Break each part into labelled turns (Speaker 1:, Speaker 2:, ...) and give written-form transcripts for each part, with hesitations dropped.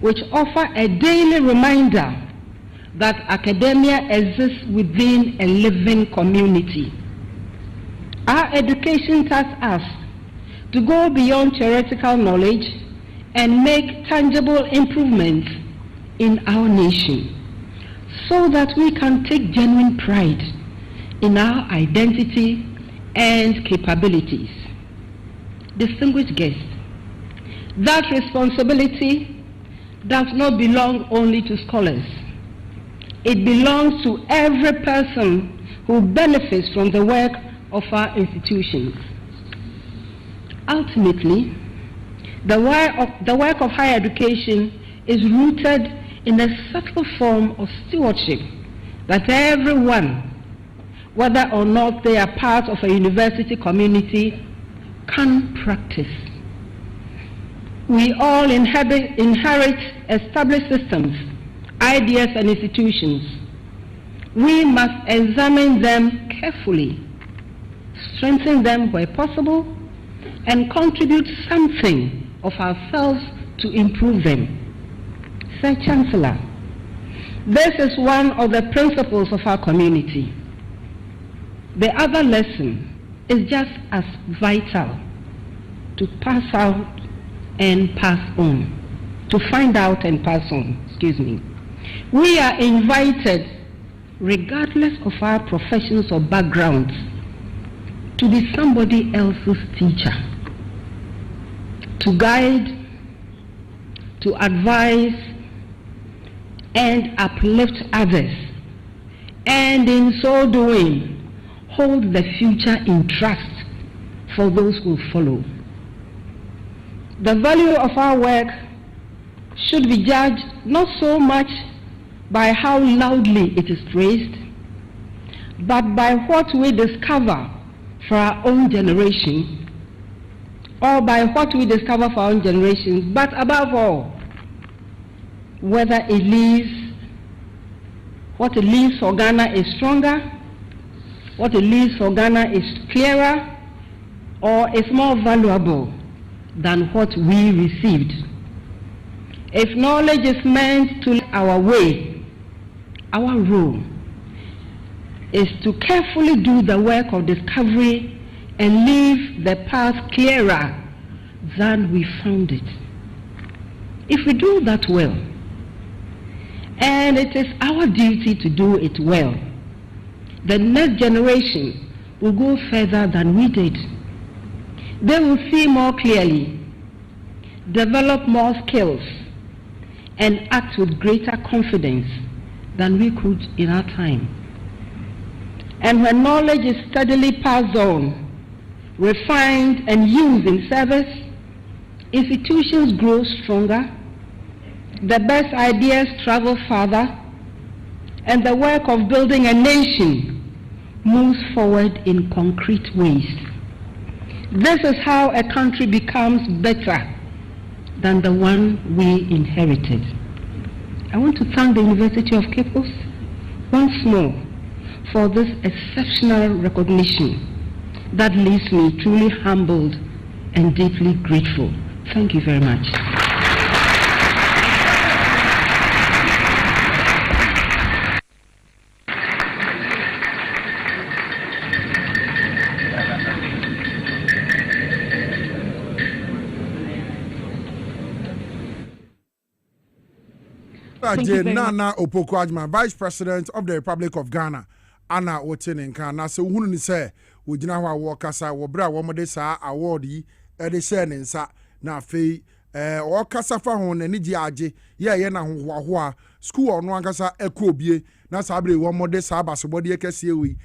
Speaker 1: which offer a daily reminder that academia exists within a living community. Our education tasks us to go beyond theoretical knowledge and make tangible improvements in our nation so that we can take genuine pride in our identity and capabilities. Distinguished guests, that responsibility does not belong only to scholars. It belongs to every person who benefits from the work of our institutions. Ultimately, the work of higher education is rooted in a subtle form of stewardship that everyone, whether or not they are part of a university community, can practice. We all inherit established systems, ideas, and institutions. We must examine them carefully, strengthen them where possible, and contribute something of ourselves to improve them. Sir Chancellor, this is one of the principles of our community. The other lesson is just as vital: to pass out and pass on, to find out and pass on, We are invited, regardless of our professions or backgrounds, to be somebody else's teacher, to guide, to advise, and uplift others, and in so doing, hold the future in trust for those who follow. The value of our work should be judged not so much by how loudly it is praised, but by what we discover for our own generation, or by what we discover for our own generations, but above all, whether what it leaves for Ghana is stronger, what it leaves for Ghana is clearer, or is more valuable than what we received. If knowledge is meant to lead our way, our role is to carefully do the work of discovery and leave the path clearer than we found it. If we do that well, and it is our duty to do it well, the next generation will go further than we did. They will see more clearly, develop more skills, and act with greater confidence than we could in our time. And when knowledge is steadily passed on, refined, and used in service, institutions grow stronger, the best ideas travel farther, and the work of building a nation moves forward in concrete ways. This is how a country becomes better than the one we inherited. I want to thank the University of Cape Coast once more for this exceptional recognition that leaves me truly humbled and deeply grateful. Thank you very much.
Speaker 2: Nana Opoku-Agyeman, Vice President of the Republic of Ghana, Anna Otinenka. Na se uhunu ni se wojina ho awo kasa wo bra wo mode saa award yi e de share ne nsa na afei o kasa fa ho na ni ji age ye na ho a school ono ankasa ekobie na saa bre wo mode saa basobode ekese ewi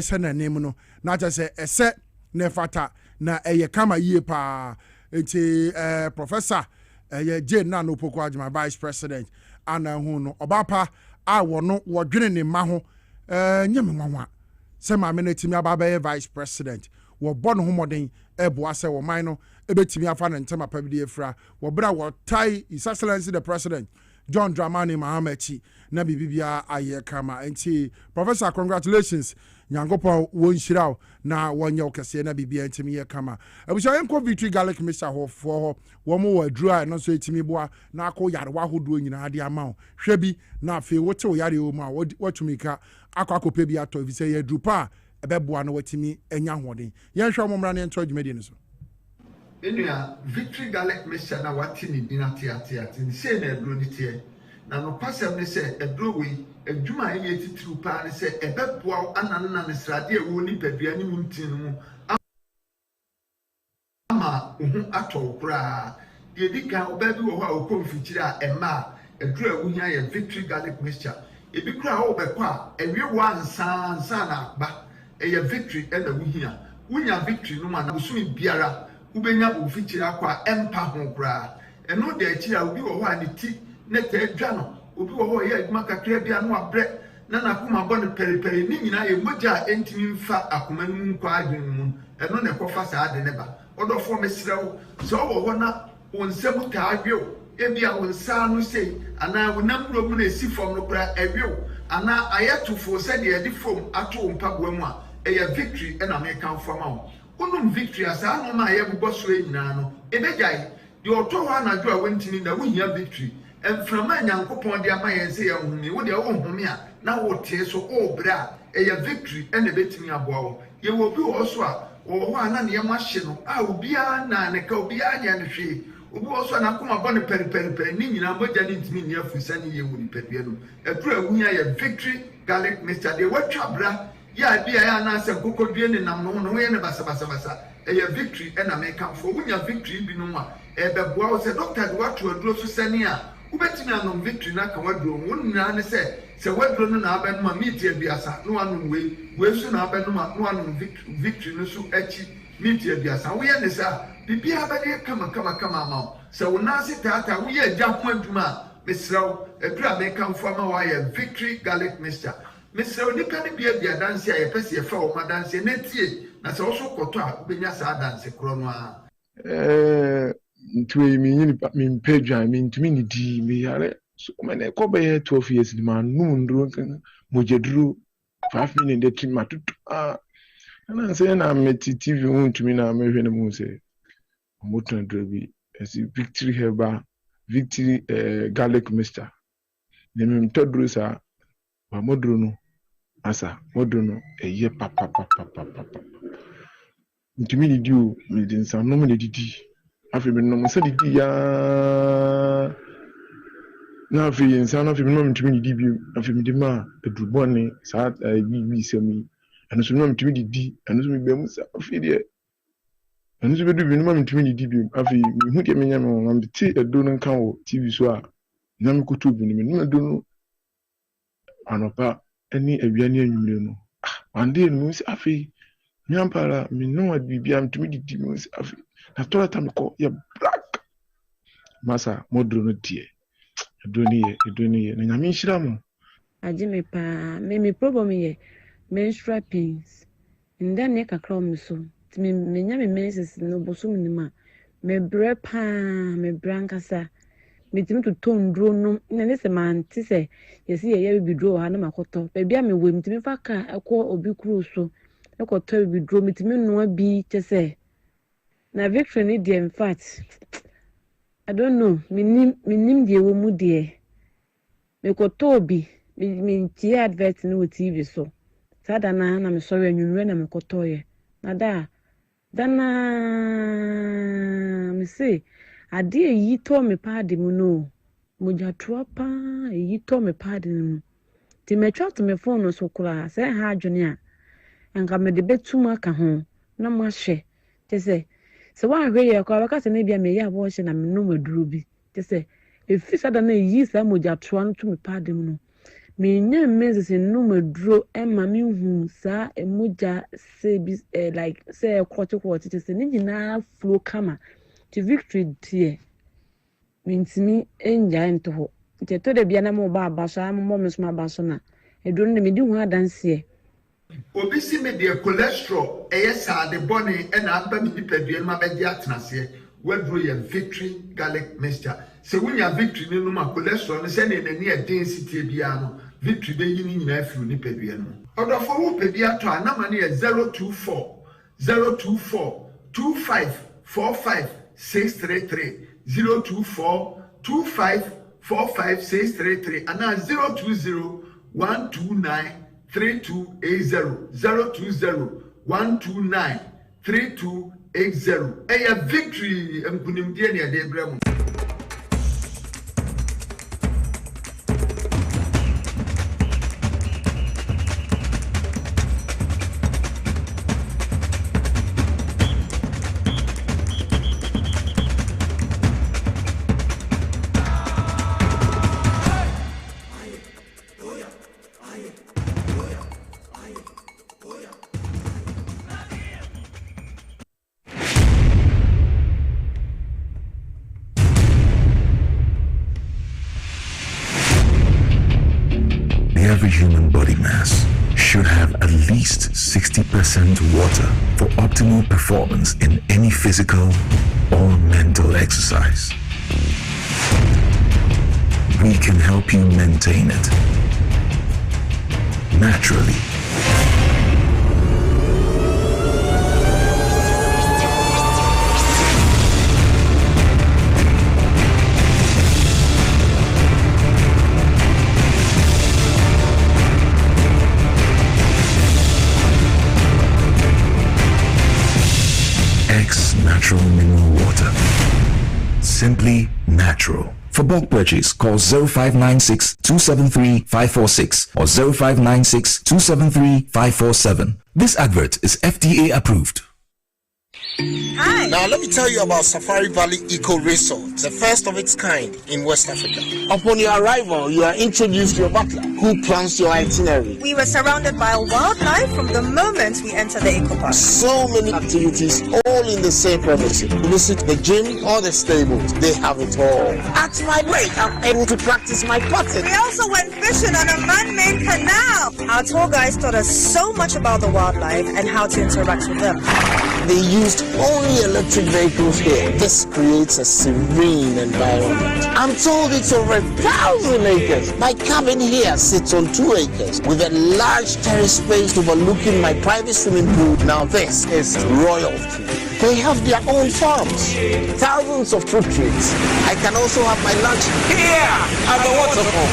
Speaker 2: se na nim no na cha se ese ne fata na eye kama yie pa enti Professor Jane Nana Opoku-Agyeman, Vice President ana hu no obapa a wono wodwene ne ma ho nyame nwanwa se ma me na timi aba Vice President wo bɔ no homoden eboa se wo man no ebetimi afa ne ntema pa bi de afra wo bra wo tai His Excellency the President John Dramani Mahama chi na bibibia aye kama enti Professor, congratulations nyankopɔn wonhyira wo na wonyɛ wo kɛseɛ na bibia ntimi yɛ kama abusua yɛnkɔ victory garlic mixture hɔ wɔn wɔ aduru a ɛno nso etimi boa na akɔ yarewa ahodoɔ nyinaa de ama wo hwɛ bi na afei wote wo yare wo mu a watumi ka akɔpɛ bi atɔ bi sɛ yɛ aduru pa a ɛbɛboa na watimi anya hoɔden yɛnhwɛ mo mmra ne yɛntɔ dwumadi no so
Speaker 3: enua victory garlic mixture na wate ne din ate ne sei na aduro ne teɛ na no pasem ne sɛ aduro wei adwuma a yɛ titiriw paa ne sɛ ɛbɛboa ananana ne srade a ɛwɔ nipadua ne mu ntin no mu ama ho atɔ koraa deɛ di kan ɔbaa bi wɔ hɔ a ɔkɔ mfikyiri a ɛma a aduro a wohia yɛ victory garlic mixture ebi koraa a wɔbɛkɔ a ɛwie wɔ ansa na aba ɛyɛ victory ɛna wonya victory no ma na busumi biara wobɛnya mfikyiri akɔ a ɛmpa ho koraa ɛno de akyi a obi wɔ hɔ a ne ti ne tɛ dwa no obi wɔ hɔ yɛ adwuma kakra bi ano abrɛ na nakoma bɔ no pɛripɛri ne nyinaa yɛ mogya a ɛntimi mfa akoma no mu nkɔ adwene mu ɛno na ɛkɔfa saa de ne ba ɔdɔfoɔ mesrɛ wo sɛ ɔwɔ hɔ na wo nsɛm taa adwew ebi a wo nsa no sei anaa wo nam mu na esi fam no koraa ɛwew anaa ayɛ tofo sɛdeɛ yɛde fam ato wo mpaboa mu a ɛyɛ victory ɛna mekamfo ama wo wonum victory a saa noma a yɛbobɔ so nyinaa no ɛbɛgyae deɛ ɔtɔ hɔ anadwo a wontimi na wohia victory mframa nyankopɔn de ama yɛn sɛ yɛn home wo deɛ wo home a na wo tie so o brɛ a ɛyɛ victory ɛna ɛbɛtumi aboa wo yɛwɔ obi wɔ so a wɔwɔ hɔ a na ne yɛm ahye no a obiara na ne ka obiara nyɛ no hwee obi wɔ so a nakoma bɔ no pɛripɛripɛri ne nyinaa mogya ne ntumi nni afurisa ne yɛ wɔ nipadua no aduro a wohia yɛ victory garlic mixture deɛ watwa bra yɛ a bi a yɛ anaasɛ nkokɔdue ne nam no ho yɛ ne basabasabasa ɛyɛ victory ɛna mekamfo wonya victory bi no mu a ɛbɛboa wo sɛ doctor de wato aduro so sɛne a wobɛtumi anom victory na ka waduro wo nyinaa ne sɛ waduro no na abɛnom a meeti aduasa na wanom wei so na abɛnom a na wanom victory no so akyi meeti aduasa woyɛ ne sɛ a biribiara bɛde kama ama wo sɛ wo nan ase taataa woyɛ agya ho adwuma a mesrɛ wo aduro a mekamfo ama wo ayɛ victory garlic mixture mesrɛ wo nipa no bia adanse a yɛpɛ sɛ yɛfa wo ma adanse na tie na sɛ wo so kɔtɔ a wobɛnya saa adanse korɔ no a
Speaker 4: ntwe mi nyini mi mpedwa mi ntumi ni di mi yare so mane ko be 12 years ni ma num nduro mojeduro 5 minutes de tim matutu na nse na meti TV hu ntumi na mehwe ne mu se moto nduro bi esi victory herba victory garlic mixture ne mi mtoduro sa ba moduro no asa moduro no eye papa ntumi ni di o mi din sa no me di afi bi no se di ya na afi insan afi bi no mtumi di bi afi mi di ma edubone sa bi semi anu so no mtumi di anu so mi be mu sa afi de anu so be du bi no mtumi di bi afi mi hu de me nya me won bi ti edo no kan wo TV so a na me koto bi ni me no edo no anopa ani awia ni anwure no ande no si afi nyampara mi no adbibi am tumi di mi si afi na tola tam ko ya black masa modro no die edoni ye na nyame nhira mo
Speaker 5: ajime pa me problem ye menstrual pains nda ne kakra o so timi me nya me menses no boso mi ma me bre pa me brankasa me timi to tondro no na ne se man ti se yesi ye bidro ha na makoto ba bia me we mi timi fa ka ekọ obi kru so ekoto bidro mi timi no abi chese na victory ni de in fact I don't know minim de wo mu de me koto bi me ti advert no TV so sada na me sorry anwunwe na me koto ye na dana me say ade yi to me paade mu no mojatoa pa yi to me paade mu ti me twa to me phone no so kura say ha adwene a anka me de betum aka ho na mo ahye te say so wa hwe ye kwa baka se na bia me ya bo hye na me no maduro bi te say efi sada na yi sa mojatoa no to me paade mu no me nya meze no maduro e ma me hu sa emoja se bi like say kwoti te say ni nyina flow kama ti victory tie mintimi enja ento ho te to de bia na mo ba abaso mo me so abaso na eduro ne me di hu adanse
Speaker 3: obi si me de cholesterol sa de bone e na aba mi nipadua ma be dia tenase waduro ye victory garlic mixture se wunya victory ni no ma cholesterol no se ne nani density bia no victory be yin nyina afi nipa bia no odofo wo pedi ato anama ne 024 25 45 633 024 25 45 633 and 020 129 3280 020 129 3280 a victory mkunimdie ne ade bremu.
Speaker 6: Every human body mass should have at least 60% water for optimal performance in any physical or mental exercise. We can help you maintain it naturally. Natural mineral water. Simply natural. For bulk purchase, call 0596 273 546 or 0596 273 547. This advert is FDA approved.
Speaker 7: Hi. Now let me tell you about Safari Valley Eco Resort, the first of its kind in West Africa. Upon your arrival, you are introduced to your butler, who plans your itinerary.
Speaker 8: We were surrounded by wildlife from the moment we entered the eco park.
Speaker 7: So many activities, all in the same premises. Visit the gym or the stables, they have it all. At my break, I'm able to practice my putting.
Speaker 8: We also went fishing on a man-made canal. Our tour guides taught us so much about the wildlife and how to interact with them.
Speaker 7: They used only electric vehicles here. This creates a serene environment. I'm told it's over 1,000 acres. My cabin here sits on 2 acres with a large terrace space overlooking my private swimming pool. Now this is royalty. They have their own farms, thousands of fruit trees. I can also have my lunch here at the waterfall.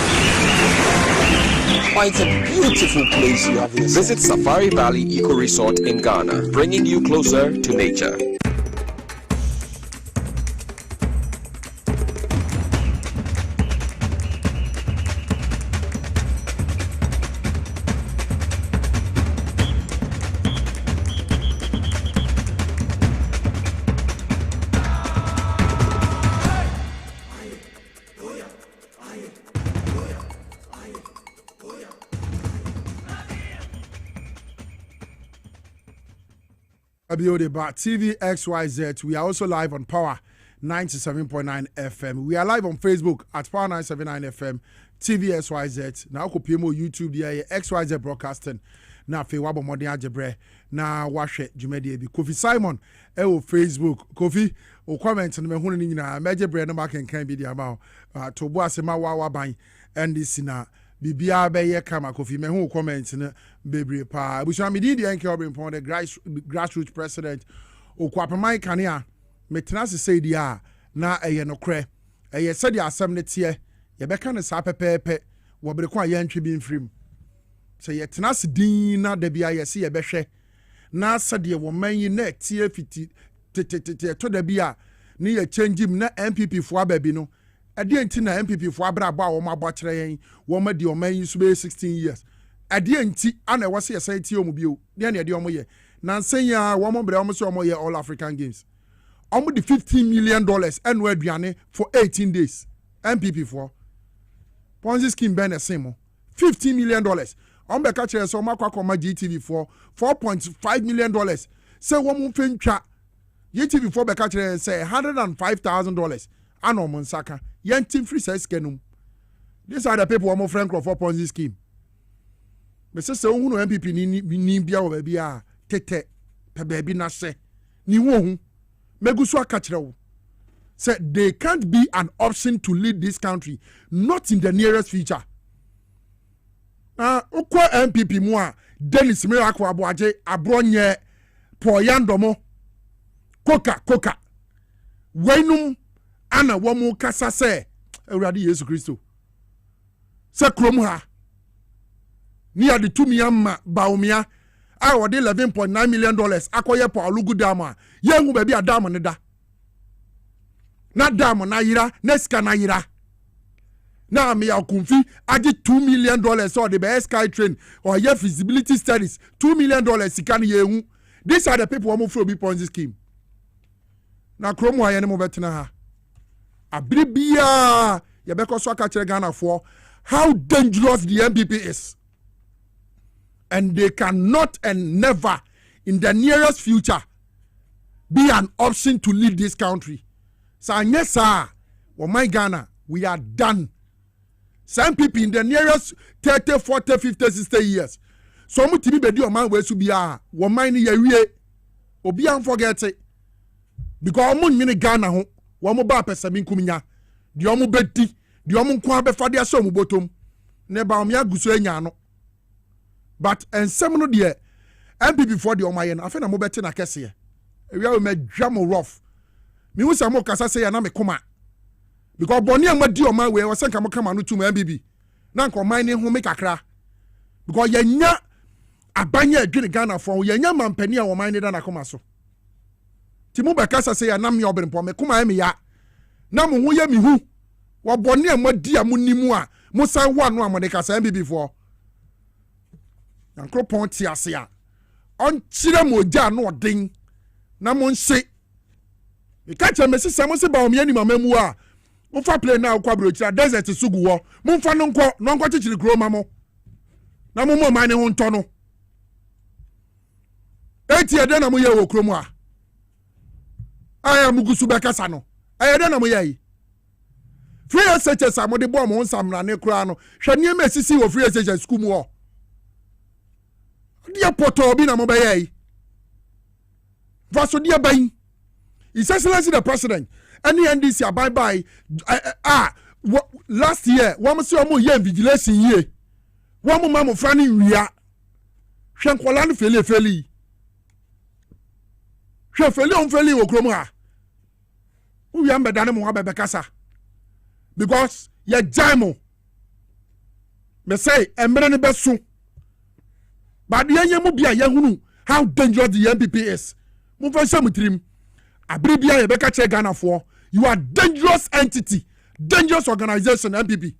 Speaker 7: Quite a beautiful place you have here.
Speaker 9: Visit Safari Valley Eco Resort in Ghana, bringing you closer to nature.
Speaker 2: TV XYZ. We are also live on Power 97.9 FM. We are live on Facebook at Power 979 FM. TV XYZ. Now ko PMO YouTube dia XYZ broadcasting. Na fe wabo modern ajebre. Na wahwe dwumade bi. Kofi Simon o Facebook. Kofi o comment no me hunu ni nyina mejebre no back kan bi dia ma to bo asema wa ban NDC na bibia be ye kama. Kofi me hu comment no bebre pa abusham di enke Obrempong the grassroots president okwapaman kanea metena se say dia na eye nokre eye se dia asem ne tie ye beka ne sa pepepe wo bere kwa ye ntwe bi mfrim se ye tena se din na da bia ye se ye behwe na se de wo manyi na tie fiti to da bia ne ye change na MPP fo ababi no ade enti na MPP fo abra ba wo ma bokere yen wo ma di o manyi so be 16 years ade enti ana wo se ye sai tie omubio ne ne ade omo ye na nsenya wo mo bre omo se omo ye All African Games omo di $15 million enu aduane for 18 days MPP for Ponzi scheme ben esemo $15 million omo be ka kire so omo akwa GTV for $4.5 million say wo mo fentwa GTV for be ka kire say $105,000 ano mo nsaka yentim free size kenum. These are the people omo friend for Ponzi scheme. Me say ohunu MPP ni bia wo ba bia tete pe baby na se ni wo hu megusu aka kire wo say they can't be an option to lead this country, not in the nearest future. ukwa MPP mu a Dennis Miracle Abuaje abronye Poyandomo Koka wenum ana womu kasa se Ewurade Yesu Kristo se krom ha ni ade tumi amma baumia a wode $11.9 million akoye Paul Gudama yengu baby Adam ne da na dam na yira na sika na yira na me akumfi age $2 million or the sky train or your feasibility studies $2 million sika na yehu. These are the people who from Ponzi scheme na krom wa yene mo betena ha abribia ye be ko so aka kire Ghana for how dangerous the MPP is, and they cannot and never in the nearest future be an option to lead this country. So yes sir, well my Ghana, we are done. Some people in the nearest 30, 40, 50, 60 years. So mu timi bedi o man we su bia wo man ni yawie obi an forget it, because omo nyine Ghana ho wo mo ba pesami nkuminya de omo bedi de omo nko abefa de aso omo botom ne ba omo aguso anya no. But ensem no de MPP for de omo aye no afa na mo beti na kese ewia we madwa mo rough mi hu mo kasa se ya na me koma, because boni amadi omo we wo senka mo kama no tum MPP na nko man ni ho me kakra, because yenya abanye adwene Ghana for yenya mampani a wo man ni da na koma so ti mu be kasa se ya na me Obrempong me koma me ya na mo ho ya mi hu wo boni amadi amunimu a mo san wa no amode kasa MPP for yankropon ti ase a on chire mo ja no odin na mo nse me ka che me sisa mo se ba o me ani mamamu a mo fa play na akwa brochira desert sugu wo mo fa no nko chichiri kro mamo na mo man ne ho nto no eti ede na mo ye wo kro mu a aya mugusu be kasa no ede na mo ye free SHS a mo de bo mo nsamra ne kra no hwane me sisi wo free SHS school mu wo dia poto bi na mo be ye vaso dia bain His Excellency the President and the NDC bye last year one say omo ye vigilance ye one mo mamo frani wia hwenkola no feli on feli wo krom ha wia mbeda ne mo abebe kasa, because ye jaimo me say emre ne beso, but ye mu bia ye hunu how dangerous the MPP is. Mo fa sham trim abribia ye beka che Ghana for you are dangerous entity, dangerous organization MPP.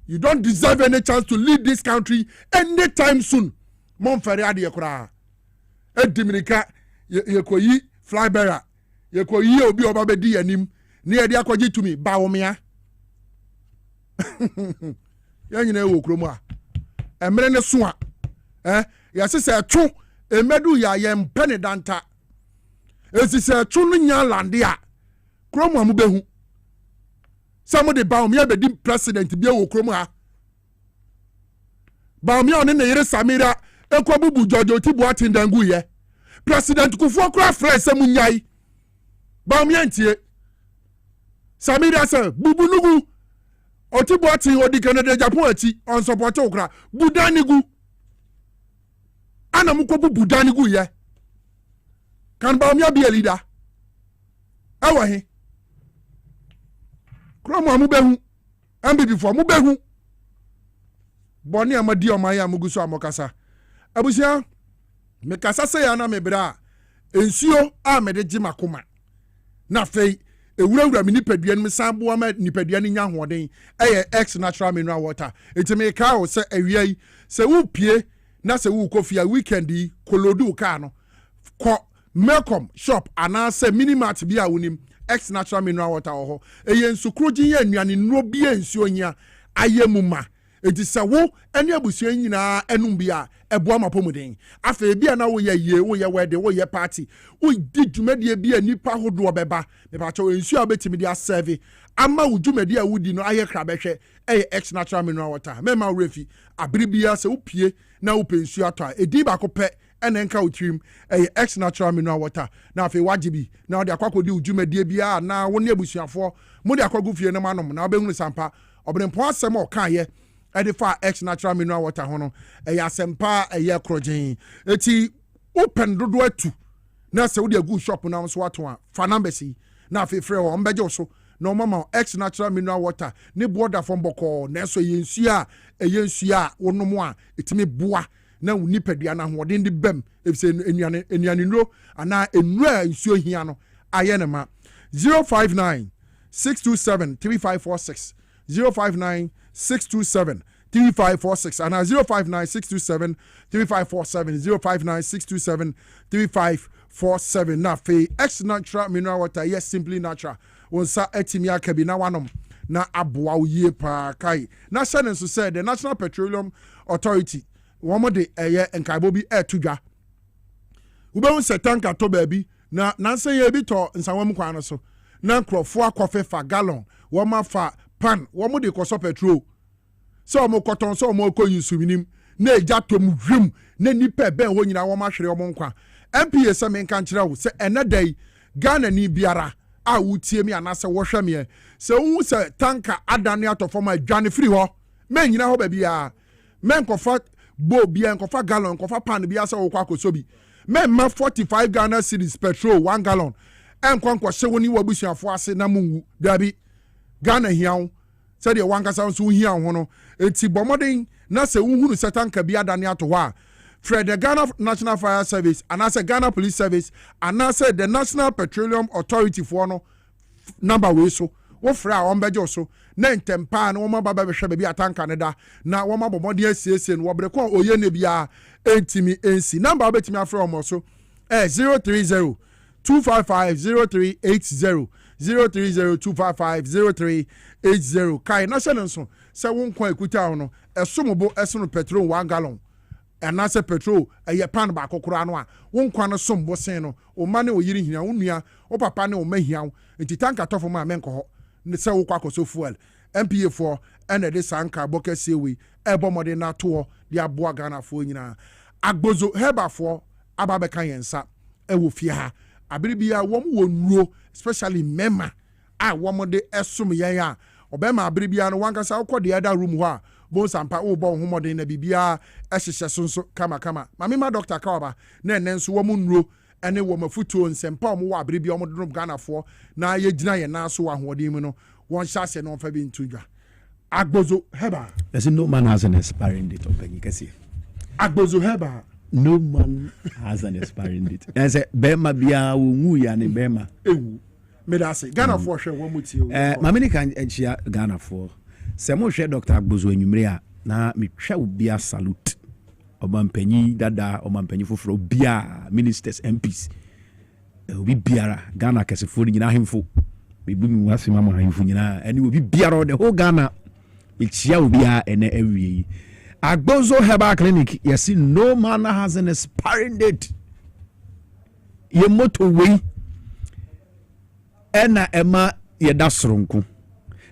Speaker 2: You don't deserve any chance to lead this country anytime soon. Mon fere ade kura Dominica ye koyi flybearer ye koyi obi oba be di anim ne ye de akwaji tumi ba wo mea ya nyina wo kromu a emre ne so a ya sese atwo emedu ya ye mpene danta esise atwo no nya lande a kromu amu behu some de ba wo mea be di president bi wo kromu a ba wo mea one ne yere Samira ekwabubu Jojo Tibu atindangu ye President Kufuor kura fresh munyai ba mi antie Samira se bubu nugu Otibu ati odi Canada Japan ati on support okra budanigu ana mukobu budanigu ye kan ba mi abi leader awa he kromo amu behu MPP for mu behu boni amadi o man ya muguso amokasa abusia me kasa se ya na me bra ensuo a me de gima koma na fei ewurawura me nipadua no sambo ama nipadua no nya hoden ex natural mineral water eti me ka o se awiai se wo pie na se wo kofia weekend yi kolodu ka no ko Melcom shop ana se minimart bia wonim ex natural mineral water ho nsukroji ya nnuane no bia ensuo nya ayemuma eti se wo ene abusuo nyina enum bia eboa mapomuden afa bia na wo ye wede wo ye party wo di dwumade bia nipa hodo beba me pa cho ensuo abetimi dia serve ama wo dwumade a wudi no aye kra behwe ex natural mineral water mema refi abribia se wo pie na wo pensuo ato edi ba ko pe ene nka otrim ex natural mineral water na afa wajibi na wo de akwakodi dwumade bia na wo ne abusuafo mo de akwagu fie na manom na obehunu sampa Obrempong asem o kan ye Edifa X natural mineral water hono eya sempa eya krogen eti open dodo atu na se wo de good shop na so wato a fa number si na fe frɛ wo mbeje so no mama X natural mineral water ne border from boko na so yensu a wonom a etimi boa na wo nipadua na hoden de bem efise enuane nro ana enura nsuo hia no aye ne ma 059 627 3546 059 627 3546 and 059 627 3547 059 627 3547 na fe X natural mineral water yes simply natural wonsa etimi akabi na wanom na aboa uye pa kai na sene so said the National Petroleum Authority womo de eye enkaibo bi etudwa ube se tanka to baabi na nanse ye bi to nsanwam kwan no so na nkrofo akofe fa gallon woma fa pan womo de koso petrol so mo koton so mo ko yinsuminim na eja tom hwem na nipa ben ho nyina woma hwere omo nkwa MPA se men kan kire wo se enedai Ghana ni biara a wutie mi anase wo hwɛ me se wu se tanka adane atofoma adwane free ho men nyina ho ba bia men kofa bo bia kofa gallon kofa pan bia se wo kwa koso bi men ma 45 Ghana cedis petrol 1 gallon en kwankwa hye woni wabusuafo ase na munwu dabi Ghana hiawo se de wankasa so hiawo ho no enti bomoden na se wuhunu se tanka bia adane ato ho a Fred the Ghana National Fire Service and I said Ghana Police Service and I said the National Petroleum Authority for no number we so wo fra on bejo so na ntempa na wo ma baba be hwe be atan Canada na wo ma bomode asiesie no wo bre kon oye ne bia entimi ensi number betimi afra omo so 030 255 0380 030 255 0380 kai na hye nso se wo nkwa ekuta ho no esomobo esono petrol 1 gallon and I said petrol a pan ba kokora no a won kwa no som bosen no o ma ne o yiri hia onua o papa ne o mahia nti tanka tofo ma menko ho ne se wo kwa koso fuel MPA for ene de sanka bokese we ebo mode na to de aboa Ghana fo nyina agbozo heba fo ababe kan yensa e wo fie ha abiribia wo mo nuo especially mema a wo mo de esom yen a obema abiribia no wankasa wo kɔ the other room ho a bon sampa wo bo ho modern na bibia ehyehyɛ sonso kama mame ma doctor Kawaba na enenso wo mu nuro ene wo mafutuo nsempa wo wa abere bia wo drum Ghana fo na ye gina ye na so wa hoden mu no won hyase no fa bi ntudwa agbozo heba
Speaker 10: there's no man has an expiring date of you can see
Speaker 2: agbozo heba
Speaker 10: no man has an expiring date and say bema bia wo nwu ya ne bema
Speaker 2: ewu me da say Ghana fo hwe wo mutie
Speaker 10: mame ni kan enchia Ghana fo se mo hwe Dr. Agbozo anwumre a na metwa obia salute obampanyi dada obampanyi foforo bia ministers MPs obi biara Ghana kesefo nyina hemfo bibu mi wase mama hemfo nyina ani obi biara the whole Ghana echia obia ene awie Agbozo Herbal Clinic yes no man has an expiring date ye moto we ena ema ye dasronku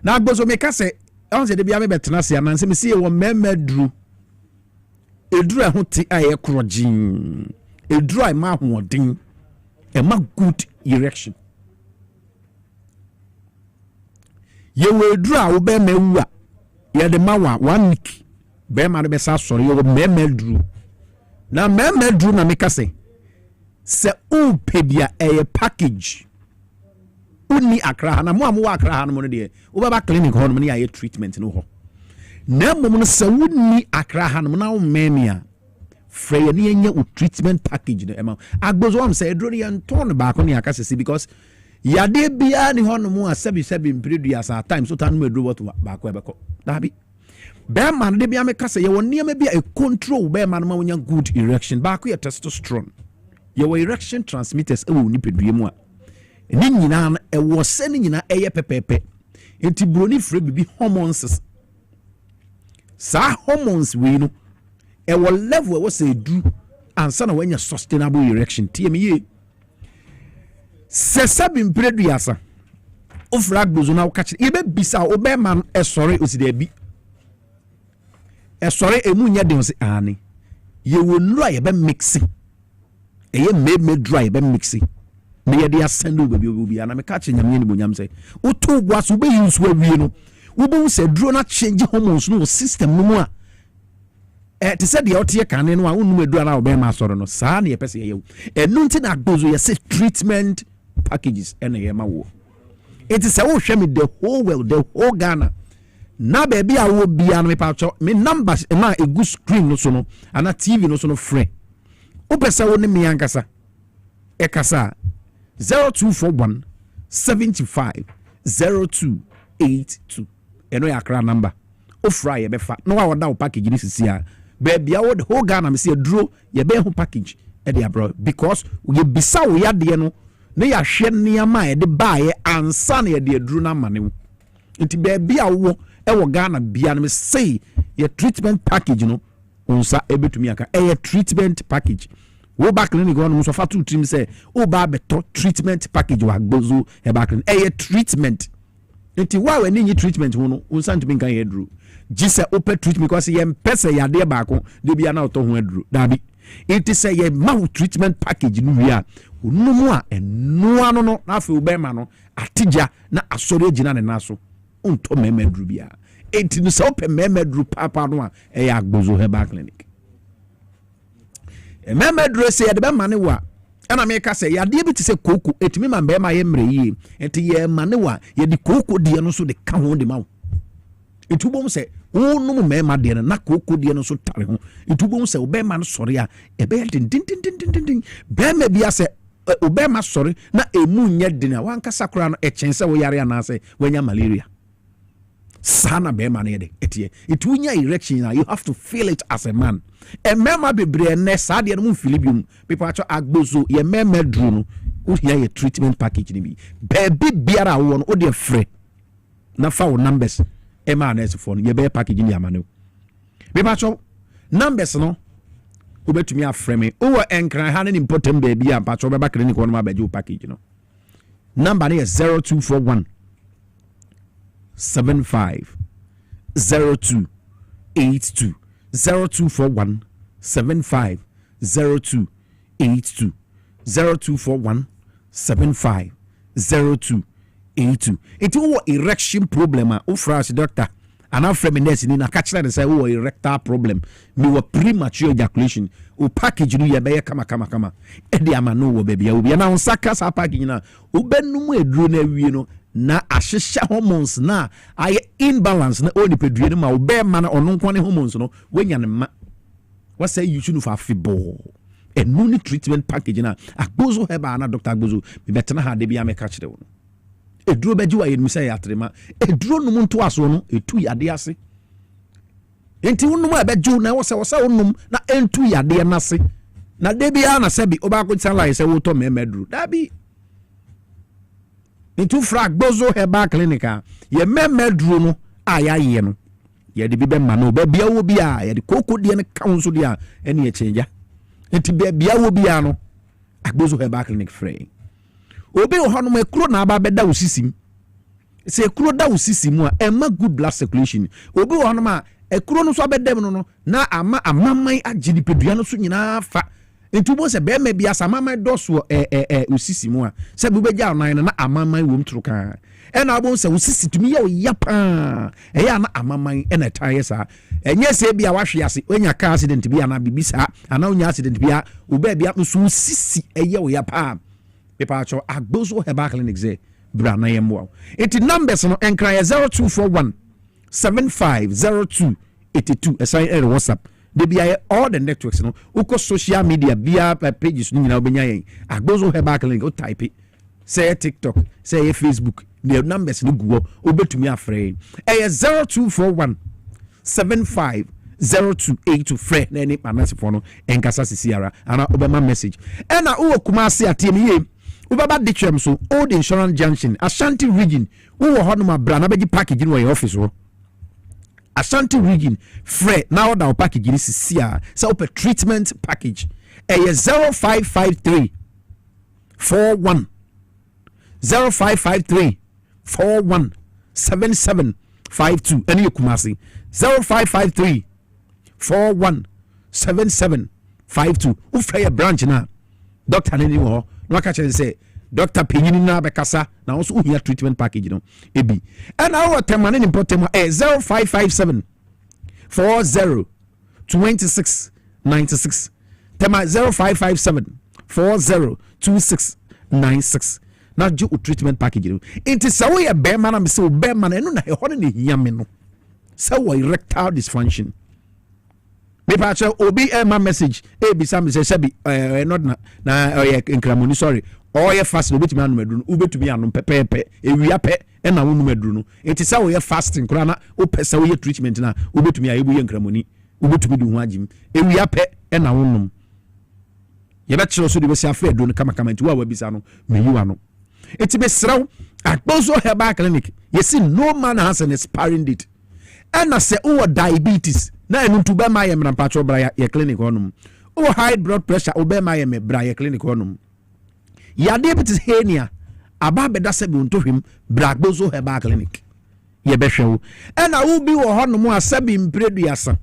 Speaker 10: na Agbozo meka se on se de bia me betena se ananse me se ye wo memedru edru ho ti aye krogin edru ai ma hoden e ma good erection ye we edru a wo be mawu a ye de ma wa 1 week be ma be sa sori ye wo memedru na meka se o pebia e package uni akra na mo amu akra no de wo baba clinic ho no ne ya treatment no ho na mo no se uni akra no na wo memia frey ne enya o treatment package no ema Agbozo am say edro ne nton ba ko ne akasese because yade bia ne ho no mo asabi mpredu asa time so tan no edro what ba ko ebeko dabi be man de bia me kase ye won ne bia e control be man ma wonya good erection ba ko ye testosterone ye wo erection transmitters e wo ni pedue mu a ni nyina e wo se ni nyina eye pepepe enti broni frɛ bibi hormones sa hormones we no e wo level wo se du ansa na wanya sustainable erection tie me ye se sabi mpredu yasa o fra Agbozo na wo ka kire e be bisa o be man e sori o si da bi e sori emu nya de o se ani ye wo nura ye be mixing e ye me dry be mixing me ye dey send over bi ana me catch nyam ni bonyam say o to gwa so be use we no wobɛhu sɛ duro no change hormones no wɔ system no mu a te sɛ deɛ woteɛ kane no a wonum adura no a wobɛma asɔre no saa ne yɛpɛ sɛ yɛyɛwo ɛno nti na agbozo yɛsɛ treatment packages ɛna yɛma wo ɛnti sɛ wohwɛ me the whole world the whole Ghana na baabi a wo bia no mepatwɔ me numbers na ɛgu screen no so no ana TV no so no frɛ wopɛ sɛ wo ne me ankasa ɛkasa 0241 75 0282 ɛno yɛ akra number ofra yɛbɛfa na wa wɔda wo package ni sisi a baabi a wo the whole Ghana me sɛ aduro yɛbɛn ho package ɛde abro because yɛ bisa wo yadeɛ no na yɛahwɛ nneɛma a yɛde baayɛ ansa na yɛde aduro na ama ne wo nti baabi a wo ɛwɔ Ghana bia no me say yɛ treatment package no onsa ebetumi aka ɛyɛ treatment package wo ba clinic on so fa to trim say wo ba beto treatment package wa gbozo e ba clinic treatment nti wa we ni treatment ho no onsa ntumi kan yɛ duro gise open treatment because yɛ mpese yade ba ko de bia na oto ho aduro dabi it say yɛ ma treatment package no wi a onumu a eno ano no na afi ubema no atija na asori agina ne naso onto mema duro bia enti no say open mema duro papa no a ɛyɛ agbozo herbal clinic mema duro say yɛ de be mane wa ana me ka say yade bi te say koko etimi ma be ma ye mre yi enti ye mane wa ye di koko de no so de ka ho de ma wo etubom say wonum mema de na koko de no so tare ho etubom say be ma no sore a e be din be ma bia say obe ma sore na emu nya din a wanka sakura no e chense wo yare ana say wanya malaria sana be ma ne de etie etunya erection you have to feel it as a man e mema bebre ne sa de no mfilibium people acho agbozo ye mema dru no wo here ye treatment package ni bi baby biara wo no wo de free na fa wo numbers e ma na esfo no ye be package ni amane people acho numbers no wo betumi afrɛ me wo enkran ha ne important baby am pacho be ba clinic wo no ma baje package no number ne 0241 75 0282 0241 75 0282 0241 75 0282 it wo erection problem a wo France doctor and after me nurse ni na catch na say wo erectile problem me wo premature ejaculation o package no ye be kama e de ama no wo baby a na nsaka sa package na wo benum eduro na wie no na ahyehyɛ hormones na aye imbalance na oni pedue no ma wo be ma na ono nkwane hormones no wenya ne ma what say you should for fibo a new treatment package na agbozo heba na Dr. Agbozo me betena ha de bia me ka kire wo no eduro beji wa yenu say atrema eduro no muntu aso no etu yade ase enti wonum abeju na wo se wonum na entu yade na ase na de bia na se bi oba ko tsan lai se wo to memedru da bi into frag bozo heba clinica ye memedru no aya ye no ye de bi be ma no ba bia wo bia ye de koko de ne kaunso de a ene ye chenja enti bia wo bia no agbozo heba clinic free obi ho no ekuro na aba beda wo sisim se ekuro da wo sisim a ema good blood circulation obi ho no ma ekuro no so abedem no na ama amaman agidi pedua no so nyina fa entubo se be ma bia samaman doso osisimu a se bu beja onan na amaman wom truka e na abon se osisi tumi ya oyapa e ya na amaman e na taye sa enye se bia wahwe ase onya car accident bia na bibisa ana onya accident bia oba bia so osisi e ya oyapa pepa cho agbozo heba clinic ze bra na yemwo enti numbers no enkra 0241 7502 82 assign WhatsApp de bia all the networks no uko social media bia pages no nyina obenya yen agbozo heba clinic o type say TikTok say Facebook the numbers no guo obetumi afre 0241 750282 frɛ na ni panasifo no enkasa sisiara ana obema message na uwo kumase atie me ye ubaba ditwem so old insurance junction Ashanti region uwo hono ma bra na beji package no your office ho Ashanti region frɛ na order package ni sisia say open treatment package 0553 41 0553 41 7752 any kumasi 0553 41 7752 ufrɛ branch na doctor ni ho no ka say doctor penyini na bekasa na also uhia treatment package no ebi and our temane ni important 0557 40 26 96 tema 0557 40 26 96 na ju treatment package no inti sawo ye be man am say be man eno na he ho ne hia me no sawo erectile dysfunction me pa che obi my message bisa me say be not na nkramoni sorry oye fast no betumi anu medru no ubetumi anu pepepe ewia pe na wonu medru no inti sawo ye fasting kura na o pesa wo ye treatment na ubetumi ayebu ye nkramoni ubetumi du ho agim ewia pe na wonum ye be kire so de be sia fa edu no kama nti wa bisa no meyiwa no eti be sraw akposo herbal clinic you see no man has an expiring date and say o diabetes na enu tu be ma ye mra pacho bra ye clinic honum o high blood pressure o be ma ye me bra ye clinic honum ya diabetes hernia aba be da se be onto hwem bra akposo herbal clinic ye be hwewo and I will be wo honum asabi mpredu yasa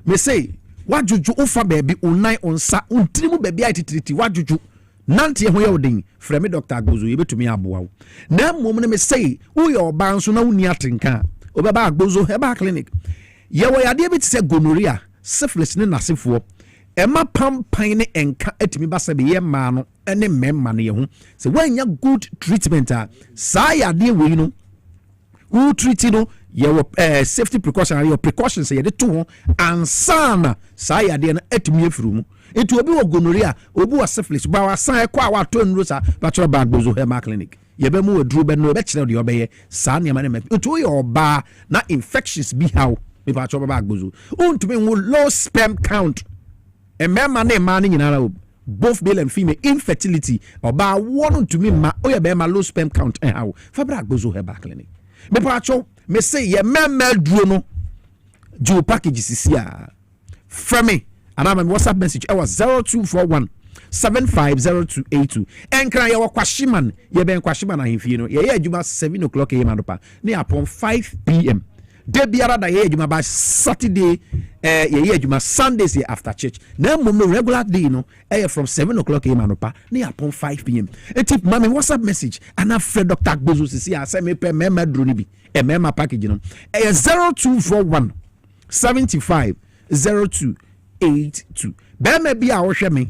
Speaker 10: me say wajuju ufa baby unai onsa untirimu baby atitriti wajuju nante ho ye odin frame Dr. Agbozo ye betumi aboa wo na mmom ne me say wo ye oba nso na woni atenka obeba Agbozo herbal clinic ye wo yade bi tse gonorrhea syphilis ne nasefo ema pampan ne enka atimi basa be ye ma no ene memma ne ye ho se wanya good treatment a sa yade we no who treat no your safety precaution your precautions ye de to ansana sa yade na atimi afuru mu etu obi wo gonorrhea obi wo syphilis ba wa san ekwa wa to nro sa bachelor bag Agbozo herbal clinic ye be mu oduru be no be kire de obeye sa ne ma ne etu ye oba na infections bi how me bachelor bag Agbozo untumi wo low sperm count emema na ema ne nyina both male and female infertility oba won to me ma oye be ma low sperm count how fa bag Agbozo herbal clinic me bachelor me say ye mema duro no ju package sisia from me and I'm WhatsApp message. I was 0241 750282. And cry your kwashiman. Ye ben kwashiman na himfi no. Ye adwuma 7 o'clock a.m. anopa. Ne upon 5 p.m. De biara da ye adwuma ba Saturday ye adwuma Sundays ye after church. Na mum no regular day no from 7 o'clock a.m. anopa ne upon 5 p.m. E tip mama WhatsApp message and I Fred Dr. Agbozo sisi a say me pe mema dro ni bi. E mema package no. 0241 75 02 82 bema bia wo hwe me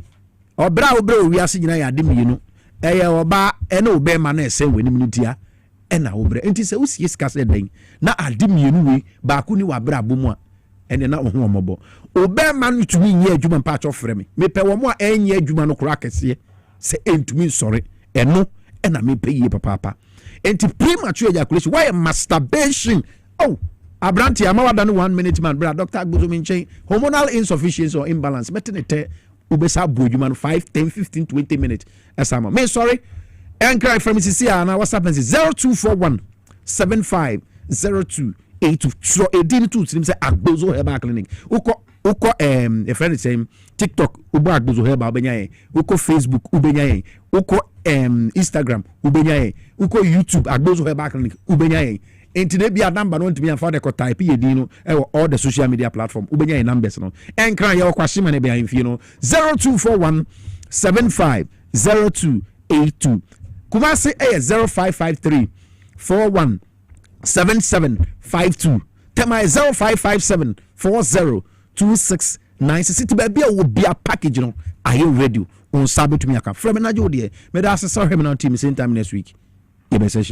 Speaker 10: obra wi ase nyina ya de mienu eye oba ene obema na ese wenim no dia ena obra enti se usie skase den na ade mienu we ba ku ni wabra bomu a ene na ho omobo obema no tumi nye adwuma pa cho frɛ me pe wo mo a enye adwuma no kora kese se entumi sɔre eno ena me pe yie papa enti premature ejaculation why masturbation oh Abranti amawada no 1 minute man bra Dr. Agbozo minchen hormonal insufficiency or imbalance metenete ubesa boadwuma no 5 10 15 20 minutes esama me sorry encry from CC na WhatsApp message 0241 750282 so edin to sim say Agbozo herbal clinic uko a friend saying TikTok ubo Agbozo herbal benyaye uko Facebook ubenyaye uko Instagram ubenyaye uko YouTube Agbozo herbal clinic ubenyaye enti de bia number no ntimi afa de ko type ye din no all the social media platform ubenya ye numbers no enkran ye kwashima ne bia mfie no 0241 750282 Kumasi 0553 41 7752 tema 0557 40 2696 city ba bia wo bia package no aye radio on sabe to me aka from na jo de me da asesa him na team same time next week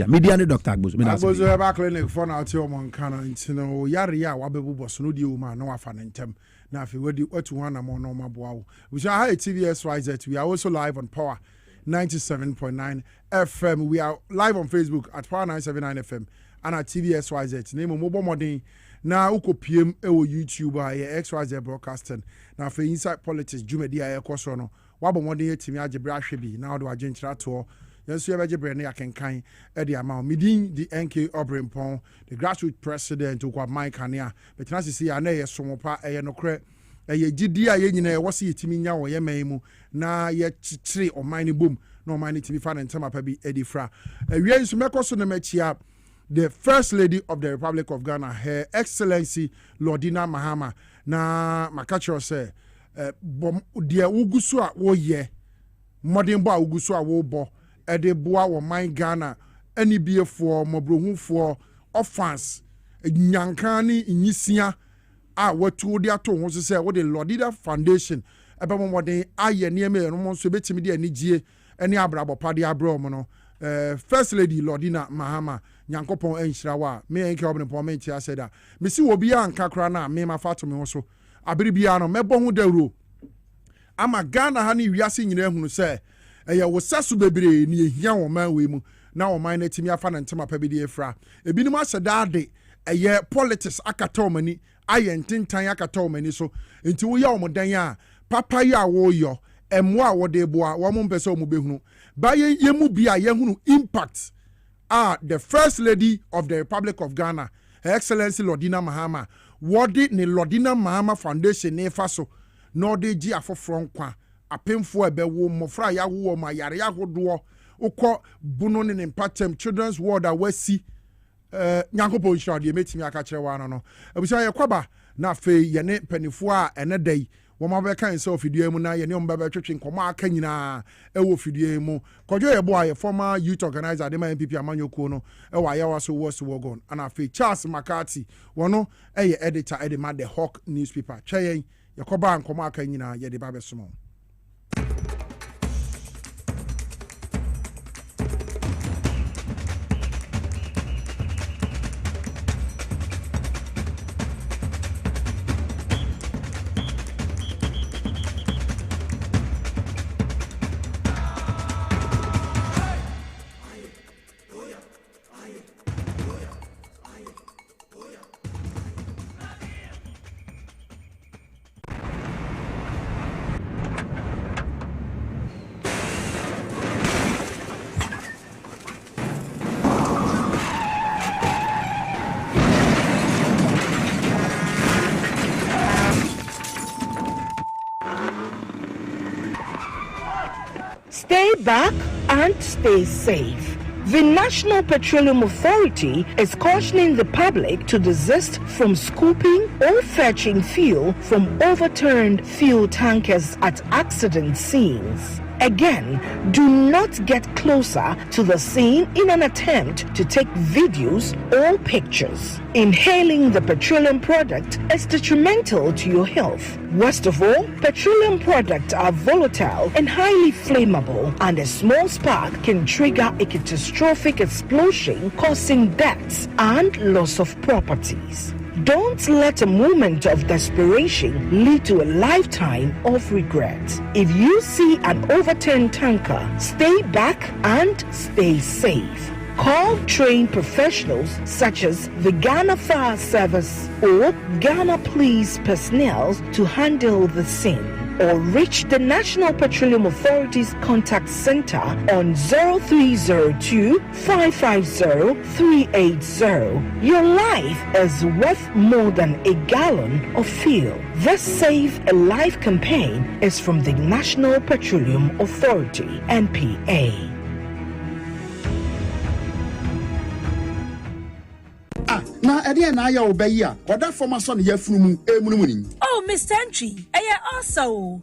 Speaker 10: media ne Dr. Agbozo me
Speaker 2: Agbozo herbal clinic for na ati omo nkana ntino yare ya wabebu so no die o ma na wafa ne ntem na afi wadi otu wana mo no maboa wo we shall have TVSYZ. We are also live on Power 97.9 FM. We are live on Facebook at Power 979 FM and at TVSYZ. Name mo modern na uko PM ewo YouTube a XYZ broadcasting na for inside politics jumedi a ekoso no wabo modern yetimi agebra hwebi na do agentra to yes, you have a brand can Eddie amount. Midin the NK Obrempong, the grassroots president who Mike Kania, but now see, I know a somopa a no credit. A GDA yen was it Timinia or Yememu, na yet tree or mining boom, no money to be found in Tamapabi Eddie Fra. We are in Sumekoso the First Lady of the Republic of Ghana, Her Excellency Lordina Mahama, na Makacho say, dear Ugusua, oh yeah. modern boy uguso a wo bo ede boa wo man Ghana any be for mobrohu for offense nyankani inyisia a watu de ato ho so say wo de Lordida Foundation ebe mo modern aye nieme no mo so betimi de anigye ene abrabo pade abro mo no First Lady Lordina Mahama Nyankopon enhirawa me enke Obrempong me ntia said that me si wo bia anka kra na me ma fato me ho so abiri bia no mebo ho dawro ama Ghana ha ni wiase nyina ehunu se eye wo sasu bebre ni ehia wo man we mu na wo man na timi afa na ntema pa bi de efra ebinim aseda ade eye politics akata omani aye ntintan akata omani so enti wo ya wo dan a papa ya wo yo emo a wo de boa wo mo mpese o mo behunu ba ye mu bia ye hunu impact the First Lady of the Republic of Ghana, Her Excellency Lordina Mahama, wadi ni Lordina Mahama Foundation ne faso, no de ji afo kwa, apemfo ebe wo mofra ya wo ma yare ya hodo, ukọ buno ni empatem Children's World Awesi, Nyankopon shira de metimi aka kire wa no. Ebusa ye kwaba na fe ye ne panifo a ene dai woma be kan se ofidie mu na ye ne omba be twetwe nkomo aka nyina e wo ofidie mu kodwo ye bo aye former youth organizer de ma MPP amanyoko no e wa ya waso was wogon ana fe Charles McCarthy wono ye editor e de ma the Hawk newspaper cheyen ye koba nkomo aka nyina ye de ba be somo.
Speaker 11: Stay back and stay safe. The National Petroleum Authority is cautioning the public to desist from scooping or fetching fuel from overturned fuel tankers at accident scenes. Again, do not get closer to the scene in an attempt to take videos or pictures. Inhaling the petroleum product is detrimental to your health. Worst of all, petroleum products are volatile and highly flammable, and a small spark can trigger a catastrophic explosion, causing deaths and loss of properties. Don't let a moment of desperation lead to a lifetime of regret. If you see an overturned tanker, stay back and stay safe. Call trained professionals such as the Ghana Fire Service or Ghana Police personnel to handle the scene, or reach the National Petroleum Authority's contact center on 0302 550 380. Your life is worth more than a gallon of fuel. This Save a Life campaign is from the National Petroleum Authority, NPA.
Speaker 12: Na ade na ya obayi a oda forma so ne yafunu mu emunumuni.
Speaker 13: Oh Mr. Entry,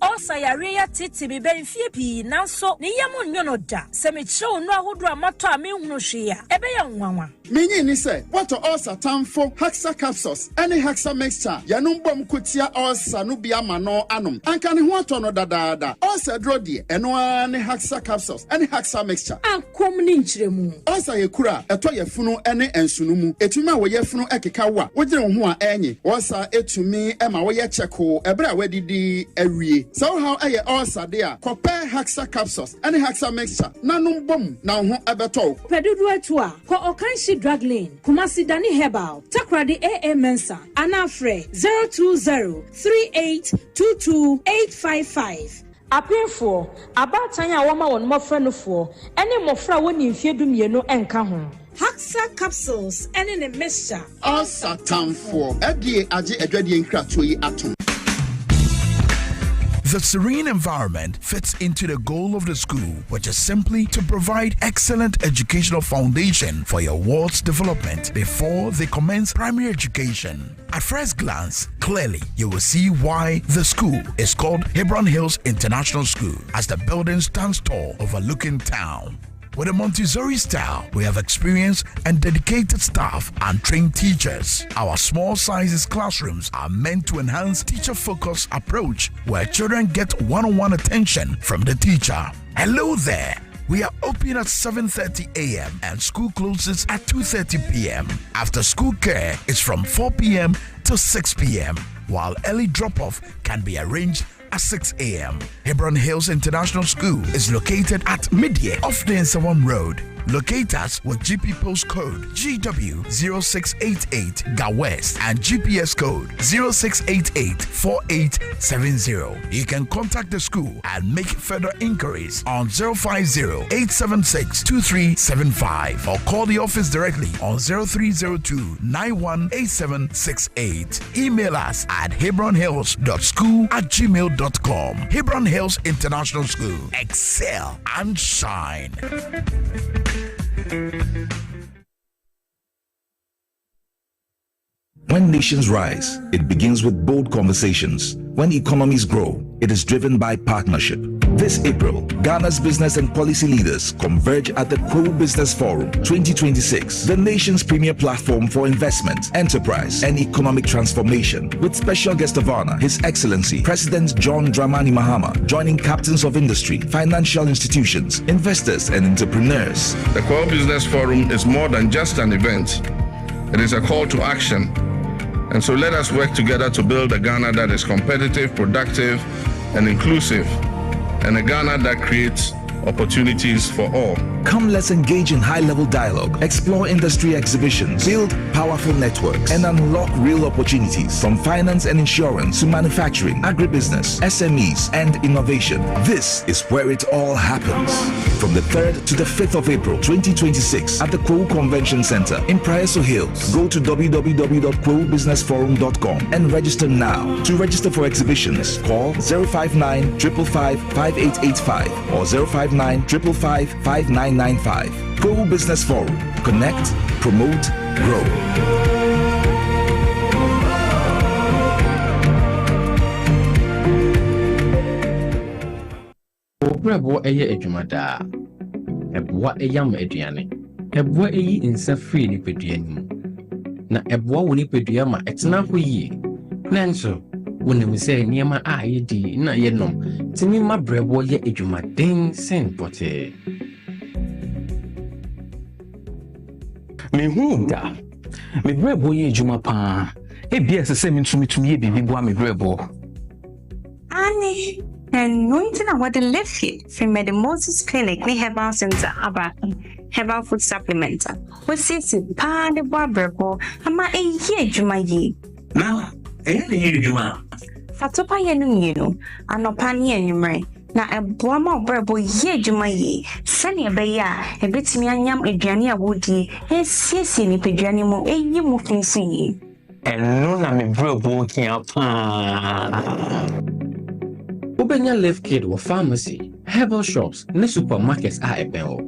Speaker 13: also yare ya titi bi ben fie pi nanso ne yamo nyono da. Se me chew no ahodo amato a me hunu hwe a ebe ya nwanwa.
Speaker 12: Menyi ni se what ulcer tamfo Haxa capsules any Haxa mixture yanum bom kotia ulcer no bia ma no anom. Anka ne ho ato no dadaada. Ulcer dro de eno ani Haxa capsules any Haxa mixture.
Speaker 13: Ankom ni nkyeremu.
Speaker 12: Ulcer yekura eto yefunu ene ensunumu. Etuma wo yefunu ekeka wa. Wogire wo ho a enye. Ulcer etumi ema wo ye cheko ebra wadidi awie. So how aye ulcer de a compare Haxa capsules any Haxa mixture nanum bom na ho ebeto.
Speaker 13: Pedudu atu a ko okanshi drug lane Kumasi Dani Herbal Takradi AA Mensa Anafre 020-3822-855. Apefo abatan a woma won mofra no fo ene mofra woni mfie dumienu enka ho. Haxa capsules ene ne mixture
Speaker 12: ulcer tamfo edie age adwadie nkratoyi atom.
Speaker 14: The serene environment fits into the goal of the school, which is simply to provide excellent educational foundation for your ward's development before they commence primary education. At first glance, clearly you will see why the school is called Hebron Hills International School, as the building stands tall overlooking town. With a Montessori style, we have experienced and dedicated staff and trained teachers. Our small sizes classrooms are meant to enhance teacher-focused approach where children get one-on-one attention from the teacher. Hello there. We are open at 7:30 a.m. and school closes at 2:30 p.m. After school care is from 4 p.m. to 6 p.m., while early drop-off can be arranged at 6 a.m. Hebron Hills International School is located at Midye off the Nsawam Road. Locate us with GP postcode GW0688 Ga West and GPS code 06884870. You can contact the school and make further inquiries on 050-876-2375 or call the office directly on 0302-918768. Email us at hebronhills.school@gmail.com. Hebron Hills International School. Excel and shine.
Speaker 6: When nations rise, it begins with bold conversations. When economies grow, it is driven by partnership. This April, Ghana's business and policy leaders converge at the Pro Business Forum 2026, the nation's premier platform for investment, enterprise, and economic transformation, with special guest of honor, His Excellency President John Dramani Mahama, joining captains of industry, financial institutions, investors, and entrepreneurs.
Speaker 15: The Pro Business Forum is more than just an event. It is a call to action. And so let us work together to build a Ghana that is competitive, productive, and inclusive, and a Ghana that creates opportunities for all.
Speaker 6: Come, let's engage in high-level dialogue, explore industry exhibitions, build powerful networks, and unlock real opportunities from finance and insurance to manufacturing, agribusiness, SMEs, and innovation. This is where it all happens. From the 3rd to the 5th of April 2026 at the Crow Convention Center in Praeso Hills. Go to www.crowbusinessforum.com and register now. To register for exhibitions, call 059-555-5885 or 059-555-5995. Pro Business Forum. Connect, promote, grow.
Speaker 16: Obrempong eye adwumada. Eboa eyam aduane. Eboa eyi nsa free ni pedua mu. Na eboa woni pedua ma etena ho yi. Nanso wonim sɛ nneɛma a yɛdi na yɛnom timi ma brɛbɔ yɛ adwumaden sen pɔtee.
Speaker 17: Mehu da. Me brɛbɔ yɛ adwuma paa. Ebia sɛ sɛ mentumi yɛ bibi boa me brɛbɔ.
Speaker 18: Ani, and nointing about the left hip from the Moses Clinic near Herbal Center about Herbal Food Supplementer. What sits in pan the barberbo, ama a year juma ye.
Speaker 17: Now, a juma.
Speaker 18: Fatopa yenu, and no pani and na a boama brabo ye juma ye. Sani a beya, a bit me and yam a jania woody, a sissy ni pejanimo, a ye moving see.
Speaker 17: And no, I'm a brabo here.
Speaker 16: Ubenya Left Kid or pharmacy, herbal shops, ne supermarkets are a bell.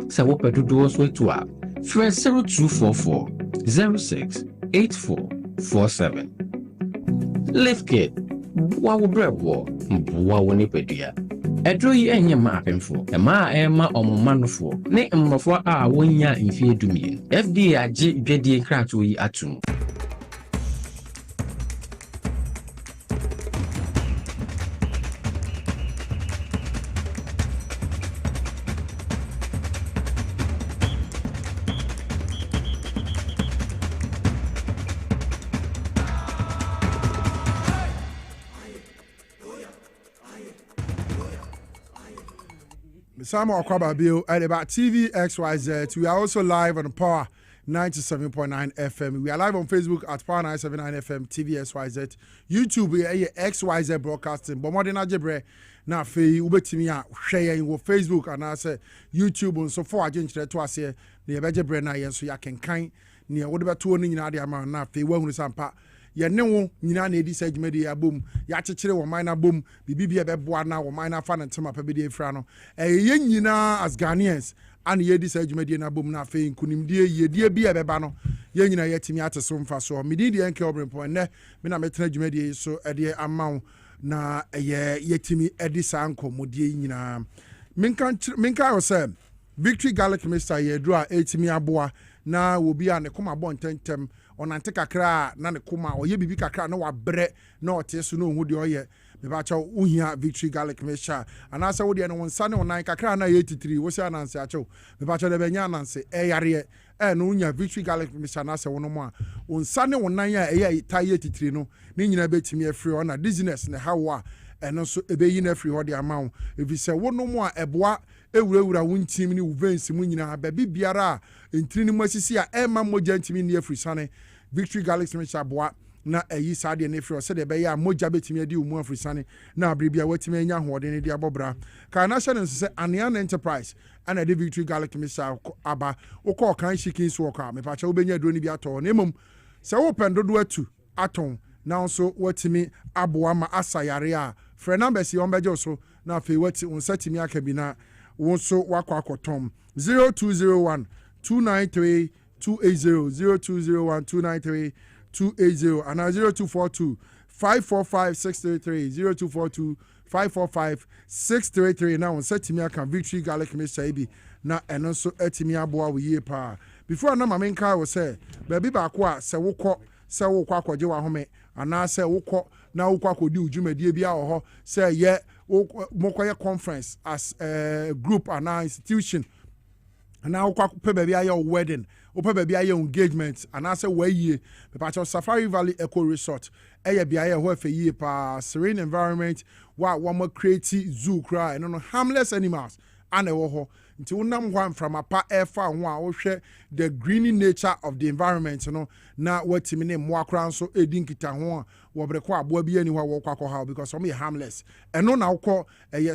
Speaker 16: So what do those way to up? Fresh 0244 06 8447. Left Kid, what will bread war? What will nipedia? A draw ye any mapping for a ma emma or manufo, ne for our 1 year in fear to me. FDA JD crack to ye atum.
Speaker 2: Samuel Kwaba Bill at about TV XYZ. We are also live on Power 97.9 FM. We are live on Facebook at Power 979 FM, TV XYZ. YouTube, we are XYZ broadcasting. But more than Ajebre, now fe ubetimia share in Facebook and I say YouTube and so far. Again, to us here near Ajebre na yen so ya can kind near whatever 2 in the amount now fe when we sampa ye ne wo nyina na edi sa dwumadi abom ya kyekere wo man na bom bibi bia beboa na wo man na fa ne ntema pa bedi efra no ye nyina as Ghanaians and ye di sa dwumadi na bom na afei nkunimdie yedie bia beba no ye nyina yetimi ateso mfa so medi de enke Obrempong ne me na metena dwumadi so ede amaw na yetimi edi sa nkomodie nyina minka yo say Victory Garlic Mixture ye dro a etimi aboa na obi a ne koma bontentem onante kakra na ne koma oye bibi kakra na wabre na oteso no hu de oye me ba cha uhia Victory Garlic Mixture anasa wo de no wonsa ne onan kakra na ye titiri wo se ananse acho me ba cha de benya ananse yare no unya Victory Garlic Mixture na se wono mo a wonsa ne onan a ye taye titiri no ne nyina betimi afri ona business ne hawa eno so ebeyi na afri ho de amawo efise wono mo a eboa ewurawura wuntim ni uvensi mu nyina ba bibiara entiri ni masisi a ema moja ntimi ni afri sane Victory Garlic Mixture boa na eyi sade ne afri o se de be ya moja betimi adi umu afri sane na abribia watimi anya hoode ne de abobra ka na hye se Anian Enterprise ana de Victory Garlic Mixture aba ukọ kan shikin so ka me pa cha obenya dro ni bi ato na emom se wo pendodo atu aton na nso watimi aboa ma asayare a frɛ numbers yi on beje so na afei wati unsatimi akabina wonso wakwakotom 0201 293 280 0201 293 280 and 0242 545 633 0242 545 633 now unsatimi aka Victory Garlic Mixture bi na eno so atimi aboa wo yie pa before na mamenka wo say baby ba ko a se wokọ se wokọ akọje wa home ana se wokọ na wokọ akodi ujumedie bia ho se ye mokoye conference as a group and institution na wokọ pe baby aye wedding o pe baby aye engagement ana se waye pe pa Safari Valley Eco Resort eye bia aye ho afa yie pa serene environment wa mo create zoo cry no harmless animals ana wo ho nti wonam hwan from apa efa ho a wo hwe the greeny nature of the environment no na watimi ne mo akra nso edinkita ho a wo breko aboa bi ani ho wo kwakọ ha because some harmless eno na wokọ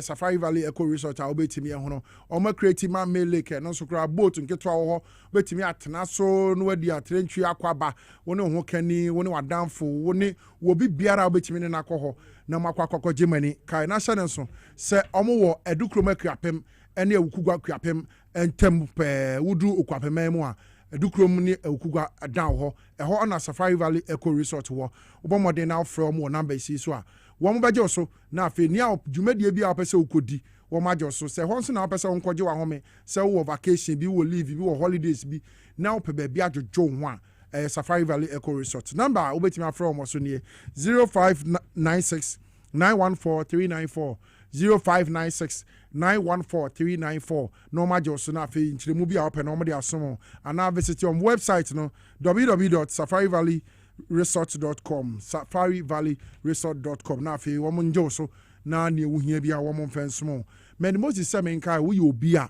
Speaker 2: Safari Valley Eco Resort a obetimi ho no o ma create man me lake no so kra boat nketo ho betimi atena so no wadi atrentwi akwaba woni ho kani woni wadanfo woni wo bi biara obetimi ne nakọ ho na makwakọ Germany kai na hye nso se omo wo edukroma kuapem ene awukugwa kuapem entem pe wudu okwapem mu a edukrom ni awukugwa down ho eho na Safari Valley Eco Resort ho obomode na from wo number si so a wo mbeje so na afi ni a dwumadie bi a pese ukodi wo maje so se ho nso na pese wonkoje wa home se wo vacation bi wo leave bi wo holidays bi na wo pe ba bi ajojo ho a Safari Valley Eco Resort number obetimi from so ni 0596 914394 0596 914394 normal joso na fe nchiremu bia open no de asomo ana visit your website no www.safarivalleyresort.com safarivalleyresort.com na fe wo monjo so na ne wuhia bia wo mon fensomo men Moses semenka wo ye obi a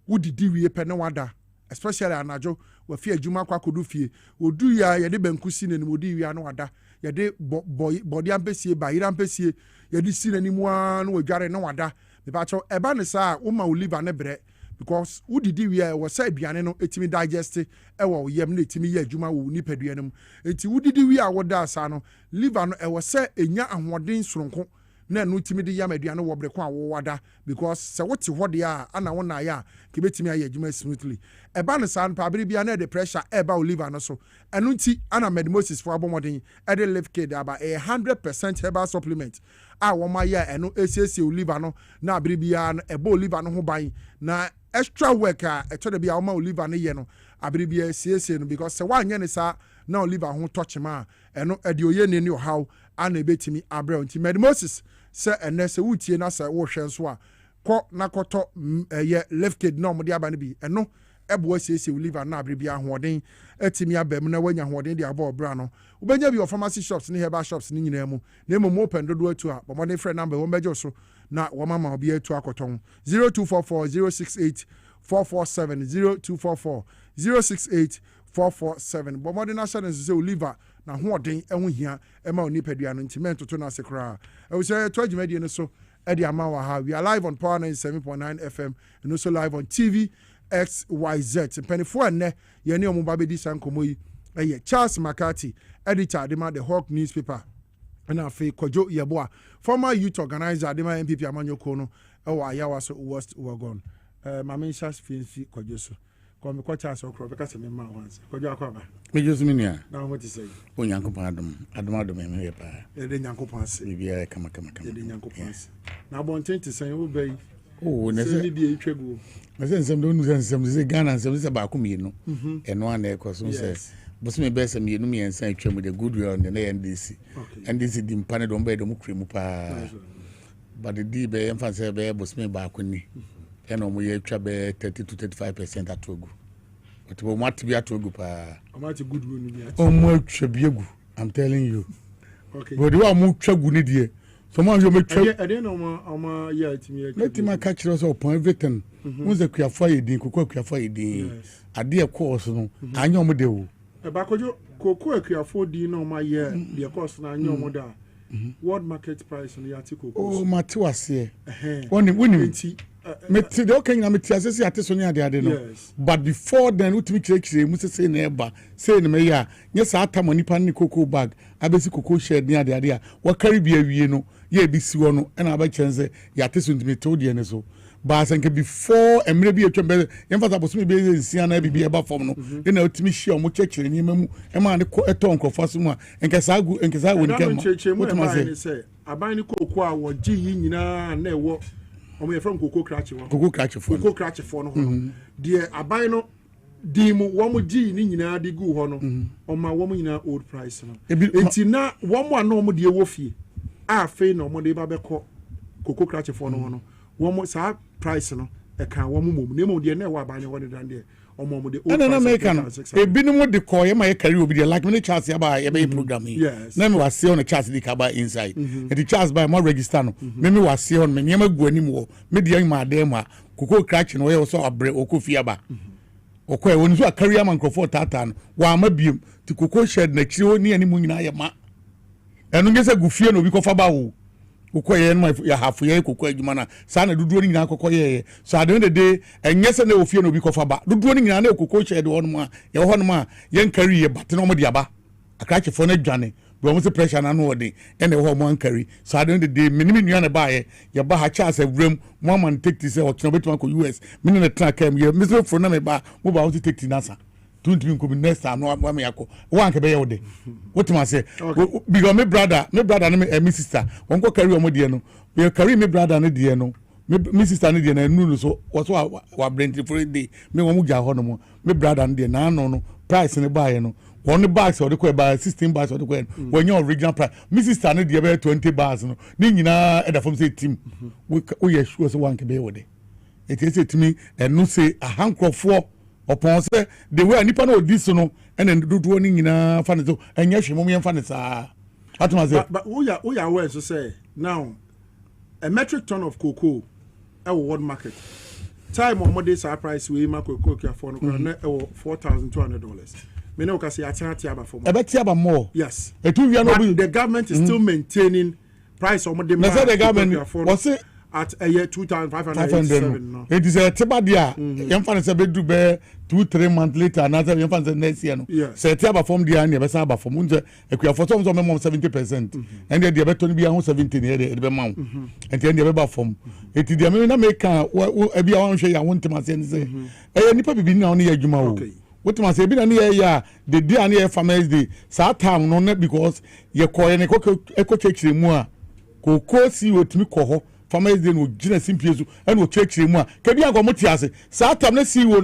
Speaker 2: wodidi wie pe ne wada especially anajo wa fi adwuma kwakodu fie odu ya ye de bankusi ne modi wi anu wada ye de body ampesie ba ira ampesie ye de si nanimu anu wadware ne wada me ba cho eba ne sa wo ma oliver ne bre because udidi wi e wo sa aduane no etimi digest e wo yem na etimi ye adwuma wo nipadua no enti udidi wi a wo da asa no liver no e wo sa enya ahoden soronko na no timi de yam aduane wo bre ko a wo wada because se wo te hode a ana wo na ya ke betimi aye adwuma smoothly eba ne sa no pa bere bia na the pressure eba oliver no so eno nti ana medimosis for abomoden e de live kid aba 100% herbal supplement a wo ma ya eno esiesie oliver no na bere bia no eba oliver no ho ban na extra work a eto de bia wo ma oliver no ye no abere bia esiesie no because se wa anye ne sa na oliver ho touch ma eno e de oye ne ni how ana ebetimi abre nti medimosis se ene se wutie na se wo hwe nso a ko na koto ye left kid no mo de aba ne bi eno ebo asiesie liver na abre bia hoden atimi abam na wanya hoden de aba obra no ubenya bi pharmacy shops ni herbal shops ni nyina mu na mo open dodo atu a bomode friend number wo beje so na wo mama obi atu akoton 0244 068 447 0244 068 447 bomode na share se liver na hoden ehun hia ema onipadua no ntimento to na sekra e wo say to adwumadi no so e de ama wa ha we are live on Power 97.9 FM and also live on TV XYZ. Penny for ne ye ne omo ba be di sankomo yi Charles McCarthy, editor adema the Hawk newspaper. And afi Kojo Yeboah, former youth organizer adema MPP Amanyoko no ayawa so West Wagon. Mama Shas Finfi Kojo so. Come me kwacha so kro because me ma once. Kojo akwaba.
Speaker 19: Me just minia.
Speaker 2: Now what you say?
Speaker 19: O Nyankopon adom me here pa.
Speaker 2: E de Nyankopon ase.
Speaker 19: Bibia kama.
Speaker 2: E de Nyankopon ase. Na bonten te san wo bai.
Speaker 19: Oh, na se
Speaker 2: bi etwegu.
Speaker 19: Na se nsem do nu nsem se Ghana nsem se ba ko mienu. Eno ana e ko so se. But me be some mienu miensa atwam the goodwill on the NDC. NDC di mpane do mba do mu kremu pa. But the D be emphasize be boss me ba ko ni. Eno mo ye twa be 30 to 35% atogu. But we want to be atogu pa.
Speaker 2: O ma ti goodwill ni bi.
Speaker 19: O mo twa biegu. I'm telling you.
Speaker 2: Okay.
Speaker 19: But you are mo twa gu ni die. So mo yo me twa.
Speaker 2: I don't know yeah timi.
Speaker 19: Let him catch us upon everything. Who's the kuafo yedin kokwa kuafo yedin. Ade course no. Anyo mo de wo.
Speaker 2: Ba kojo koko akuafo di no ma ye the course na anyo mo da. World market price on the article.
Speaker 19: Oh, mate wase. Woni meti de okay na meti asese ate so ni ade no. But before then utimi kire mu sese na eba. Say na me ya, nye sa atamo nipa ni cocoa bag, abesi cocoa shed ni ade a. Wa carry bi awie no, ye bi si wo no, e na aba chense ya ate so ntimi to de ne so. Ba sanke before emre bi etwa be yemfa boso me be nsia na bi eba form no e na otimi hia omo chekire ni mamu e ma ne ko eto nkrofo so mu a enkesa wo ni kema
Speaker 2: what say aban ni koko a wo gi yi nyina na ewo omo ye from koko krache wo
Speaker 19: koko krache fo
Speaker 2: no de aban no di mu wo mo gi ni nyina de gu ho no oma wo mo nyina old price no enti na wo mo ana omo de ewo fie a fe na omo de ba be ko koko krache fo no wo sa price no e kan wo mum nemo de na wa banye won dan de omo de
Speaker 19: old na American e binu de ko ye ma ye carry obi de like me chance ya ba ye be program na me was on the chance de ka ba inside e the chance by mo register no me was on me nyema gu anim wo me de yan ma de ma koko crack no ye so abre okofia ba okwa e woni so carry am microphone tata no wa ma biem ti koko shed na kiri oni ani mu nyina ye ma enu ngese gu fie no obi ko fa ba wo ukoye no ya hafu ye kokko adwuma na sa na duduo ni nyina kokko ye so at the end of the day enyese na ofie no bi kofa ba duduo ni nyina na kokko che de wonum a ye honum a ye nkari ye bate no mo de aba akrache fo na dwane bro mo se pressure na no ode ene ho mo nkari so at the end of the day minimi nua na ba ye ba ha chance avram mo man take this o kino betima ko US mini na tra kam ye misro fo na me ba mo ba wo take this nasa don't even come next time no me yakọ one ke be ye de what ma say because my brother and my sister won go carry omo de no we carry my brother no de no my sister no de na nu so what wa brent for day me won mu ja ho no mo my brother no de na no price ne buy no one bags or the ko buy 16 bags or the ko when your original price my sister no de be 20 bags no ni nyina e da from say team we ye sure so one ke be ye de it is it me and no say a hankrofo upon say the way nipa no this no and then do ni nyina fa ne so enya hwemo me fa ne saa atuma say
Speaker 2: but we are aware so say now a metric ton of cocoa at world market time on modern price we make cocoa for no $4,200 me no ka say ati aba for
Speaker 19: e beti aba more
Speaker 2: yes
Speaker 19: e tu wi no
Speaker 2: the government is still maintaining price on modern
Speaker 19: market the government was it
Speaker 2: at a year 2,587 no
Speaker 19: it is a tibia yam fan say be do be 2-3 months later another yam fan say next year no say tiaba from there na be say aba from unze ekua for some memo 70% and there be to be 70 ne dey be ma and then there be ba from it dey me na make e bia wan hwe ya won tema say nipa bibi na on ye adwuma o what ma say bi na ne ya the day na ye farmers day sa time no na because ye koye ne ko chekire mu a ko si otimi ko ho farmers day no gina simpiezu and wo chekire mu a ke bia go motiase sa time na si wo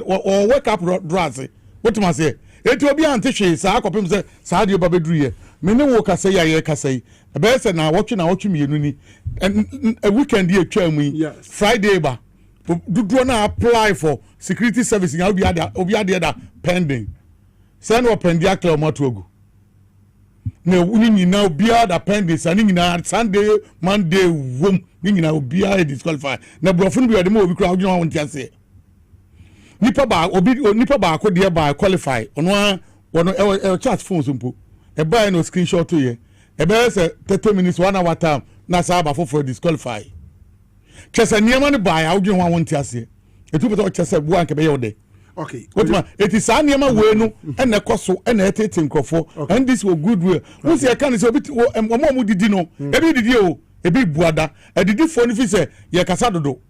Speaker 19: wake up drugs what ma say eti obi ante hwe sa akopem say sa de oba beduru ye me ne wo kasa ya ye kasa yi e be say na wotwe mienu ni a weekend ye twa mu Friday ba do na apply for security service in obi ada pending send or pendia clamotogu na wuni na obi ada pending sani na Sunday Monday wom ni na obi ada disqualify na brofun bi ode mo obi kra ogina won tiase nipa ba ko de ba qualify ono e chat phone mpo e ba no screenshot to ye e be say 30 minutes 1 hour time na sa ba for disqualify chese niema ne ba ya ogina won tiase etu beto chese bu anke be yode
Speaker 2: Okay.
Speaker 19: What man? It is an yama way no and a cost and a tating crofo and this will good will. Who say I can is a bit and one more did no. Every did you a big brother. I did phone if you say Yakasado.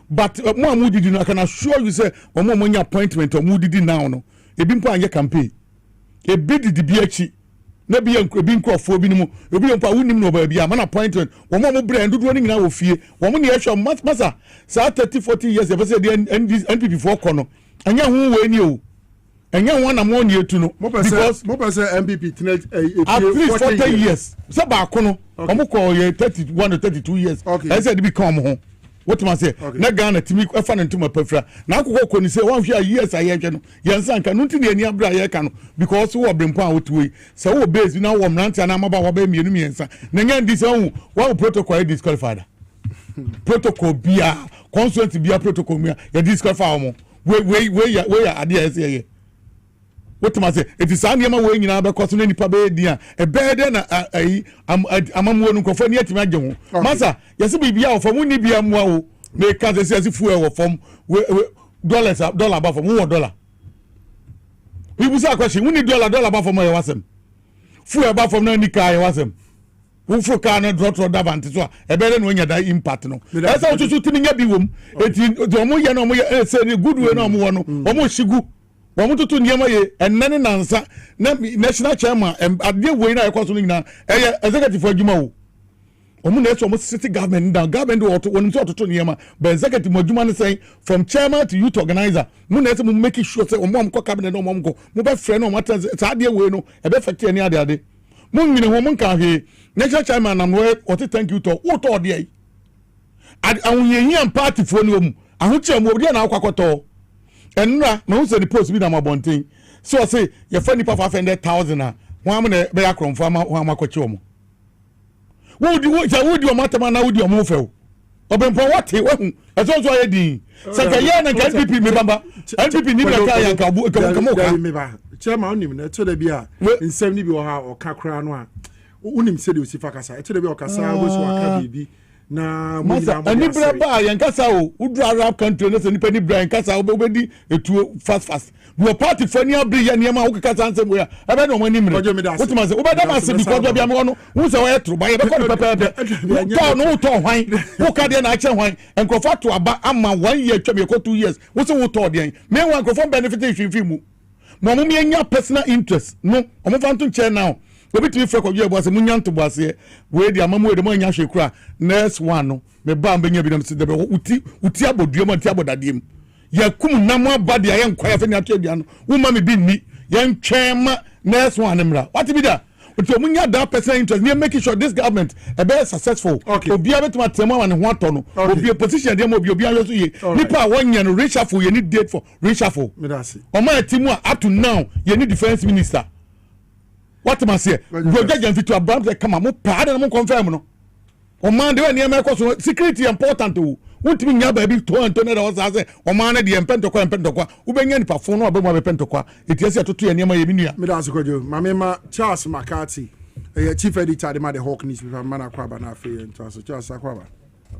Speaker 19: But more moody did I can assure you say one more money appointment or moody now no. A bimpo and your campaign. A bid the BH. Maybe a being crop for minimum. You be on Paunim no baby. I'm an appointment. One more brand do running now of fear. 1 money actual month massa. So 30-40 years ever said the NP before corner. And you who you and you want among you to know because MPP at least 40 years. So back on call you 31 or 32 years. Okay. I said become home. What must say? Na Ghana to me fan into my prefer. Now go say 1 years I can Yansan can not any abra can because who Obrempong out way. So base now one rant and I'm about me and Nangan this own one protocol disqualified. Protocol be a constant be a protocol me a disqualified. Where ya idea say what must say? It is any way in our costing any pabedia a better than I'm one who confirm yet imagine. Massa, yes, be out from winning be a more make as a fuel from dollars dollar above from $1. We was a question. We need dollar above from my wasm. Fuel above from no car wasm. Who for can drop to Davant so a better when you die impact no. That's how to shoot in your womb. It's the Moya no say good way no one almost shigu. One to Yamaye and Nana Nansa, national chairman, and at the way I was now, executive for Jumao. Almost city government, down government or to one sort of Yama, but executive Mojuman saying from chairman to youth organizer, Munet making sure say, Mom cabinet no mom go, mobile friend or matters, it's idea way no, a better any other day. Moon in a woman can hear, national chairman, I'm worth or to thank you to what all day. I will party for no, I hope you will be an alcohol. And now, no say the post be na mabontin. So I say your friend for 500,000 one man be akron for one makwachi omo. Would you matter man would you move fell? Obrempong what he won. As also I did. Sakaya na NPP me bamba. NPP ni be kai yanka kamoka.
Speaker 2: Me ba. Chairman onim na to da bia nsem ni bi wo ha o kakra no a. Unim se de osifa kasa. To da bia o kasa wo so aka bibi. Na
Speaker 19: masa ani braba yankasa o udru arab country no se ni pani bra yankasa obedi etu fast we party for ni abri ya niam a wo kasa ansem we ebe no mani mre what man say obeda ma se because bia me no wo se we tru ba ye be ko pepe to no to hwan wo ka de na ache hwan enkofo to aba ama 1 year twem ye ko 2 years wo se wo to de me wan enkofo benefit hwe mu mo mo me nya personal interest no omo fanto che now obi tiri frɛ kɔdwe ebo ase munyanto bo ase we di amamu we de mo nya hwe kura next one no me ba mbenya bi na se de be uti abodua mo anti abodadiem ya kum na mo abade ya nkwa ya fe ni ato bia no wo ma me bi ni ya ntwema next one mra what be that but munya that personal interest near making sure this government a be successful obi abetuma temo wan ho ato no obi position dem obi ayo so ye nipa wanya no reshuffle ye need date for reshuffle me da se o ma timu up to now ye need defense minister. What am I say? Go judge fit to Abraham come mo pa na mo confirm no. O man de we near me so security important o. Won't me nya ba bi to Antonio was say o man na de empentokwa wo benya ni pafo no obemu abepentokwa etiasi atoto ye niam ye binua.
Speaker 2: Me da so kojo mama Charles McCarthy chief editor de ma the Hawk news paper man akwaba na afi nto Charles akwaba.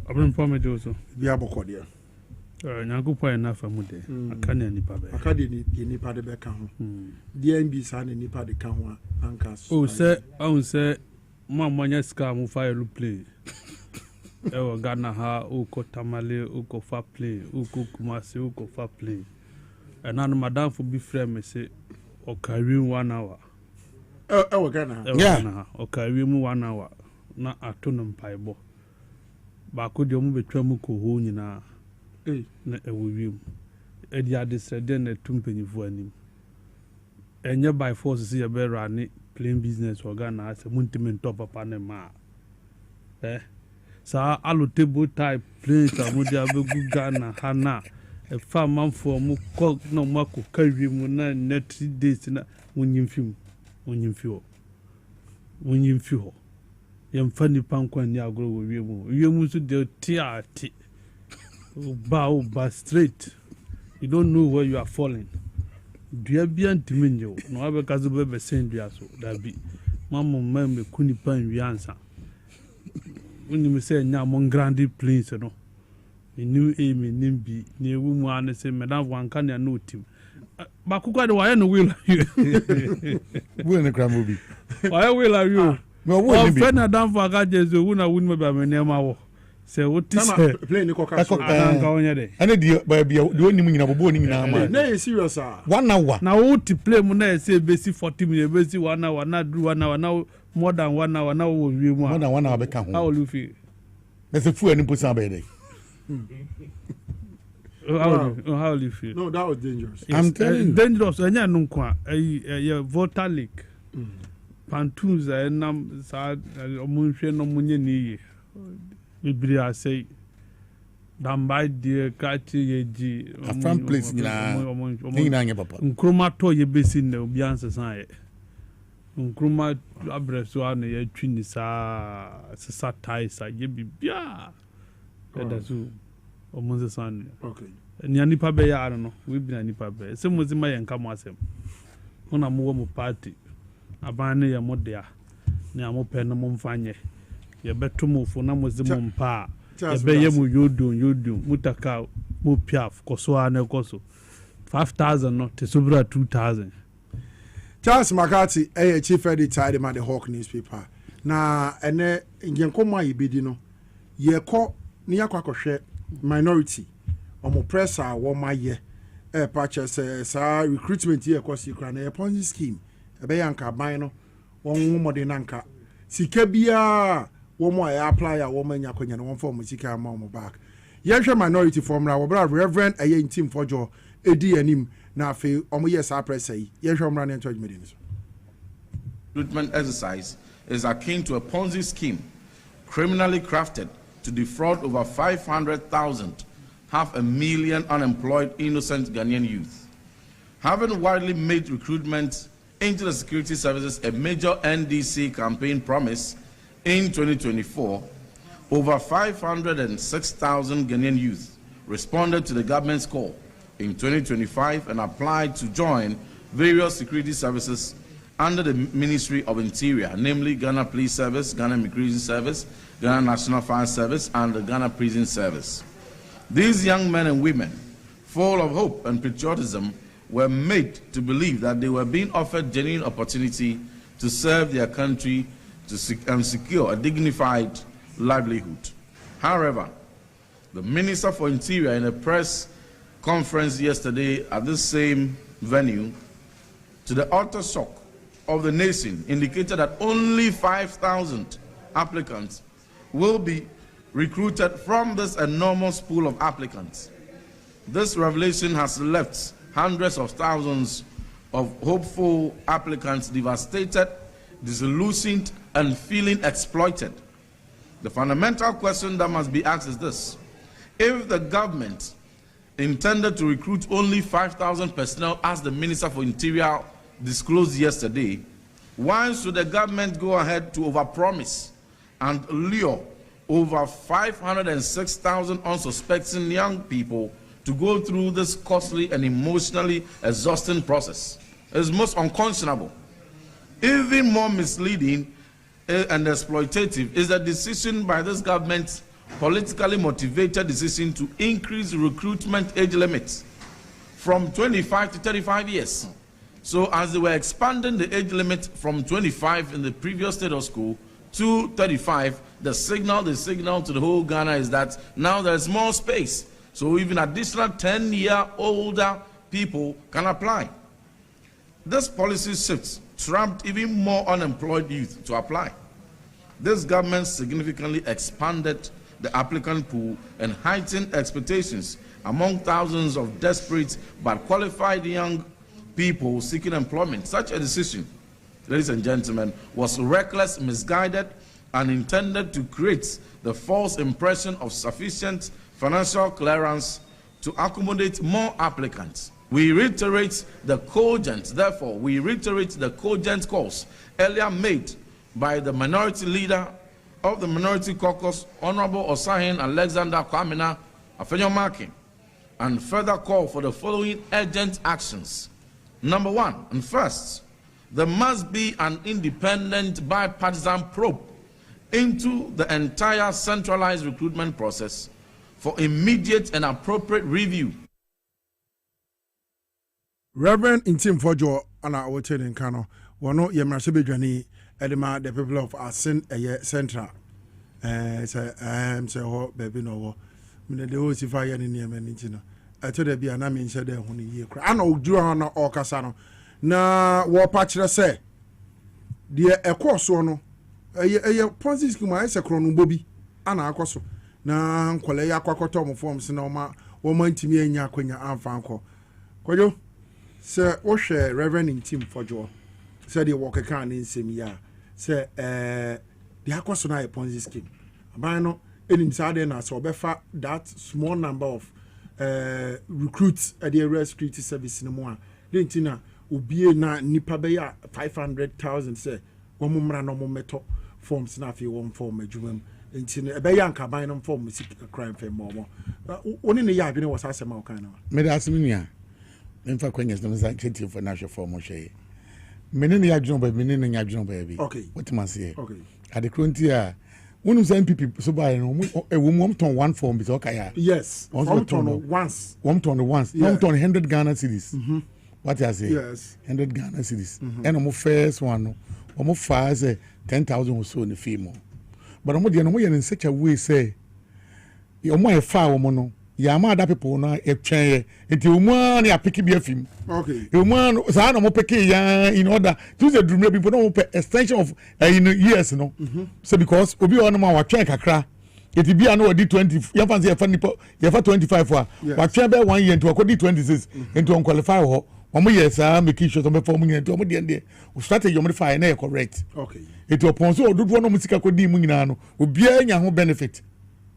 Speaker 20: Obrempong me do so.
Speaker 2: Bi aboko de.
Speaker 20: Nyankopɔ na fa mu de aka na nipa be
Speaker 2: aka de ni nipa de be ka ho DNB sa na nipa de ka ho ankas
Speaker 20: o se mamanya ska mu fire play e Ghana ha o ko tamale o ko fa play o ko kumase o ko fa play and na madam for be frame me say o carry 1 hour
Speaker 2: Ghana
Speaker 20: yeah o carry mu 1 hour na atono mpaibo ba ko de mu betwa mu ko ho nyina na ewuwim edi adesede na tumpanyifo anim enye by force see be run plain business for Ghana as muntimen top papa na ma sa allo table type place amudi abegu Ghana hana e fa manfo mu ko no mako kawi mu na net days na munyimfi ho yemfa ni pankwan ni agro wo wiemu so de tiati ba straight. You don't know where you are falling. Do you be antiminyo? No, I because of the same so that be Mamma me kuni pan we answer. When you say now mon grandi please no. You knew aim in nimbi near woman say madam one can no team. Bakuka de why no will you.
Speaker 19: We in the cramobi.
Speaker 20: Why will you?
Speaker 19: No, we
Speaker 20: be. Friend Adam for Gajes, who na win me by my name. Say what is
Speaker 2: playing the coca?
Speaker 19: And the baby, the only thing about boning now.
Speaker 2: No, serious,
Speaker 19: 1 hour.
Speaker 20: Now, what to play Muna say basic 40 minutes, basic 1 hour, not do 1 hour now, more than 1 hour now. Will be more
Speaker 19: than 1 hour become.
Speaker 20: How will you feel?
Speaker 19: There's a fool and put somebody.
Speaker 20: How will you feel?
Speaker 2: No, that was dangerous.
Speaker 20: I'm telling you. Dangerous. And ya no kwa a voter leak. Pantoons and sad omunhwe no munye ni. Bibiri say dambai de kachi yeji
Speaker 19: a front place na ninga papa.
Speaker 20: Nkruma to ye besi na obi ansesan ye. Nkruma abreso ana ye twini sa tai sa ye bibia. Edazu omunse san.
Speaker 2: Okay.
Speaker 20: Ni anipa be ya no, we bi na nipa be. Se mozi ma ye nka mo asem. Una mo wo party. Aban ne ye mo dia. Ne amo pe no mo mfanye. Ye beto mo fo na mozi mo mpa. Ye be ye mo yodun mutaka mo piaf koso ana koso. 5,000 no te sobra 2,000.
Speaker 2: Charles McCarthy chief editor at the Hawk newspaper. Na ene ngenkoma yibedi no. Ye ko ni yakwa kohwe minority omo pressure wo maye purchase sa recruitment ye ko sikra na Ponzi scheme be yanka ban no won mode nanka sika bia wo mo ya apply a wo manya konya no won form sika ma mo back ye hwe minority formula wo bra reverend team fojo edi anim na afi omo ye sa pressure yi ye hwe mra na encouragement ni so.
Speaker 15: Recruitment exercise is akin to a Ponzi scheme criminally crafted to defraud over 500,000, 500,000 unemployed innocent Ghanaian youth. Having widely made recruitment into the security services a major NDC campaign promise in 2024, over 506,000 Ghanaian youth responded to the government's call in 2025 and applied to join various security services under the Ministry of Interior, namely Ghana Police Service, Ghana Immigration Service, Ghana National Fire Service, and the Ghana Prison Service. These young men and women, full of hope and patriotism, were made to believe that they were being offered genuine opportunity to serve their country and secure a dignified livelihood. However, the Minister for Interior in a press conference yesterday at this same venue, to the utter shock of the nation, indicated that only 5,000 applicants will be recruited from this enormous pool of applicants. This revelation has left hundreds of thousands of hopeful applicants devastated, disillusioned, and feeling exploited. The fundamental question that must be asked is this: if the government intended to recruit only 5,000 personnel, as the Minister for Interior disclosed yesterday, why should the government go ahead to overpromise and lure over 506,000 unsuspecting young people to go through this costly and emotionally exhausting process? It's most unconscionable. Even more misleading and exploitative is the decision by this government, politically motivated decision, to increase recruitment age limits from 25 to 35 years. So as they were expanding the age limit from 25 in the previous state of school to 35, the signal to the whole Ghana is that now there's more space. So even additional 10-year-older people can apply. This policy shift trapped even more unemployed youth to apply. This government significantly expanded the applicant pool and heightened expectations among thousands of desperate but qualified young people seeking employment. Such a decision, ladies and gentlemen, was reckless, misguided, and intended to create the false impression of sufficient financial clearance to accommodate more applicants. We reiterate the cogent calls earlier made by the minority leader of the Minority Caucus, Honorable Osahin Alexander Kwamina Afenyomakin, and further call for the following urgent actions. Number one, and first, there must be an independent bipartisan probe into the entire centralized recruitment process for immediate and appropriate review.
Speaker 2: Reverend Intim Fojo ana wote in Kano wono yemrasebe dwani edema the people of Asin Central say ho baby no wo me de o sifa ye ne niam ani ti no eto de bia na me nse de ho ne yie kra ana oduru na okasa no na wo pa kire se de ekoso no eye Ponzi scheme ay se kro no bobi ana akoso na nkole ya kwakoto mo forms na wo ma ntimi anya akwanya amfa anko kojo se wo hwe Reverend Intim Fojo se de wo keka na nsem ya se the akoso na Ponzi scheme aban no enim sade na so befa that small number of recruits at the area security service no mo a dentina obie na nipa be ya 500,000 say wo mumra no mo meto forms na afi wo form adwumam ntine be ya nka ban no form crime fam mo oni ne ya adwene was asema o kan na
Speaker 19: me da asemi mfa kwanyes no za chetie for national form hwe mene ne ya adwene ba mene ne ya adwene ba bi
Speaker 2: okay
Speaker 19: what man say
Speaker 2: okay
Speaker 19: at the frontier unum say MPP so by no wo ton one form be okay ya
Speaker 2: yes one ton once
Speaker 19: one ton once one ton 100 Ghana cedis what I say
Speaker 2: yes
Speaker 19: 100 Ghana cedis and no first one no omo fa say 10,000 or so in the fee but omo de no mo in such a way say omo e fa omo no ya ma da people no e twen enti omo na ya pick bi afim
Speaker 2: okay
Speaker 19: omo sa na mo pick ya in order to the dream people no extension of years no so because obi on ma wa twen kakra eti bia no di 20 ya fancy ya fa 25 for wa twen be 1 year into di 26 into on qualify ho omo yes make sure to be form nyina to omo de strategy omo fire na correct
Speaker 2: okay
Speaker 19: eti opon so odudu no musika kodi mu nyina no obia nya ho benefit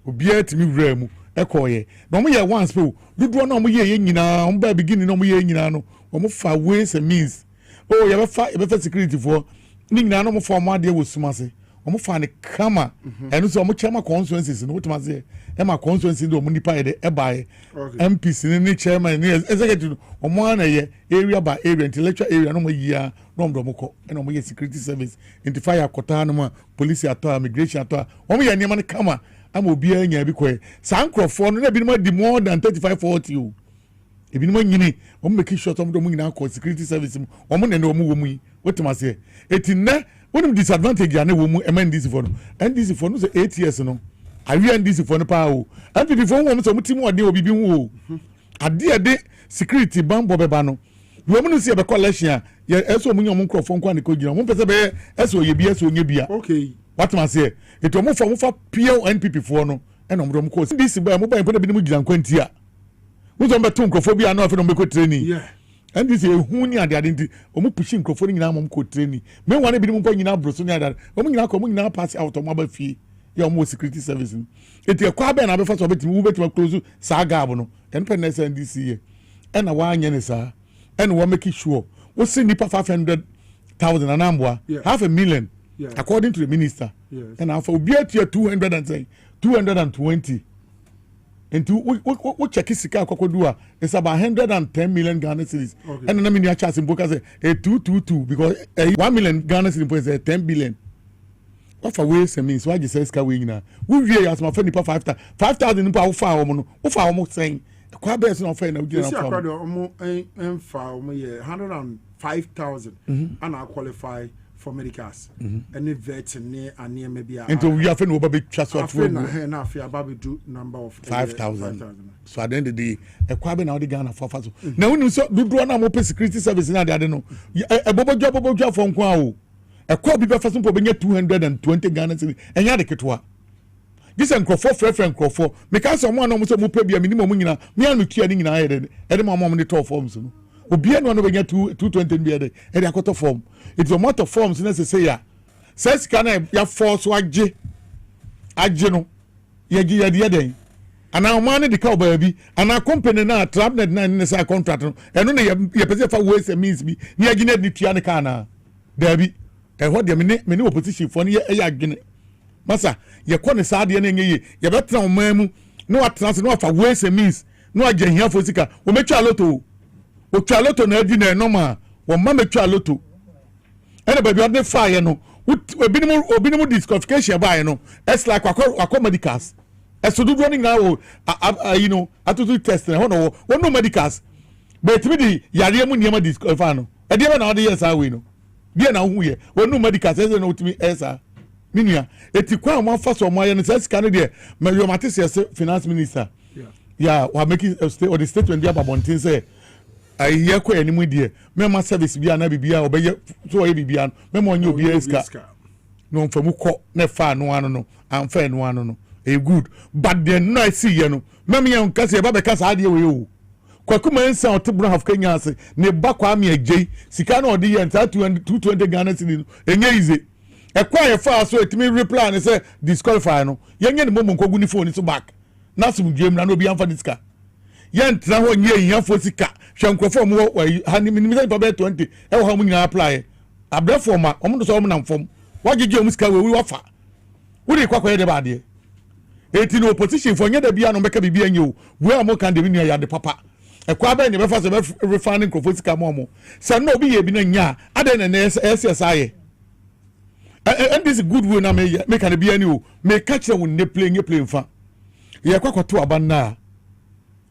Speaker 19: obia timi wura mu ekoye na omo ye once pe dudu no omo ye nyina omo ba beginning no omo ye nyina no omo fa ways and means oh ye be fa security for ni nyina no omo fa omo ade wo sumase omo fa ne kama enu so omo chairman constituencies no what say e ma constituency do omo nipa ye de e bae MPs ni chairman ni executive omo na ye area by area intellectual area no mo yia no omo ko e no mo ye security service identify akota no ma police ato immigration ato omo ye niam ne kama am obi anya bi ko san crofo no na bi no di more than 35-40 o e bi no nyini omo make sure omo do mo nyina ko security service omo ne no omo wo mu yi what ma say etinna one disadvantage ya na wo mu MNDC for no NDC for no say 8 years no awi NDC for no pa o MPP for wo so mutim ode obi bi hu o ade security bambo beba no wo mu no see be collection ya eso mu nyom nkrofo nkwa ne ko gina mo pese be eso ye bi eso nye bia
Speaker 2: okay
Speaker 19: what man say eto mo fa PL NPP for no e no mo ko NDC ba mo ba npo bi ni mu gina nkwanti a wo zo beto nkrofo bi ana afi no meko training
Speaker 2: yeah
Speaker 19: and this is who ni ade nti omo pushing microphone nyina mom ko training me wane bi mpo nyina broso ni ade omo nyina ko omo nyina pass out omo ba fie ya omo security service eti ekwa be na be fa so betimi wo betimi close sa gab no NPNS and this year and wa anya ne sa and we make sure we see nipa 500,000 anambwa $500,000 according to the minister and after we be at 220 into we check sika akokodua it's about 110 million Ghana cedis and na me nia chance mboka say 222 because 1 million Ghana cedis is 10 billion what for ways means why you say ska we nyina we wie as my friend nipa 5,000 nipa wo fa omo no wo fa omo sen kwa be so no fa na we
Speaker 2: na fa omo en fa omo ye 105,000 and I qualify for medicals any vet ni anema bia
Speaker 19: into we have no baby transfer to
Speaker 2: na afia baby do number of
Speaker 19: 5,000 so at the end of the day ekwa be na the Ghana for so na wonu so dudu na mo security service na de no bobo for nkwa o ekwa bi be fa so po be 220 Ghana cedis enya de ketwa this enkrofo frefren enkrofo because someone no mo so mo pa bia minimum nyina me anu tua ni nyina ye de mo mo ni to forms no obi anu no be 220 bia de e de akoto form it's a matter of forms necessary ya says can ya force agye no ya gi ya de den ana man de ka oba bi ana company na trapnet na ne say contract no eno na ya pese fa ways means bi ni agye na ni tua ne ka na da bi e ho de me opposition for ne ya agye masa ye ko ne saade na enye ye betra o man mu no atranse no fa ways means no agye hia fo sika o metwa loto na adi na normal wo ma metwa loto ene baby ade fire no obinim disqualification ba no it's like akọ medicals esodudu ni na wo you know atutu test na ho no medicals but me di yare mu niam disqualify no e dey na dey yes away no dey na hu ye wonu medical say no utimi esa minua eti kwa mo fa so mo ye no say sika no dey me yo matese yes finance minister yeah wa making or the statement dey about bontin say ayi ko enimu die me ma service bia na bibia obeye so ye bibia me mo nye obi eska no mfamu ko na fa no ano no amfa no ano no e good but then no I see ye no me me yan kase ba be kase ade we o kwakuma ensa otebro half Kenya ase ne ba kwa me agei sika na odi ye nta 220 Ghana cedi no enye ize e kwa ye fa so etimi reply ne say disqualify no ye nye ne momo nkogu ni phone so back na sum dwem na no bi amfa diska ye ntra ho nye yan fo sika hwankrofo mo hani minimum pa be 20 e wo ha mo nyina apply abrafo ma omo so omo na mfom wagege omo sika we wafa wuri kwakwa ye de ba de eti no opposition for nye da bia no meka bibia nye o we amo kan de bi ya de papa e kwa be ne be fa so be refunding crofo sika mo se no obi ye bi na nya ade na SSI and this good way na me kan bia ni o me catch them when they playing fa ye kwakwa to aba na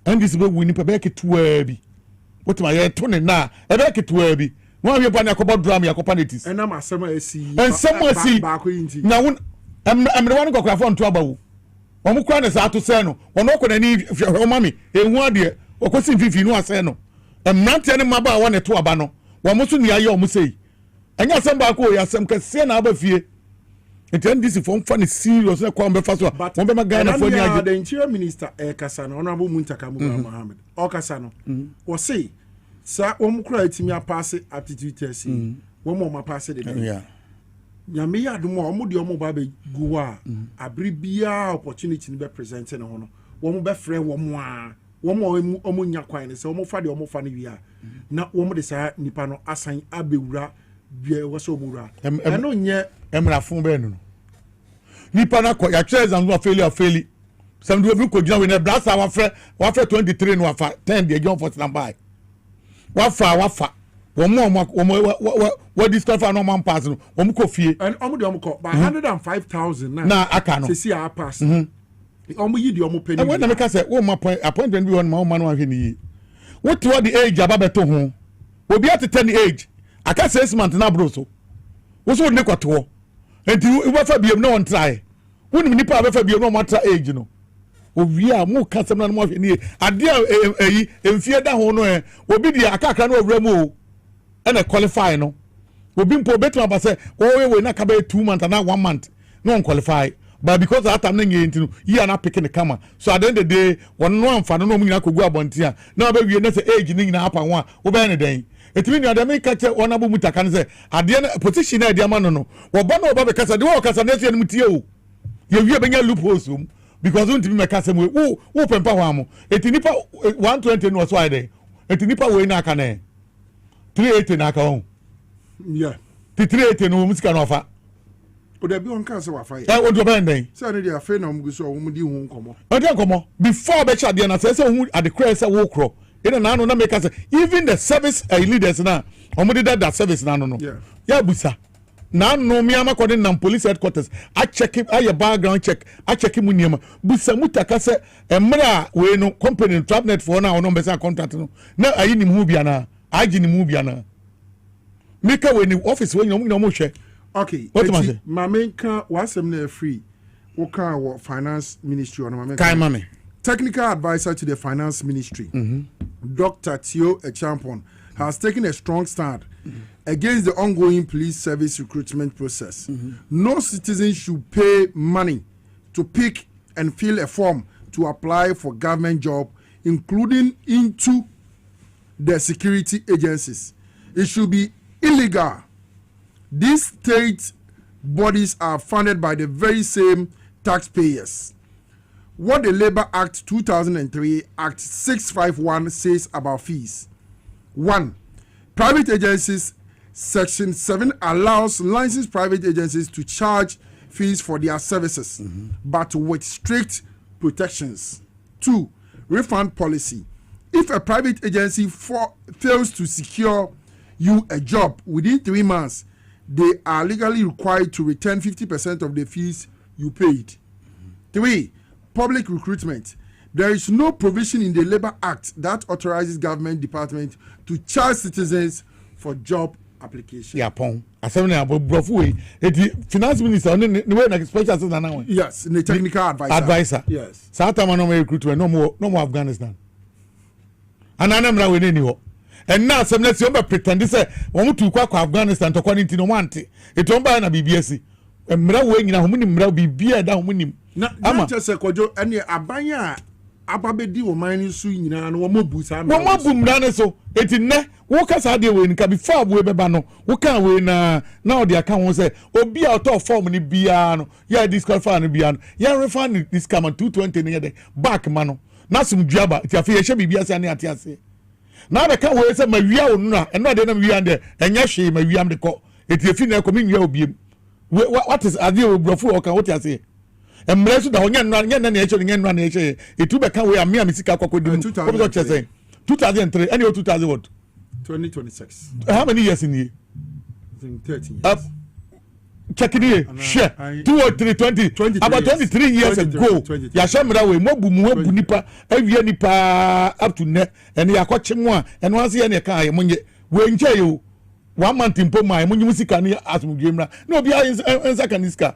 Speaker 19: and this be win pa be ke to bi what my ye to ne na e be ke to bi won we pa na akoba drama yakopa netis
Speaker 2: and am asema esi
Speaker 19: ba ko yinti na won am the one kokra fo nto aba wo omo kwa ne sa to se no ono ko na ni o mami ehu ade okosi fifi no ase no emnante ne maba wa ne to aba no wo mo so ni aye o mo sei anya asem ba ko ya asem kase na aba fie enten this for fun is serious na kwa mbefa so won be magana fo ni age
Speaker 2: the interior minister kasa no honorable Muntaka Mohammed o kasa no o sei sa wo mo kura etimi apase aptitude test wo mo ma pass de yeah nyame ya dum o mo de o mo ba be go a abri bia opportunity ni be present ne ho no wo mo be frɛ wo mo a wo mo o mo nya kwan ne se wo mo fa de o mo fa ne wi a na wo mo de sa nipa no asan abewura bia wo so mo wura eno nye
Speaker 19: emra fun be no nipa na ko ya chairs and no failure some do we ko gina we na brasa wa frɛ 23 no wa fa 10 de John 40 by wafa wo disqualify no man pass no wo ko fie
Speaker 2: and omo de omo ko by 105,000
Speaker 19: na aka no
Speaker 2: se a pass omo yi de omo penny
Speaker 19: when na make say wo ma appointment bi won ma no ahwe ni yi what to the age ababeto ho obi at 10 age aka 6 months na bro so wo so ne kwato enti wo fa biem no on try woni nipa abefa biem no mo tra age no ovia mo kasem na mo ahwe ni ade eyi emfie da ho no obi dia akaka na owura mu o na qualify no obi mpo betu aba say we na ka be 2 months na 1 month no qualify but because that time na nge no yi na pick the camera so at the end of the day won no amfano no mo nyina kogu abontia na ba wie na say age ni nyina apa ho a wo be ne den etimi ni adame ka che Honorable Muntaka ne say ade na position na ade ama no wo ba na wo ba be kasa de wo kasa na tie no mutie o ye wie be nya loopholes because won't be make asem we wo pempa ho amo eti nipa 120 no so ide eti nipa we na aka na 380 na aka ho
Speaker 2: yeah
Speaker 19: 380 no musika no fa
Speaker 2: o da bi on kan se wa fa
Speaker 19: o do ben den
Speaker 2: se na dia fe na mu so o mu di hu nkomo
Speaker 19: o di nkomo before be cha dia na se hu at the crash se wo kro ina na no na make say even the service leaders na o mu di that service na no yeah busa na no mi am according na police headquarters I check him I background check I check him niam busa Mutaka say emra we no company Trapnet for na no be say contract no na ayi ni mu bia na agi ni mu bia na meka we ni office we nyom no hwe
Speaker 2: okay
Speaker 19: what am I say
Speaker 2: mama kan wasem na free wo kan wo finance ministry on mama
Speaker 19: kan mama
Speaker 2: technical advisor to the finance ministry Dr. Tio Echampon has taken a strong stand against the ongoing police service recruitment process. No citizen should pay money to pick and fill a form to apply for government job, including into the security agencies. It should be illegal. These state bodies are funded by the very same taxpayers. What the Labour Act 2003, Act 651 says about fees. 1. Private agencies, Section 7 allows licensed private agencies to charge fees for their services, but with strict protections. 2. Refund policy. If a private agency fails to secure you a job within 3 months, they are legally required to return 50% of the fees you paid. 3. Public recruitment. there is no provision in the Labour Act that authorizes government department to charge citizens for job application.
Speaker 19: Yeah, pong. Assembly about way. Finance minister on the special assistant now.
Speaker 2: Yes, the technical advisor. Yes.
Speaker 19: Satama no recruitment no more Afghanistan. And anamra we ni and now some let's pretend this want to kwa Afghanistan to kwani no want it omba na BBS mra we nyina homuni mra bibia da homuni
Speaker 2: na just say kojo ene abanya ababedi wo man su nyina no mo bu sa
Speaker 19: mo bu mra ne so etine wo ka sa de we nka before we beba no wo kan we na odi aka won say obi a to form ni bia no ya disqualify no bia no ya refund this come 220 ne de back ma no na sum duaba ti afi ye she bibia sa ne ate ase na be ka we say mawia onu na eno de na mawia de enya hwe mawia am de ko eti efi na ko mi nwia obiem what is ade obrofo o kan what you say emre so da honya na na eche nya na eche etu be ka we am me sika kwakodi mu what you say 2003 any 2000 what
Speaker 2: 2026
Speaker 19: how many years in here
Speaker 2: I think 13 years
Speaker 19: check it here share 2 or 3 20 about 23 years ago ya shamra we mobu mu nipa awie nipa up to net and ya kwache mu a eno ase ye ne ka ye munye we nche yo 1 month impo mai munye musika ne asumdwemra na obi ansa kaniska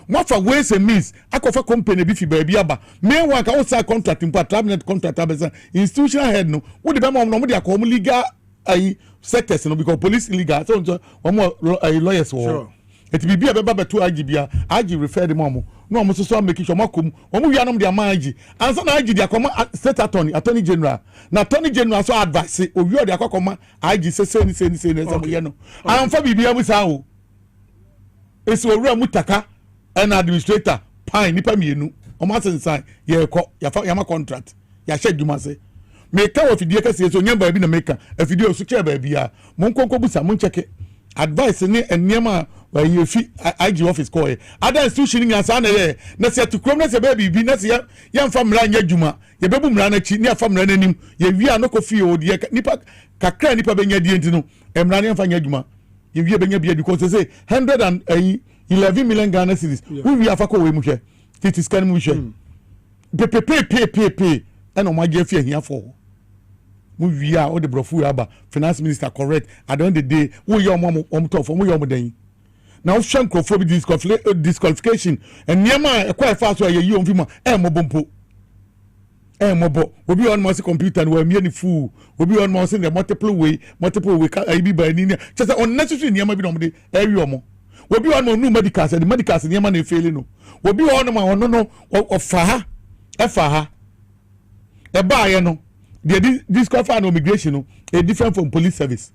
Speaker 19: mofa ways and means akofa company bi fi ba bi aba me wan ka wo sa contract impo travel contract abesa institutional head no wo de be mo no mo de akom legal sectors no because police illegal so mo lawyers wo sure. It be a baba to Agibia, Agi referred the mom. No, Mrs. So making your mockum, or Muyanum de Amaji, and some Agi, their state attorney general. Now, Attorney General so advice, or you are the Akoma, Agi say, I am for Bibia with how it's a real mutaka, an administrator, pine, Nipaminu, or Master sign, Yama contract, Yashed, you must say. Make out of the Diaka so never been a maker, if you do a secure baby, Monko Busa, Munchake. Advice ni enema wa yefi IG office call e ada institution nya sa na ye na se to krom na se baby bi na se ya mfa mra nya dwuma ye bebu mra na chi ni afa mra na nim ye wi anoko fie o de nipa kakra nipa benya die ntino emra na mfa nya dwuma ye wi benya bia because say 111 million Ghana cedis we wi afa ko we mu hwe titi scan mu hwe pe and o ma je fie hia for we are all the brofu aba finance minister correct at the end of the day we your mom tough we your den now shankrophobia disqualification and niama e quite fast so you on film mobompo mobo obi on mouse computer and we me fool obi on mouse in the multiple way I be by ni just unnecessary niama bi no de area omo obi on no medicals and the medicals niama na fail no obi on ma no ofa ha e ba ye no the disqualify no immigration no a different from police service.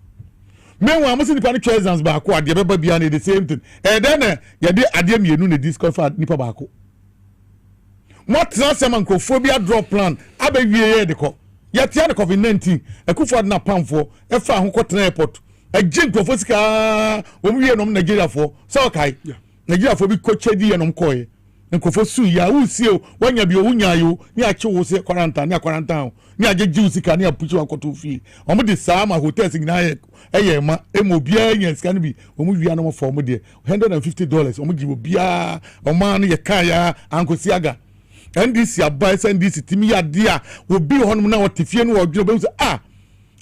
Speaker 19: Meanwhile, I'm saying the presence back what the baby behind the same thing. And then you did adem you no disqualify nipa baako. What transmancophobia drop plan abe wie de ko. Ya tia the COVID-19 ekufo na pam for e fa ho kotena airport. E jinko fo sika o wie no Nigeria for so kai. Nigeria for bi ko chedi no koye. Nkofo su ya usie wanya bi owunya yo ni ache wo se quarantine ni ajeji usika ni apuchi wakoto fi omo de sama hotels ngina eye ma emobia nya sika ni bi omo wia no for omo de $150 omo gibo bia omo no ye kaya ankosiaga NDC advice NDC timi ya dia obi honum na wotifie no odwuro be say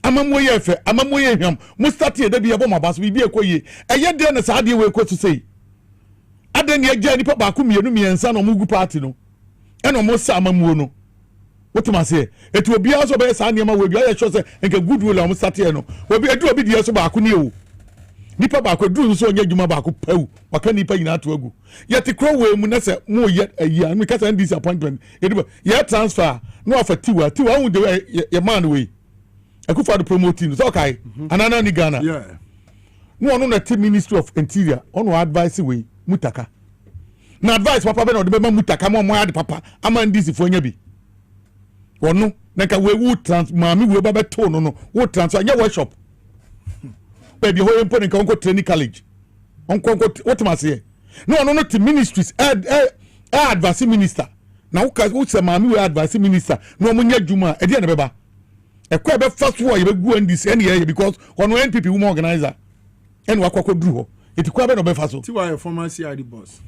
Speaker 19: amamoye efe amamoye hwam mo start e da bi ebo mabaso bi ekoye eye de na sa de we ko to say aden ye gya nipa ba ko miensa no mugu party no eno mo sa amamuo no wotuma se etu obi aso be sa niam we bi aye sure say enke good will am start here no obi edu obi die so ba ko ne o nipa ba ko du so onye djuma ba ko pau waka nipa nyina to agu ye te kro we mu na se mo ye ayi me ka say disappointment edu ye transfer no of tiwa hu de ye man we akufa do promoting so kai anana ni Ghana no na team ministry of interior on advice we mutaka na advice papa be no de be mutaka mo ade papa ama ndisi fo nya bi wono na ka we wu trans maami we ba beto no wo transfer nya workshop be bi ho yempo nka onko training college onko what ma say no to ministries advice minister na wo se maami we advice minister no mo nya djuma e de na be ba e kwa be fast wo ye be gu ndisi ene ye because ono NPP woman organizer ene wakwa dru ho it kwa be no be faso
Speaker 2: ti wa former CID boss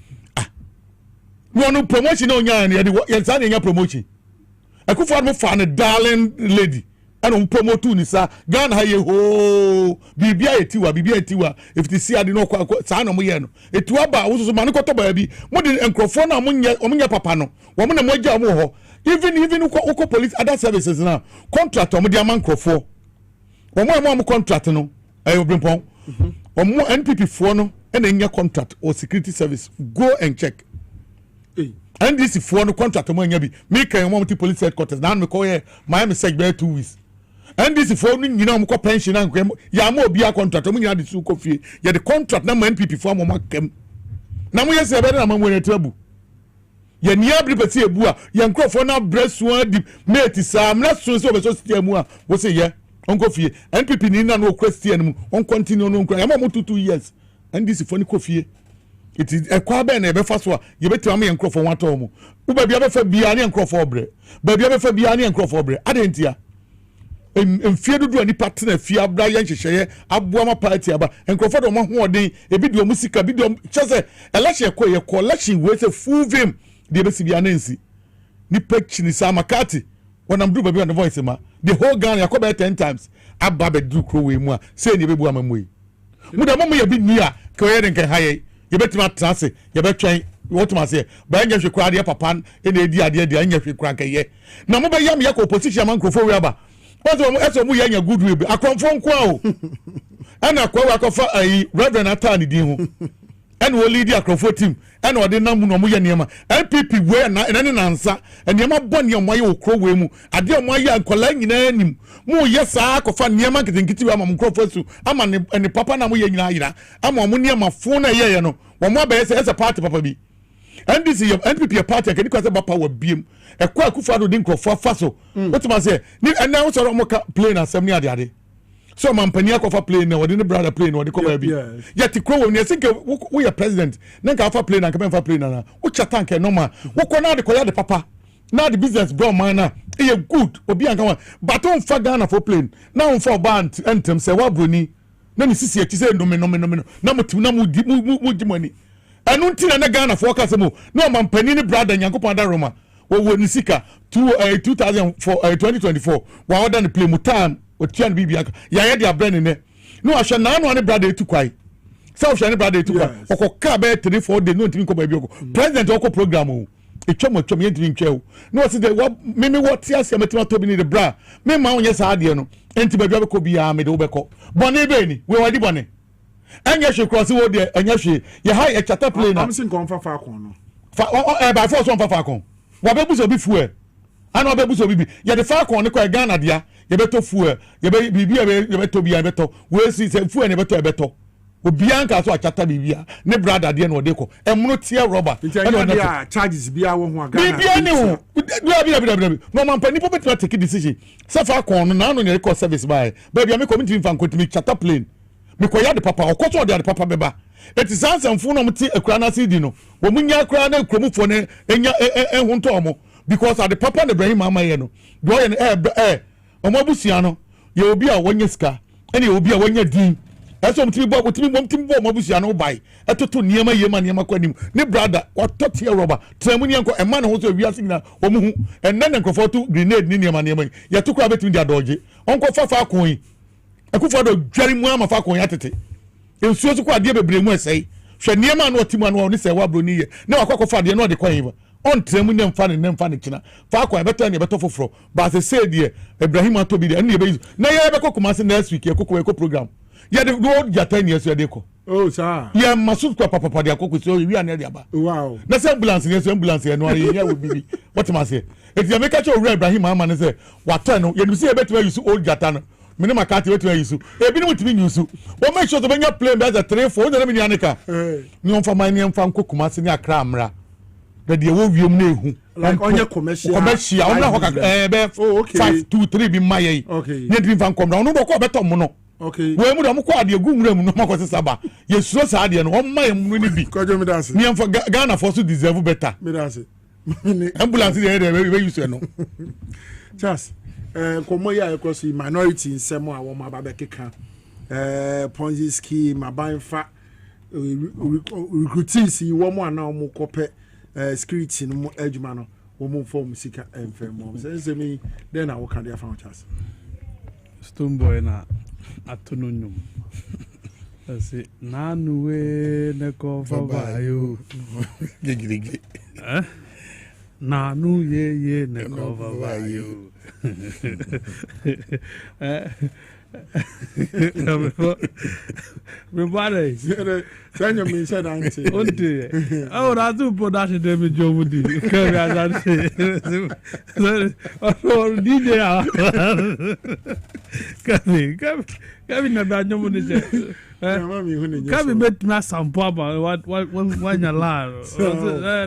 Speaker 19: no promotion no nya ne ye sa ne nya promotion Akufo mo fa ne darling lady and promote ni sa Ghana ha ye ho bibia etiwa if the see ade no kwa sa na mo ye no etu aba wo so ma ne koto ba bi mo de enkrofo na mo nya papa no wo mo na mo agya mo ho even uko police other services now contract mo de aman krofo wo mo contract no Obrempong mo NPP fo no and enya contract or security service go and check and this for no contract mo nya bi me kan mo police headquarters na me call here Miami sec be 2 weeks and this for no nyina mo pension na ya mo obi a contract mo nyina de su ko fie ya the contract na NPP for mo makam na mo yesi ebe na mo ne trabu ya ni abri peti ebu a ya nkrofo na bresu di mate sam na so so be so system a wo se ye onko fie NPP ni na no question mu on continue no nkra ya mo 2 years and this for ni ko fie it is a kwabe na ebe faso a ye betu am ye nkrofo wato mu wo ba bia be fa bia ne nkrofo obre ba bia be fa bia ne nkrofo obre adentia emfie dudu ani partner fie abra ye nhyehyeye aboa ma party aba nkrofo do mo ho odin ebi do musika bi do chese election ko ye collection we say full vim de be si bia na nsi ni pekchini sa makati wonam du ba bi on the voice ma the whole Ghana yakoba 10 times abba be du kro we mu a say ni bebu amamoi mu da mo ye bi ni a ko ye den kan haye ye betima trase ye betwen what ma say ba nya hwe kwade papa e na edi ade ade anya hwe kran kan ye na mo be yam ye ko opposition man krofo we aba eso mu ye nya good we akonfo nko a o ana kwa wa ko fa reverend atani din ho and we lead the akrofo team and we dey namu no mo ye niema NPP we na ene nansa niema boni o moye okro we mu ade o moye ankola nyina anim mo ye saa kofa niema kitinkiti we amam krofo su ama ne papa na mo ye nyina yira ama mo niema fo na ye no wo mo ba ese party papa bi and this is NPP party can you say bapa wa biem e kwa akufa do din krofo faso what ma say ni na wo so mo ka play na asem ni ade so mampani akofa play na wodi ne brother play na wodi ko ba bi yet kro we think we are president na ka afa play na ka fa play na wo chata nke normal wo ko na de ko ya de papa na the business bro man na e good obi anka wa but on fa Ghana for plane na on for band entem se wa broni na ni sisi eti se no na mutim na mu di money enu nti na Ghana for ka se mo na mampani ne brother nyankopon da Roma wo ni sika 2024 wa order ne play mu time otian bibia ya ye dia brand ne no ahwe na no ne brother etu kwai self share ne brother etu kwai okoka be 3-4 day no ntimi ko ba bi oko president oko program o etwom ye ntimi ntwa o no se de me what ya se metima to bi ni de bra me ma onye sa ade no enti ba bi ko bia me de wo be ko bone be ni we wadi bone anya hwe cross wo de anya hwe ye ha e chata play na am sin kon fa kon no fa by force on fa kon wa be buso bi fuel ana be buso bi ye de fa kon ne ko Ghana dia ye beto fuel ye be bibia ye beto bia beto we si se fuel ne beto e beto obia nka so achata bibia ne brother de no de ko emno tie rubber
Speaker 2: and dia charges bia wo ho Ghana
Speaker 19: bibia ne ho bia no man pani po beto take decision se fa kon no na no ne record service by bia me community fan kontimi chata plane me ko ya de papa okoso de papa beba eti sansamfo no mti akura na sidi no wo munya akura na kromufo ne enya ehunto omo because at the papa ne Ibrahim amaye no do ye omo abusia no ye obi a wonye sika ene ye obi a wonye din eso mtimi bo omo abusia no bai etoto niema niema kwanim ne brother watoti roba tramuni enko ema na ho so wiase nyina omo hu enne ne nkofo to grenade ni niema ye to kwa betimi dia doje onko fafa akon akufo do dwari mu ama fa akon yatete ensuo so kwa de bebre mu esei hwe niema na otimu na oni se wa bro ni ye na wakwakofa de na ode kwan yiva on tremu ne mfa ne kina fa akwa beto ne beto foforo ba se say de Ibrahim atobi de ne be na ye be kokuma se next week ye kokko program ye de road ya 10 years ye de ko
Speaker 2: oh sir
Speaker 19: ye masu kwa papa de kokko so wi an de aba
Speaker 2: wow
Speaker 19: na se ambulance ye no ye ya wo bibi what ma say if you make a show Ibrahim ama ne say wato no ye no se beto use old jata no mini makati wetu use ebi no mutimi use o make sure to benya plane be as 3-4 na mini anika ni on fa man ni mfa kokuma se ni akra amra de wo wiem na ehu
Speaker 2: like onye commercial
Speaker 19: onye hoka be 5-2-3 bi maye ne dream fan come down no ko beto mo no
Speaker 2: okay
Speaker 19: we mu do mo ko ade gumura mu no mako sesaba ye suro sa ade no o maye mu ni bi
Speaker 2: ko jo mi dance
Speaker 19: ni amfa Ghana for so deserve better
Speaker 2: mi dance
Speaker 19: ambulance de we use no
Speaker 2: just komo ya across minority nsemo a wo ma ba be keka Ponzi scheme abanfa recruiting si wo mo ana mo kope security no adwuma no woman form sika and fair mom. Says me, then I will carry a found us.
Speaker 20: Stone boy na atununum. I say, Nanu we ne cover by you.
Speaker 19: Giggy.
Speaker 20: Nanu ye ne cover by you. Everybody,
Speaker 2: send your me said auntie.
Speaker 20: Oh, that's to put that in the job with you. Come in about no money. Come met me some papa. What you're lying?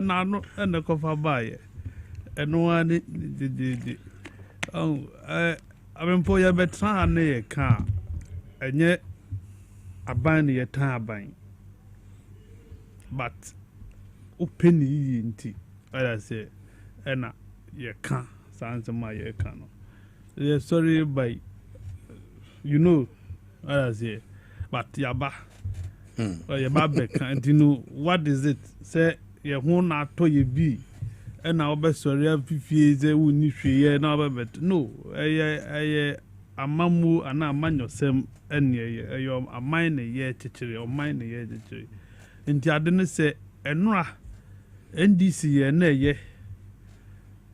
Speaker 20: No, and the cover by and no one did. Oh, Obrempong ya betra na ye ka enye aban ye tan aban but open yi nti I say na ye ka sans ma ye ka no ye sorry by you know I say but yaba ye ba be kan nti no what is it say ye ho na to ye bi na obesori afifie ze woni hweye na obebet no eye amamu ana amanyosem ene eye aman ne ye chichiri oman ne ye chichiri nti ade ne se enura NDC ye na ye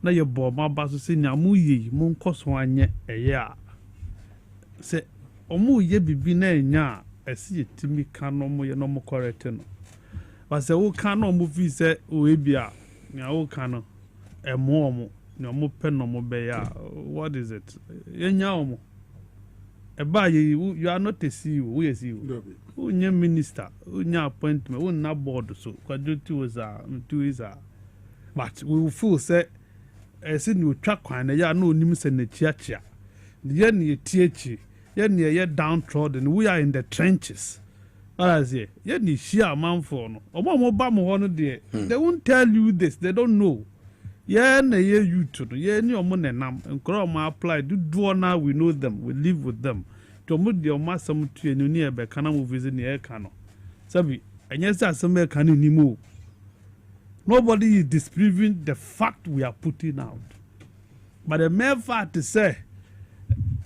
Speaker 20: na ye bo ma ba so se nyamu yi mu nkoso anye eye a se omu ye bibi na enya esi yetimi ka no mo ye no mo correct no ba se wo ka no mo fi se o ebia Now, cano, a more, no more pen no more bear. What is it? Yenyao. A by you are not a CEO, we is you. Who minister, who appointment, who not board so, what do two is but we will fool say, as in you track and ya no nims and the church. The yen TH, yen ye downtrodden, we are in the trenches. I say, yet you share man for no. Or more bam one day. They won't tell you this, they don't know. Yeah, na ye you to ye your money nam and croma apply. Do now we know them, we live with them. To move your master to a near by canal movies in the air cano. Sabi, and yes, that's some can anymore. Nobody is disproving the fact we are putting out. But the mere fact to say,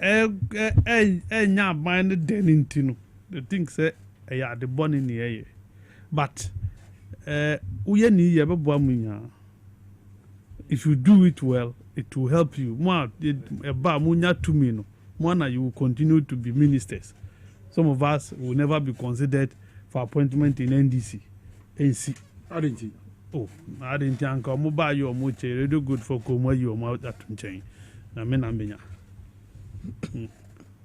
Speaker 20: nya mind the denintino. The thing say, yeah, the born in the air. But we need if you do it well, it will help you. More you will continue to be ministers. Some of us will never be considered for appointment in NDC. AC.
Speaker 2: I didn't see.
Speaker 20: Oh, I didn't think I'm mobile you or much radio good for Como you or mouth at chain. I mean,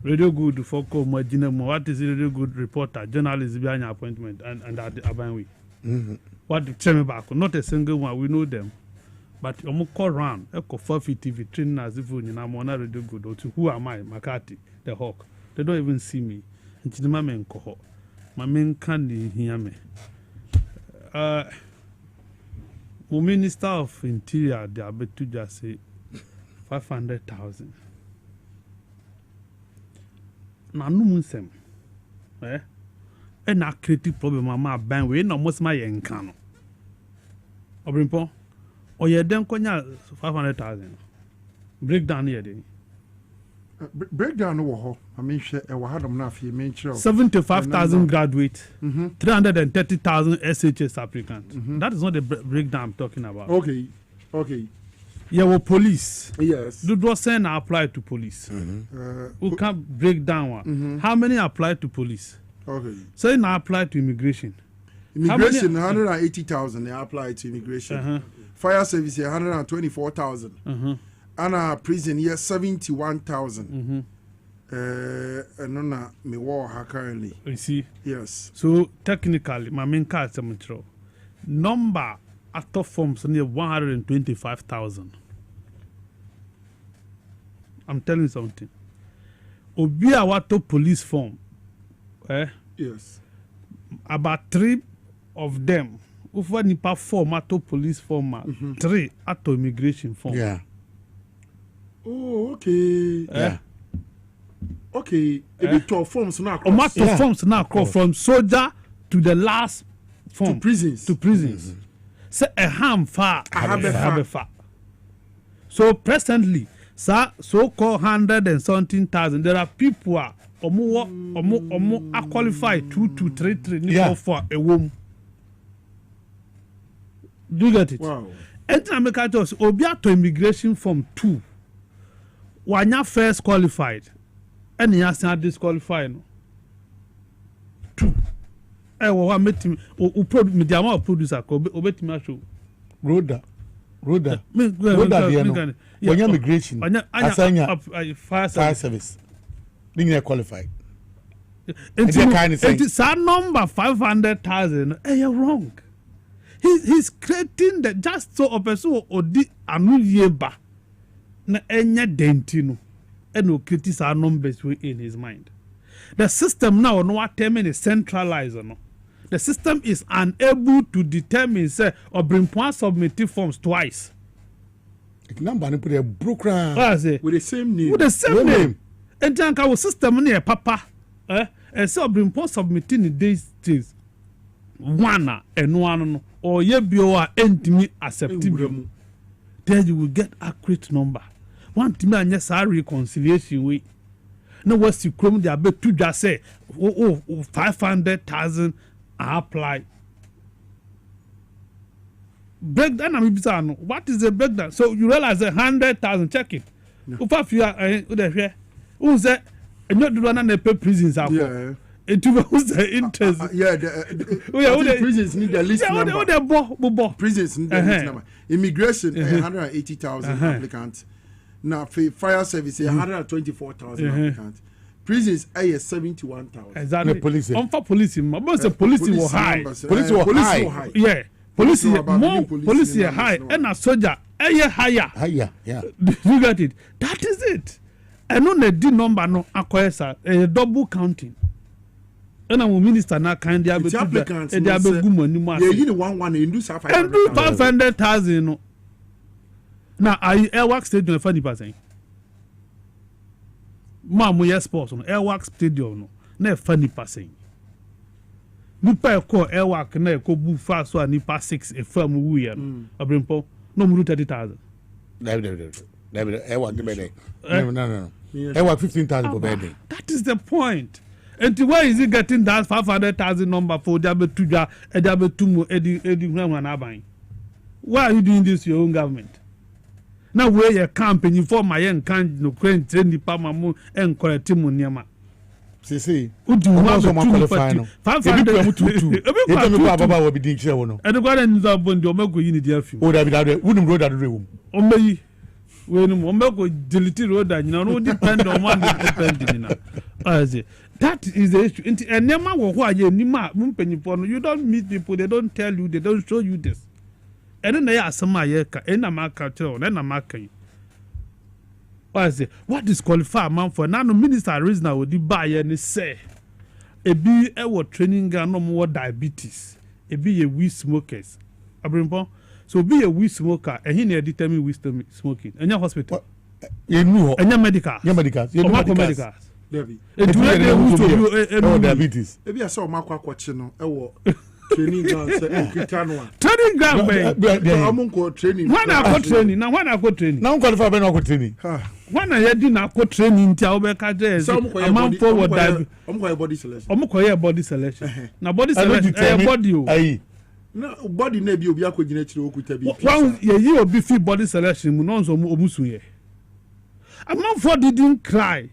Speaker 20: radio good for Como Jinamo. What is radio good reporter, journalist behind your appointment and at the Abanwi? What tell me back? Not a single one, we know them. But you call round, Echo 450 TV training as if you are radio good or to who am I, McCarthy, the hawk. They don't even see me. And to the man cohort. My men can't hear me. Minister of Interior, they are bet to just say 500,000. Now, no munsem. And a creative problem, my band, we no most my encano. Obrempong. Or you then konya 500,000. Breakdown here, then.
Speaker 2: Breakdown no. I mean, I had enough. You mean
Speaker 20: 75,000 graduates, 330,000 SHS applicants. That is not the breakdown I'm talking about.
Speaker 2: Okay.
Speaker 20: Yeah, well, police.
Speaker 2: Yes.
Speaker 20: Do not send apply to police. Who can break down one? How many apply to police?
Speaker 2: Okay.
Speaker 20: Say now apply to immigration.
Speaker 2: Immigration 180,000. They apply to immigration. Fire service 124,000. And prison here 71,000. And no, me war currently.
Speaker 20: You see?
Speaker 2: Yes.
Speaker 20: So technically, my main card is number after forms near 125,000. I'm telling you something. Obia wato police form.
Speaker 2: Yes.
Speaker 20: About 3 of them. Ufa nipa form ato police form. 3 ato immigration form.
Speaker 19: Yeah.
Speaker 2: Oh, okay. Okay. It forms now.
Speaker 20: Forms now from soldier to the last form.
Speaker 2: To prisons.
Speaker 20: Say a ham far. I have a far. So presently, so-called 100 and something thousand, there are people are are qualified 2 to 3 for a woman. Do you get it?
Speaker 2: Wow.
Speaker 20: Enter America to Obia to immigration from 2. When you first qualified, and you are disqualified. 2. What met him? Media producer, obey me show.
Speaker 19: Roda. When you immigration, fire service, being qualified.
Speaker 20: It's our number 500,000. You're wrong. He's creating the just so a person or di anu yeba na enya dentino and no criticize our numbers in his mind. The system now no determine is centralized no. The system is unable to determine say Obrempong submitted forms twice.
Speaker 19: Number put a broker
Speaker 2: with the same name.
Speaker 20: With the same name. And then our system near papa and so Obrempong submitting the days one and one or ye bio entimi acceptable. Then you will get accurate number. One to me and yes our reconciliation way. No what's you come there bet to just say 500,000 apply. Breakdown I'm bizarre. What is the breakdown? So you realize 100,000 check it. If you are who's that and not the one and pay prisons out.
Speaker 2: Yeah.
Speaker 20: It was the interest.
Speaker 2: Prisons need the list number. Prisons need the list number. Immigration 180,000 applicants. Now fire service 124,000 applicants. Prisons 71,000.
Speaker 20: Exactly. Police. For police, most the police were high.
Speaker 19: Police were high.
Speaker 20: Yeah. Police more. Police high. And a soldier higher.
Speaker 19: Higher. Yeah.
Speaker 20: You got it. That is it. And on the D number no acquire a double counting. And I'm a minister now kind of
Speaker 2: applicants. And they are good money. Yeah, you know one and do
Speaker 20: 500,000. Now I Airwork Stadium 40%. Mamu yes sports on Airwork Stadium no. Na 40%. Nipa call Airwork na ko bu fast so nipa 6 e fam wu ya no. Obrempong no mu 30,000.
Speaker 19: Airwork the bed. No. Airwork 15,000 per bed.
Speaker 20: That is the point. And where is he getting that 500,000 number for Diabetuja and Diabetumu Edi? Why are you doing this to your own government? Now where your campaign for my young kind no train the Pamamu and Corretimu Niama.
Speaker 19: See,
Speaker 20: would you want to qualify? 500
Speaker 19: will be doing show.
Speaker 20: And the garden is up when the Omego unity of you.
Speaker 19: Would have been wouldn't road at the room.
Speaker 20: Omei, when Omego delete road, and you know, depend on one depending. That is the issue. And never who are you, Nima, Mumpenipon, you don't meet people, they don't tell you, they don't show you this. And then they are some Mayeka, and a market, and a market. What is qualified amount for? Now, no minister reason would buy and say, a be a training gun no more diabetes, a be a weed smokers. Obrempong, so be a weed smoker, and he near determine wisdom smoking. And your hospital,
Speaker 19: you know,
Speaker 20: and your medical,
Speaker 2: Debbie.
Speaker 19: Diabetes.
Speaker 2: Maybe I saw Marco Quachino, training ground,
Speaker 20: training ground,
Speaker 2: training.
Speaker 20: When I got training, now when I got training,
Speaker 19: now qualify by no training.
Speaker 20: When I did not go training, Tiaubeka, amount forward
Speaker 2: body selection.
Speaker 20: Body selection. Now body selection, body.
Speaker 2: No, body may be Obiako Genetic with a
Speaker 20: one year will be free body selection, Munonzo Omusuye. Amount for didn't cry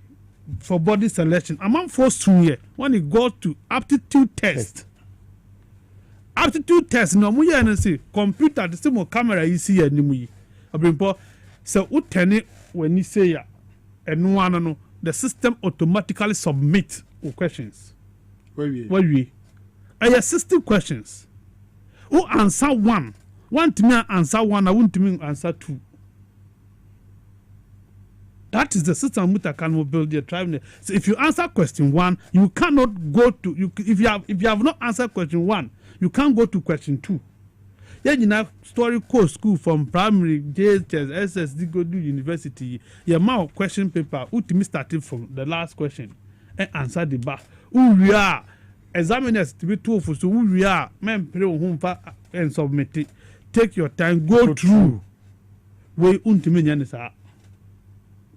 Speaker 20: for body selection. Amount for Suye when it got to aptitude test. Aptitude test, no, we are say computer, the same camera you see anymore. Obrempong, so uteni when you say ya, and no, the system automatically submit questions.
Speaker 2: Where we?
Speaker 20: I assisting questions. Who answer one to me answer one, I want to me answer two. That is the system which I can build your tribe. So if you answer question 1, you cannot go to you. If you have not answered question 1, you can't go to question 2. Yeah, you know, story course school from primary, JHS, SSD, go to university. Your mouth question paper, ultimately started from the last question and answer the bar. Who we are, examiners to be told for so who we are, men pray home and submit it. Take your time, go through. we untimi nya ne saa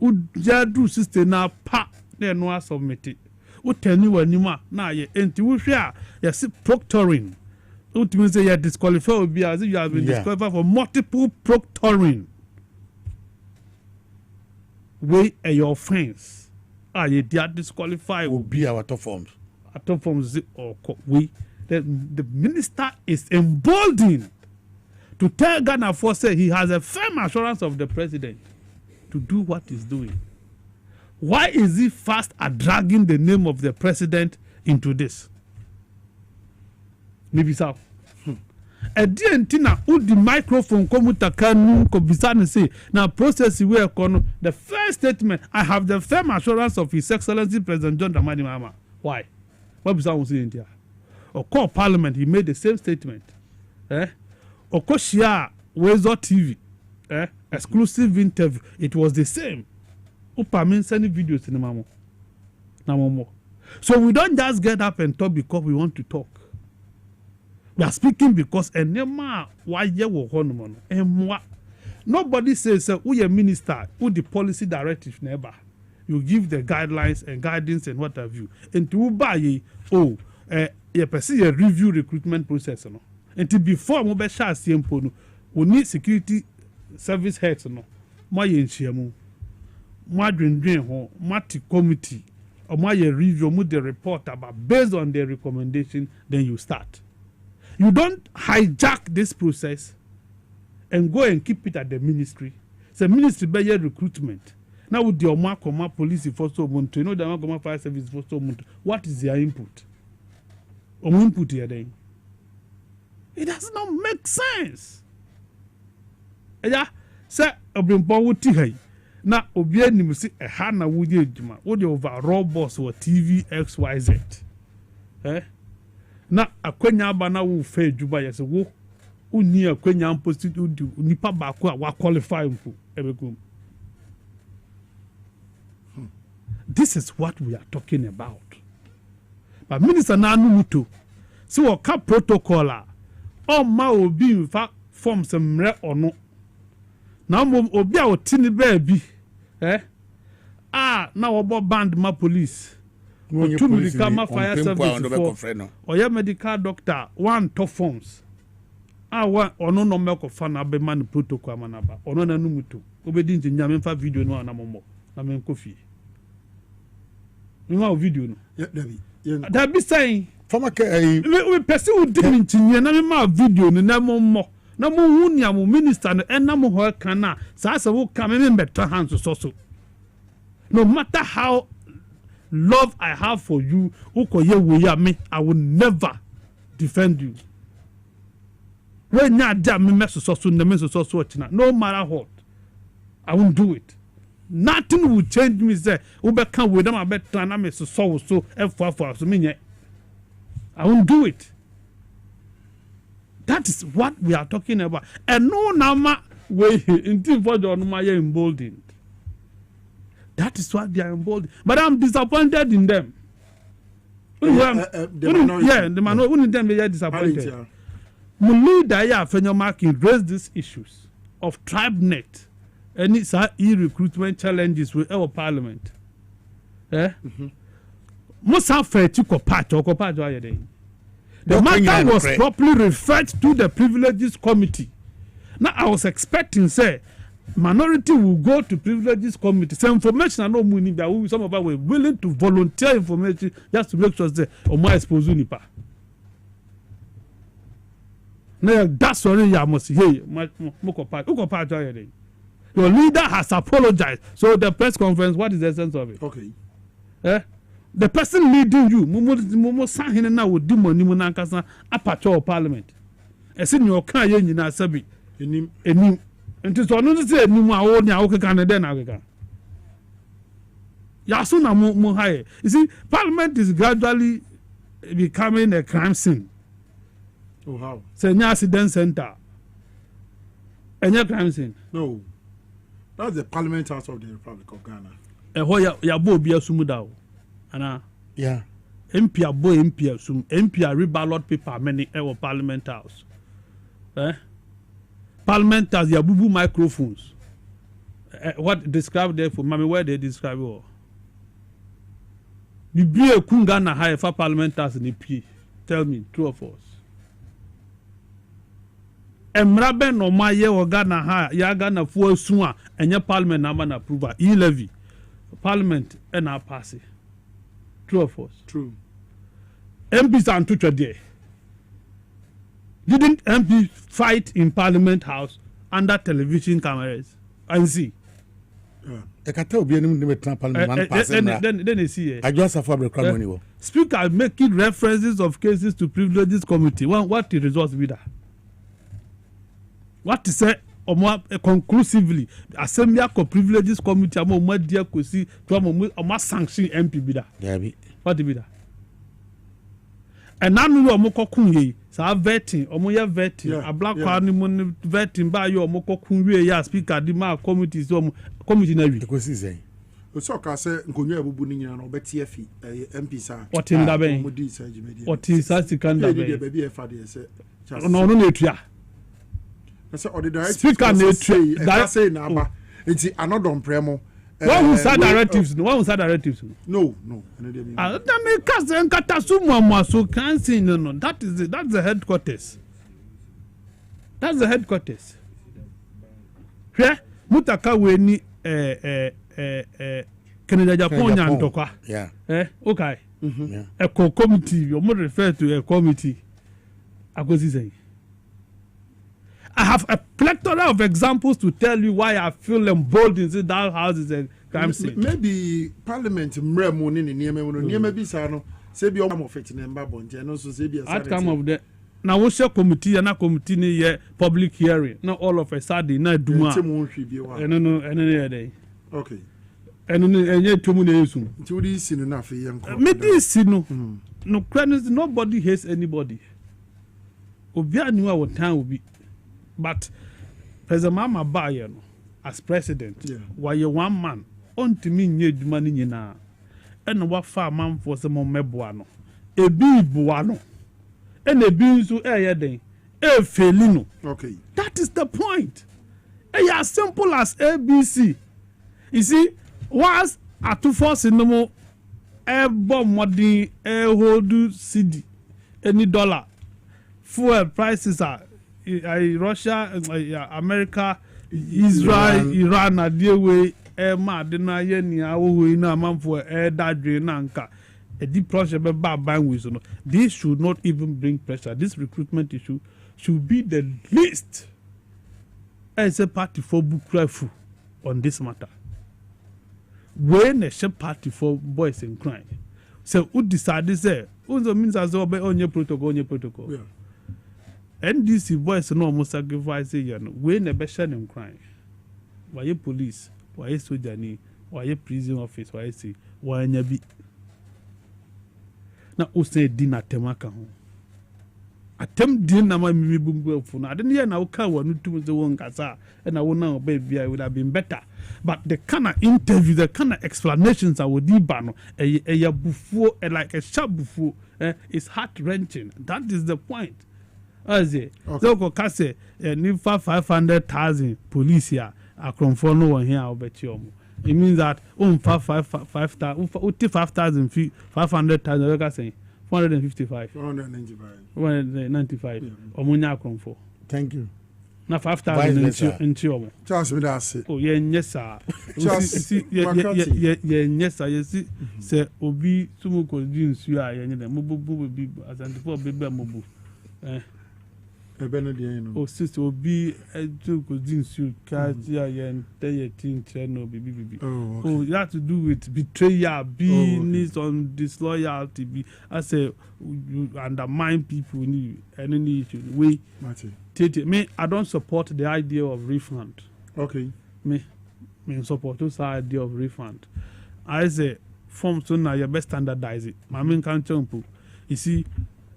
Speaker 20: uja do system na pa na no asubmit utani wanima na ye enti wo hwe a yes proctoring ultimately say you disqualify obi as if you have been disqualified for multiple proctoring we a your offense you did disqualify
Speaker 19: obi our top forms
Speaker 20: or we the minister is emboldened to tell Ghana for say he has a firm assurance of the president to do what he's doing. Why is he fast at dragging the name of the president into this? Maybe so. Tina the microphone komutakanu kobisani say now process we kono the first statement I have the firm assurance of His Excellency President John Dramani Mahama. Why? What was I saying there? Or call Parliament he made the same statement. Or Shia Wezo TV exclusive interview it was the same. Upa means sending videos in the mamo. Now so we don't just get up and talk because we want to talk. We are speaking because nobody says we a minister who the policy directive never. You give the guidelines and guidance and what have you. And to buy you pursue a review recruitment process no. And to before mo be sha CMPO no we need security service heads no. Mo ye nhyiamu. Mo adwendwen ho, mati committee or mo ye review mo the report about based on their recommendation then you start. You don't hijack this process and go and keep it at the ministry. It's a ministry by your recruitment. Now with the Omar police for so month, you know the Omar fire service for so month. What is their input? Input here then. It does not make sense. Yeah, sir, Obrempong would tell now Obiani must say a Hana would you would you overall boss or TV XYZ. Na akwenya bana wo fe juba yes wo uni akwenya impost do nipa ba ko wa qualify mpo ebekum. This is what we are talking about. But minister na anu muto so o ka protocol o ma obi mfa form semre ono na mom obi a otini ba bi na wo band ma police two medical fire service or your medical doctor one top forms one ono no make of fan abe man protocol manaba ono na nu mutu obedi nti nyame fa video no na momo na men kofi no video no that be saying
Speaker 19: former
Speaker 20: we person who didn't nti na me ma video no na momo na mo hu nia mo minister no na mo ho kana sa sa wo ka me better hands so no matter how love I have for you, I will never defend you. When no matter what, I won't do it. Nothing will change me. Say, come with them. I bet I won't do it. That is what we are talking about. And no nama way until for the emboldened. That is what they are emboldened. But I'm disappointed in them. The man them they are disappointed. Mulu Daya Fenyomakin raised these issues of TribeNet and its e-recruitment challenges with our parliament. Most have fair to patch or the matter was properly referred to the privileges committee. Now I was expecting, say, minority will go to privileges committee. Some information are not money that some of us were willing to volunteer information just to make sure that my exposure nipa. Now that's what I must say. Your leader has apologized. So the press conference, what is the essence of it?
Speaker 2: Okay.
Speaker 20: The person leading you, Mumu Sahina now would demon Nimunankasa aperture parliament. A senior Kaya in Asabi. And to another say, Numa, Canada. Yasuna Muhai. You see, parliament is gradually becoming a crime scene.
Speaker 2: Oh, how?
Speaker 20: Say, accident center. And your crime scene?
Speaker 2: No. That's the Parliament House of the Republic of Ghana.
Speaker 20: And where Yabo be a sumudao. Anna?
Speaker 19: Yeah.
Speaker 20: MP boy MP sum MP reballot paper many Parliament House. Parliament has Yabubu microphones. What describe there for Mami? Where they describe all? The be a Kungana high for parliamenters in the P. Tell me, true or false? Emrabe no ma ye o Ghana ha ya Ghana fuo sua enye parliament na man approval e levy parliament e na pass. True or false?
Speaker 2: True.
Speaker 20: MPs and to there. Didn't MP fight in Parliament House under television cameras and see?
Speaker 19: I can tell you then
Speaker 20: they see.
Speaker 19: I just have a
Speaker 20: Speaker making references of cases to privileges committee. What the results be that? What to say or more conclusively? Assembly of privileges committee. I'm more dear to see to a sanction MP be that. What be that? And now we are more kunye. So vetting, omoya vetting. A black party money vetting by you more kunye. Ya speaker the ma committee so committee na we.
Speaker 19: Because is
Speaker 2: so ka say nkonwa abubu ni nyina no beti afi MP sa.
Speaker 20: What in that be? What is that sikanda be?
Speaker 2: Baby e fa de say.
Speaker 20: No na etua.
Speaker 2: Na say or the director
Speaker 20: speaker na etua.
Speaker 2: That say na aba. Enti anodon premo.
Speaker 20: One who said directives, no. One who said directives.
Speaker 2: No.
Speaker 20: That can't say no. That's the headquarters. That's the headquarters. Here, Mutaka weni Canada Japan Yantokwa.
Speaker 19: Yeah.
Speaker 20: Okay.
Speaker 19: Yeah.
Speaker 20: A committee. You must refer to a committee. I go see. I have a plethora of examples to tell you why I feel emboldened in that house is a crime scene.
Speaker 2: Maybe Parliament mremo ni niema bi sa no say bi o am of it number bonje no so say bi
Speaker 20: outcome of the na wo share committee na committee ni ye public hearing not all of a sudden na duma eno dey
Speaker 2: okay
Speaker 20: eno enye tomu na yesu
Speaker 2: nti wo di sinu na afi ye nko
Speaker 20: me di sinu no credit nobody hates anybody obi anu a wotan obi. But President Mama Baye as president, why you one man on to me nye money nyina and what far man for some meboano a bi buano and a binsu day a felino.
Speaker 2: Okay,
Speaker 20: that is the point. As simple as ABC. You see, was at 2 force in the more a bomb modi a hold city any dollar fuel prices are. Russia, America, Israel, Iran, a dear way, mad, and I na man for that nanka. A deep project about buying wisdom. This should not even bring pressure. This recruitment issue should be the least as a party for book on this matter. When a ship party for boys in crime. So, who decided say, who means as well on your protocol, Yeah. NDC boys no almost sacrifice we never share them crime. Why you police? Why you soldier? Why you prison office? Why you say? Why you be? Na o say dinner temaka ho. Atem din na ma mi bumbu fu na. Adeni na o ka wonu tum se won kasa e na wona o baby I would have been better. But the kind of interview, the kind of explanations I would ba no ya bufu like a sharp bufu is heart wrenching. That is the point. Aze so ko kase ni 500,000 police here akromfo no one here obeti omo. It means that 5,000 500,000 we say 495 495 omo nya akromfo.
Speaker 19: Thank you.
Speaker 20: Na 5,000 into omo.
Speaker 2: Charles me that say.
Speaker 20: Oh yes sir.
Speaker 2: Charles
Speaker 20: yes you see say obi sumo ko di nsu a ye nyem mo bubu bi asantefo bebe mobu. Oh, sister, will be a joke with Jinsu, Katia, and Tayatin, Channel, BB. Oh, you have to do with betrayal, being on disloyalty. Be I say, you undermine people, any issue. We, me, I don't support the idea of refund.
Speaker 2: Okay.
Speaker 20: Me support this idea of refund. I say, form so now you best standardize it. My main can't jump. You see,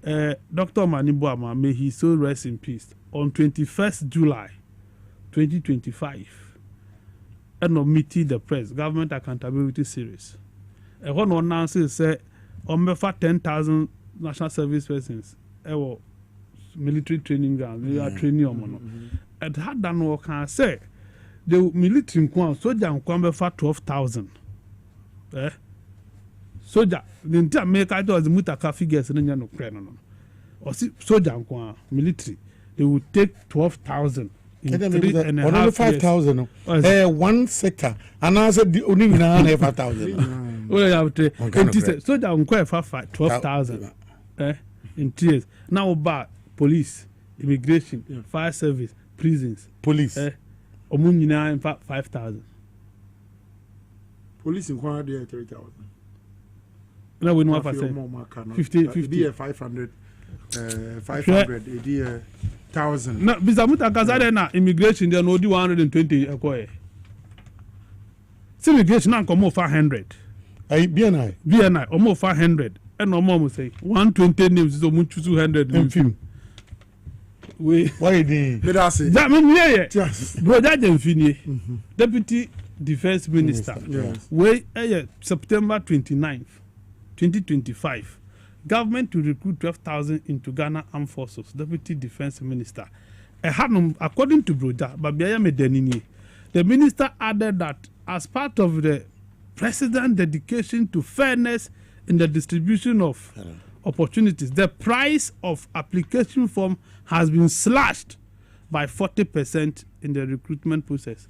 Speaker 20: Dr. Manibuama, may he so rest in peace. On 21st July 2025, and meeting the press, Government Accountability Series. A one announces say, on 10,000 national service persons, military training ground, they are training on. And had done what can say, the military nkwa soldier nkwa be for 12,000 soldier the entire America does mutaka figures no kre no or see soldier nkwa military they will take 12,000 in 3.5 years.
Speaker 19: 5,000 one sector and I said only 5,000
Speaker 20: soldier nkwa for 12,000 in 3 years now back police immigration fire service prisons
Speaker 19: police
Speaker 20: omu nyina in fact 5,000
Speaker 2: police in kwara there 3,000
Speaker 20: na we know what I say 50
Speaker 2: 500 500 1,000
Speaker 20: na bizamuta kazade na immigration there no di 120 ekoye immigration na komo 500
Speaker 19: ai BNI
Speaker 20: omo 500 and omo say 120 names so mu 200 in film
Speaker 19: why dey
Speaker 20: that mean bro that dem finier deputy defense minister we September 29th 2025 government to recruit 12,000 into Ghana Armed Forces deputy defense minister according to Broja Babia Medenini the minister added that as part of the president's dedication to fairness in the distribution of opportunities, the price of application form has been slashed by 40% in the recruitment process.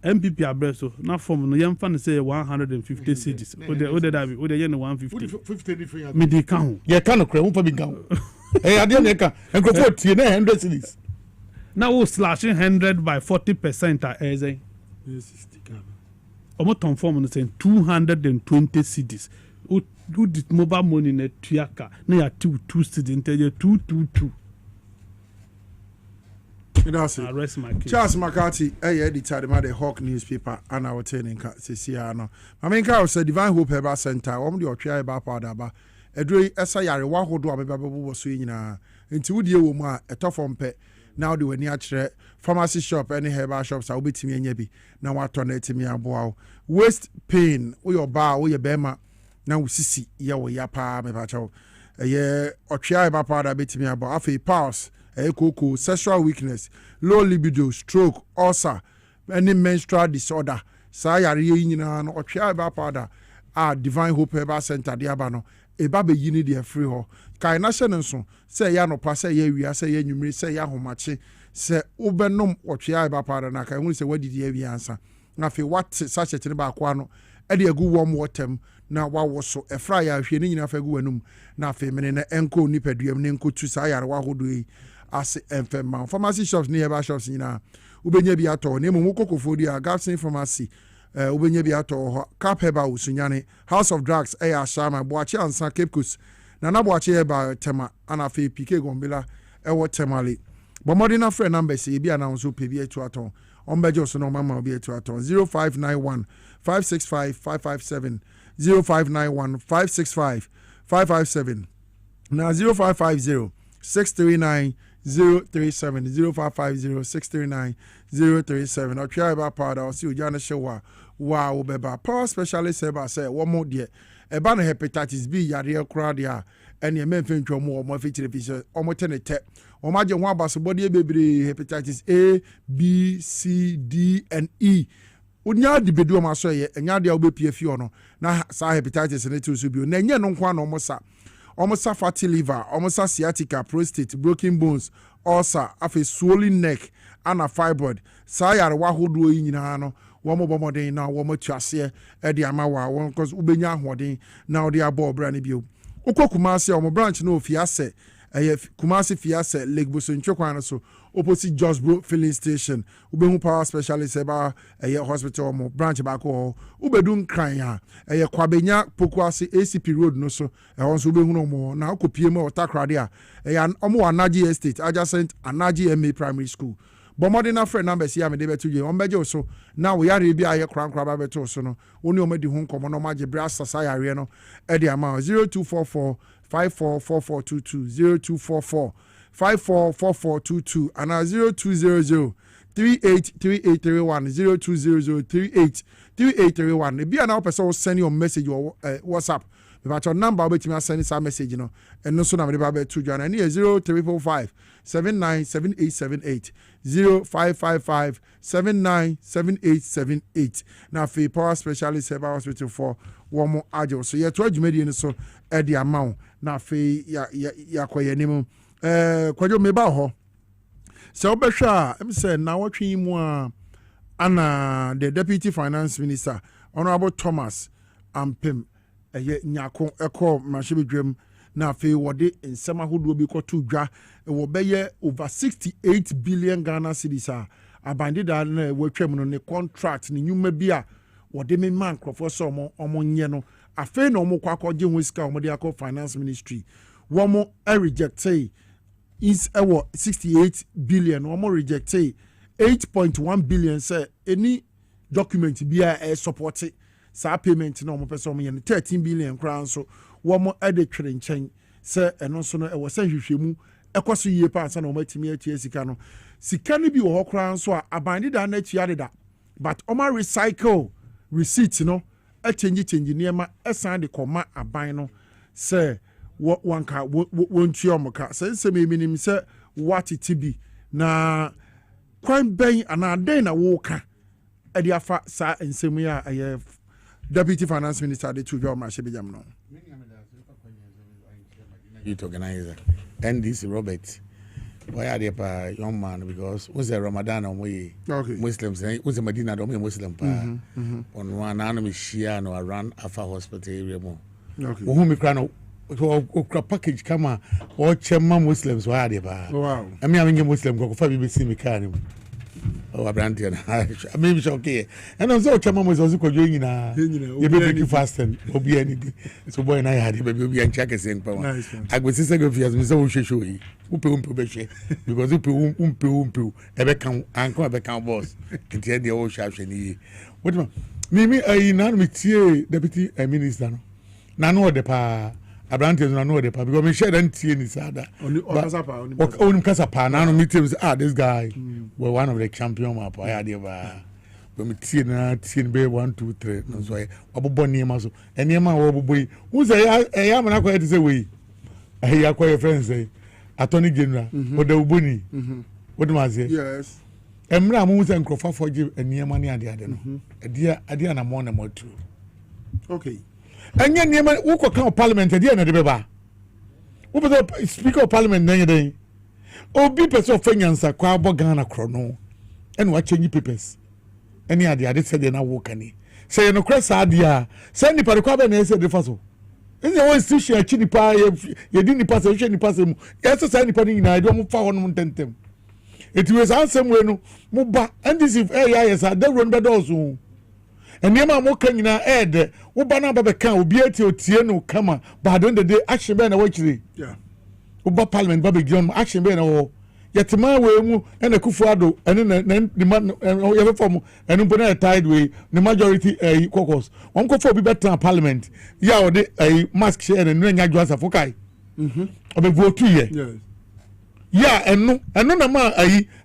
Speaker 20: MPP Abreso, not from the young fan say 150 cities. Would the yen 150? Midi count.
Speaker 19: Yeah, can of crown for me count. Hey, I didn't and go for 100 cities.
Speaker 20: Now we're slashing 100 by 40% at Eze. Almost on form saying 220 cities. Who did mobile money in a Tiaka? Near 2 cities in 222.
Speaker 2: I
Speaker 20: rest my case.
Speaker 2: Charles McCarthy, editor of the Hawk newspaper, and our training Ceciano. I mean, I was a Divine Hope Ever Center, only or try about Padaba. A dray Essayari, one who do a baby was swinging into the woman, a tough on pet. Now do a near pharmacy shop, any herbal shops, I'll be to me and yebi. Now I turn it to me a bow. Waist pain, or your bar, or your bema. Now we see ya yapa, me pacho. A year or try about Pada bit me about a pause. Cocoa, sexual weakness, low libido, stroke, ulcer, any menstrual disorder. Sayari yina or chiaba powder. Divine Hope Ever Center, Diabano. A baby yini dear free ho. Kaina Shenanson, say yano pass a year, we are say you say yahomachi, say ubenum or chiaba powder. Naka, I only say, what did you answer? Nafi what such a tinabaquano, Eddie a good warm water. Now what was so a fryer, if you need enough a guanum, na feminine enco nipeduum, nenco to sayar, wahudui. As FM pharmacy shops nearby shops in Ubenya Biato, name Moko Fodia, Gapsin Pharmacy, Ubenya Biato, Cap Heba Usunyani, House of Drugs, Aya Shama, Boachi and San Capecus, Nana Boachi by Tema, Anafe, Pique Gombila, Ewa Temali. But Modena friend number say be announced to PBA to Aton, on Bejo no Mama be to Aton, 0591 565 557, 0591 565 557, now 0550 639 037 0550 639 037 or try about powder or see Ujana Showa wow beba power specialist ever say one more dear a ban hepatitis B yare crowd ya and your men think more feature feature or more tenete or imagine one bus body baby hepatitis A B C D and E unya di bedu ma so ye enya de obepie fie no na sa hepatitis ne tu so bi na enya no kwa no mosa almost fatty liver, almost sciatica, prostate, broken bones, ulcer, a swollen neck, and a fibroid. Sayar wahudu yinano, one more bomode now, one more chassis, Eddie Amawa, one cause Ubenya Hodin, now they are bob brandy view. Oko Kumasi, or branch no fiase, Kumasi fiase, Lake Busun Chokwana, so opposite Josbro filling station, Ubehu power specialist about a hospital, branch back or Ubedun Kraya, a Kwabenya Pokwasi ACP road no so, a also Ubehu no more, now Kopiemo or Takradia, a Omo Anaji estate, adjacent Anaji MA primary school. But modern friend numbers here, I'm able to you on Bejo. So now we are be a crown crab beto no only on the home common maji brass Sayariano, Eddie amount 0244 544422 0244 544422 and 0200 383831 0200 383831. Be an person send your message or WhatsApp. But your number will be sending some message, you know, and no sooner than about 2 John. And here 0345 797878 0555 797878. Now, for power specialist, Herbal Hospital for one more agile. So, you're 12 million so at the amount. Now, for ya name, Quadio Mebaho. So, Besha, I'm saying now watching more. Anna, the Deputy Finance Minister, Honorable Thomas Ampem, Nyako Eko Mashibidrim, na fe wode nsema hodo bi koto dwa wo beye over 68 billion Ghana cedis a abandida na wetwam no ne contract ne nyuma bi a wode me man crofo so omo nye no afe na omo kwakọ je ho sika omo de akọ finance ministry wo mo reject is 68 billion omo reject 8.1 billion say any document bi a support sa payment na omo pese omo ye 13 billion crown so wo mo ade twere nchen say eno so no e wo san hwehwemu ekoso yie pa ansa na omo atimi atie sika no sika ni bi wo crown so a abandi da na atua da but omo recycle receipt no a change niema esan de koma aban no say wanka wontua omo ka say me minim say what it be na crime ben anade na wo ka e dia fa sa ensemu ya aye Deputy Finance Minister de Tujo Mashebijam no.
Speaker 19: Youth organizer. NDC Robert. Why are they a young man? Because was a Ramadan on way Muslims, was a Medina don't Muslim on one enemy Shia no around Alpha Hospital area more. Whom we can package come or Chema Muslims why are they? Wow. I mean I'm a Muslim go for BBC me can. Oh, Abrantian. I mean, it's okay. And I'm so Chama was also going you be fasting, or be anything. So, boy, and I had him, be and check a saying power. I was sister of yours, Mr. Showy, Upe, because Upe, ever come, uncle, ever come boss, and tell the old shaft and what Mimi, I know me, Deputy Minister. Nano de pa. Abrantes na know the pa because me share and see in sada only Kasapa now meetings this guy were one of the champion map I had ever when me see na be 1 2 3 no so obobo niema so eniema obobo who say I am na kwete say we I akwa friends say attorney general odawuboni what do I say yes emra mu say nkrofa forgive eniema ni ade no ade na mo na mo true okay. And yet, who could come Parliament at the end of the Beba? Who was the Speaker of Parliament? Then, oh, be person of finance, a crab Ghana chrono, and watching your papers. Any idea? They said they're not working. Say, no crest idea. Send the Paraquab and said the Faso. In the one institution, a chili pie, you didn't pass a chili pass him. Yes, I said, I don't found one tentem. It was answer when Muba, and this if AIS are the run the doors. And Yama Mokan in our head, Ubana Babakan will be at your Tiano Kama, but on the day action ban away. Yeah. Uba Parliament Baby John action ban or yet my way and a Kufado and then the man ever form and Ubana tideway, the majority a caucus. Uncle for be better Parliament. Yeah, a mask share and ring as a fokai. Of a vote 2 years. Yes. Yeah, and no man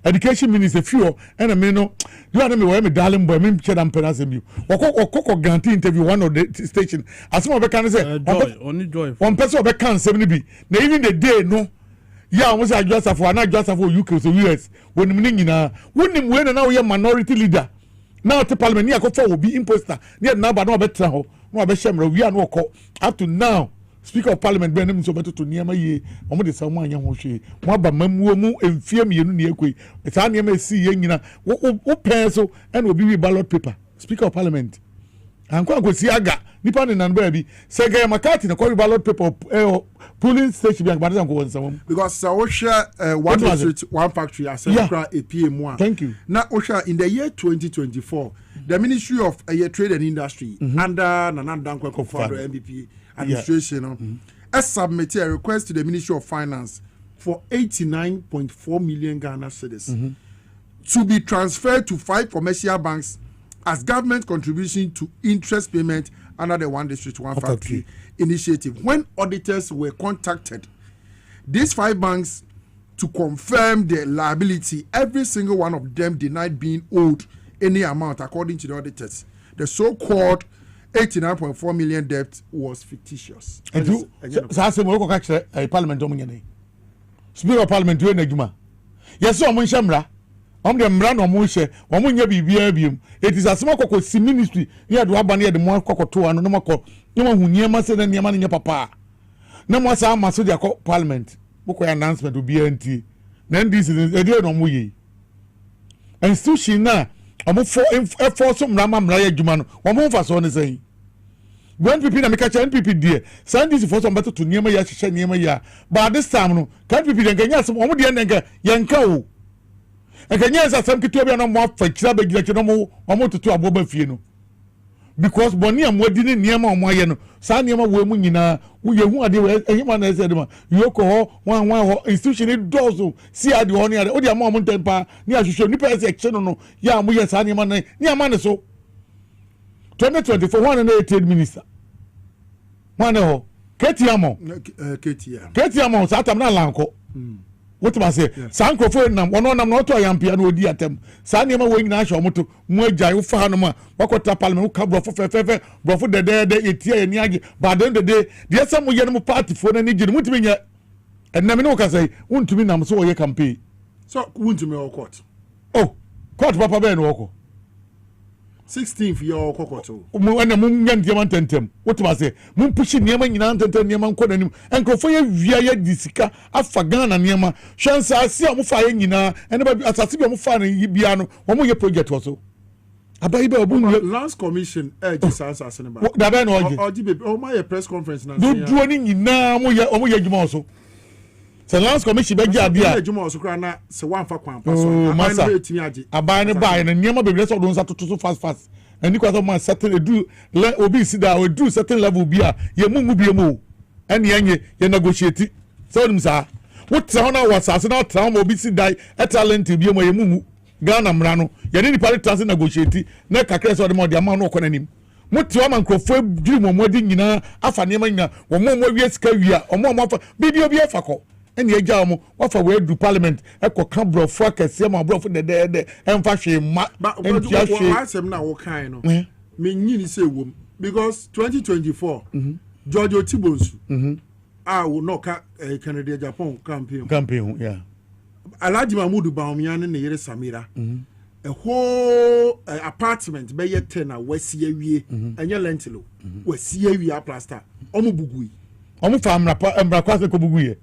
Speaker 19: education minister few and a meno you are me darling boy me chedam penasem you or guarantee interview one of the station as some of can say only joy one person of can 70 be na even the day no yeah almost I just for na just for UK so US when me nyina wonim we na we minority leader now to parliament near go for be imposter near na ba no betra ho no be shemra we are no up to now. Speaker of Parliament Benim so better to near my ye, or the someone young Hoshi, Maba Mamu, and fear me in the it's an MSC Yangina, what pencil and will be ballot paper. Speaker of Parliament. And Quango Siaga, Nippon and Baby, Sega McCarthy, the call ballot paper, polling station, because OSHA, one factory, I said, a PM1. Thank you. Now, OSHA, in the year 2024, the Ministry of Trade and Industry, under Nanan Dankwa Kofado MVP. Administration has submitted a request to the Ministry of Finance for 89.4 million Ghana cedis to be transferred to 5 commercial banks as government contribution to interest payment under the One District One Factory initiative. When auditors were contacted, these 5 banks to confirm their liability, every single one of them denied being owed any amount according to the auditors. The so-called
Speaker 2: 89.4 million debt was fictitious.
Speaker 19: And you, say we catch a parliament dominant. Speaker of Parliament, you and Juma. Yes, so I'm Shamra. I'm the Mran or Mushe, or Munya Bibium. It is a small cocoa ministry. You had one near the more cocoa and no more cocoa. No one who near Master than your man in your papa. No more Sam Masudia Parliament. Book announcement to BNT. Then this is a deal on Muyi. And still she now. I'm for some Rama Mraya Juman. One more for son is saying. When people make a NPP dear, send this for some better to near my yash near my ya. But this time, no, can't be the Ganyas, one the Nanga, Yanko. And Ganyas are some Kitobian on one for Chabby, or more to two above Fino. Because Boniam were didn't near my Mayano, Sanyama women in a who are the anyone as said, Yoko, one institution does see I do only at the moment temper, near to show Nipper section, no, Yam, we are Sanyaman, near Manaso. 2024 180 minister. One ho. Ketiamo. Ketiamo satamna lanko. What must say? Sanko for nam one nam not to yam piano di atem. Sanyama we na show moto mweja yo fa no ma wakota parliament ka brofo fefefe brofo de etia ni age but then the day the some ye no party for na ni gire mutimi nya enam no ka say untumi nam so ye campaign.
Speaker 2: So untumi o court.
Speaker 19: Oh, court papa be no woko.
Speaker 2: 16th year or cocoto.
Speaker 19: When a moon yan diamant tentem. What must say? Moon pushing Yaman in Anton Yaman Conan and Crofoya via Disica, Afagana Niama, Chance I see a fire in and about Assassin Fana Yibiano, or more your project also. A baby
Speaker 2: last commission, assassin about
Speaker 19: that.
Speaker 2: Oh, my press conference now.
Speaker 19: Don't do any now, or your also. The last commission beg your idea.
Speaker 2: Jumo so one for one.
Speaker 19: Massa, I buy and buy and never be less of those to fast. And because of my certain do obese that will do certain level beer, ye mungu be a moo. And ye negotiate. So them sir. What town I was as not town obese die a talent to be a mumu. Ghana Mrano, ye didn't party trans negotiate. Neck a case or the more the amount of him. What to a man crowd dream of wedding in a Afanema or more years career or more baby of your faco. And ye jam what for we do parliament echo cambro focus my bro for the day and fashion
Speaker 2: but I am now what kind of me say wom because 2024 George Otibonsu I will not Canada Japan
Speaker 19: campaign yeah
Speaker 2: Alhaji Mahmoud Bawumia and Yere Samira a whole apartment by your tenor West Yewie and your lentilo West Yewie plaster Omubugui
Speaker 19: Omufam Mbrakwase Kobuguye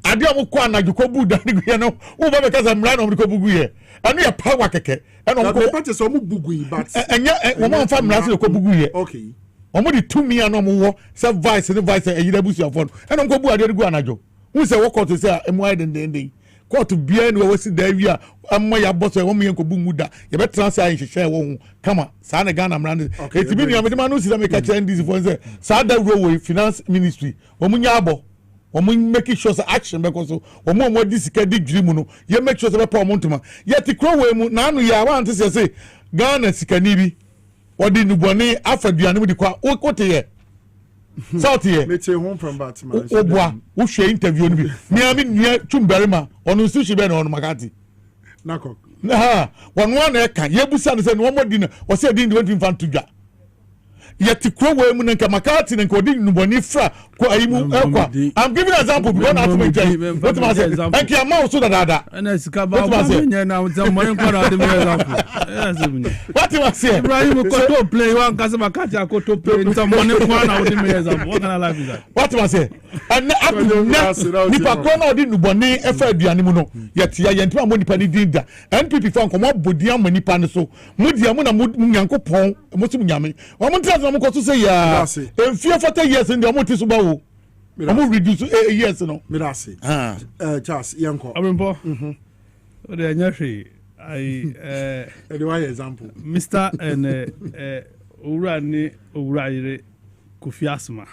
Speaker 19: Adia mo kwa na jukobu da ni gye no wo ba beka za mra na mo kobugu ye anu ya power keke eno ko
Speaker 2: party so mo bugu but
Speaker 19: enya wo mo fa mra se kobugu ye
Speaker 2: okay
Speaker 19: o mo di 2 million no mo wo se vice ne vice e yida busu afon eno ko bu ade gu anajo wo se wo court se emu ide ndende court bia ni wo si da wi a amma ya boss wo mo yen ko bu muda ye be transfer yin hye wo kama sa na Ghana mra ne etimi ni amede ma no si da me ka chen this for say sa da wo finance ministry wo mo nya abo omo make sure action because omo disika di dream no ye make sure be pa omo ntoma ye ti kro we mu na anu ya wa ante say Ghana sikani bi odi nubone afaduane mu di kwa ote ye south ye
Speaker 2: me take home from Batman
Speaker 19: obua wo hwe interview no bi me ami nia tumberima onu sushi be na onu makati
Speaker 2: nako
Speaker 19: ha wonwa na e kan ye busa no say no mo di na o say di 20 infantudwa yet kro we mu nka makati nka odi nuboni fra ko ayimu ekwa I'm giving an example because not to make what am I say thank you amount so that
Speaker 20: and sika ba nya na uta mo nko na de me example
Speaker 19: what am I say
Speaker 20: Ibrahim ko to play one kasa makati akoto play uta mo nko na odi me example what can I live with that
Speaker 19: what am I say and nipa ko na odi nuboni efa aduane mu no yet ya yentima mo nipa ni dinda NPP fa nko mo bodian mo nipa ne so mo dia mo na mo nyankopon mo tum nyame o mo tira mo ko so say ya enfie 40 years ndi o mo ti so ba wo I'm reduce years no
Speaker 2: mirasi Charles yanko
Speaker 20: Obrempong o de anyashi I
Speaker 2: one example
Speaker 20: Mr. and Owurayire Kofi Asma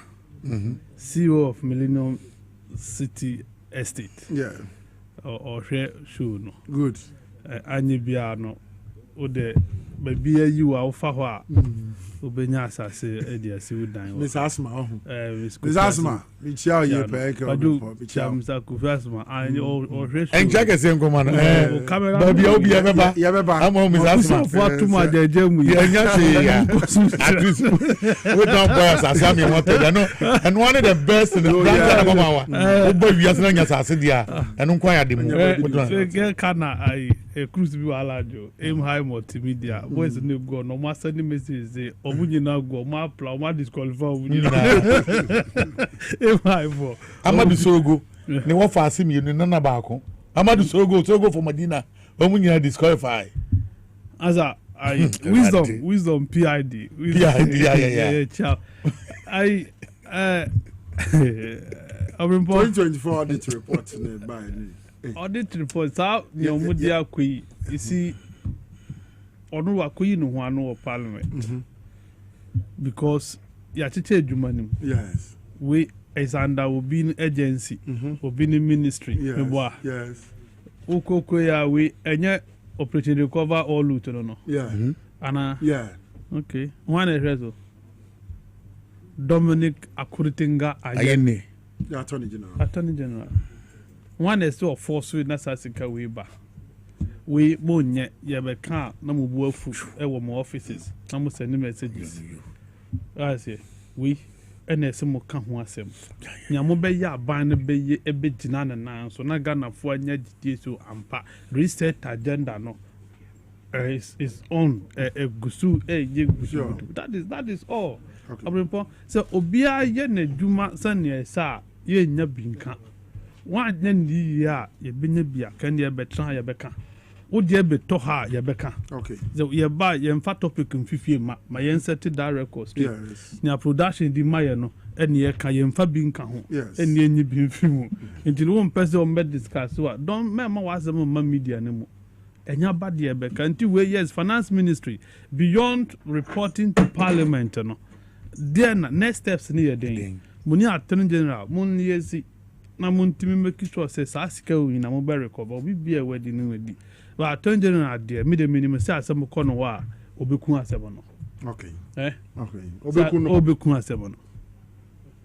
Speaker 20: CEO of Millennium City Estate or share show no
Speaker 2: good
Speaker 20: anyi bia no o de baby you are for obenya asase e dia se udan
Speaker 2: Miss Asma Miss Asma mi chia ye pe ke o bi chia
Speaker 20: Mr. Kofi Asma and o
Speaker 19: en check ese ngoma no baby obi ye beba am Miss Asma
Speaker 20: for too much jemu
Speaker 19: ye nya se ya at least we don't boy asase me want no and one of the best in the brand mama wa o boy wi asena nya asase dia eno kwa ya demu
Speaker 20: se kana ai e cruise bi wala jo aim high multimedia boys no go no ma send message say omunyina go ma apply ma disqualify omunyina aim high for
Speaker 19: Amadu Sorogo ne wo fa asem yenu nana baako Amadu Sorogo for Medina omunyina disqualify
Speaker 20: asa I wisdom PID
Speaker 19: yeah
Speaker 20: ciao I Obrempong
Speaker 2: 2024 audit report by
Speaker 20: audit report how your media kwi isi onu akwi no ho ano parliament because ya chiche adwumanim
Speaker 2: yes
Speaker 20: we is under obin agency obin ministry
Speaker 2: yes
Speaker 20: ukoko ya we enye operation recover all loot no ana okay one rezo Dominic Akuritinga
Speaker 19: ayene
Speaker 2: the attorney general
Speaker 20: one is so force we na sasika we ba we monye ye be ka na mo bu afu e wo mo offices na mo send messages say we ns mo ka ho asem nya mo be ya ban ne be ye e be gina na nan so na Ghana fo anya gidie so ampa reset agenda no is on a gusu ye gusu that is all Obrempong so obia ye na dwuma sane sa ye nya binka one then ya ye benya bia kan ye betra ye beka wo de be to ha ye beka
Speaker 2: okay
Speaker 20: so ye ba ye mfa topic mfifie ma ye set that record nya production di maye no ene ye ka ye mfa binka ho ene enyi bi mfimu nti no mpese o me discuss so don me ma wasem ma media ne mu enya ba de beka nti we yes finance ministry beyond reporting to parliament no then next steps ni ye den muni attorney general mun yesi na muntimi make sure say sasika wi na mo be recover obi bia wedi ni wedi but attorney general there me de minimum say asem ko no wa obeku asem no
Speaker 2: okay
Speaker 20: obeku asem no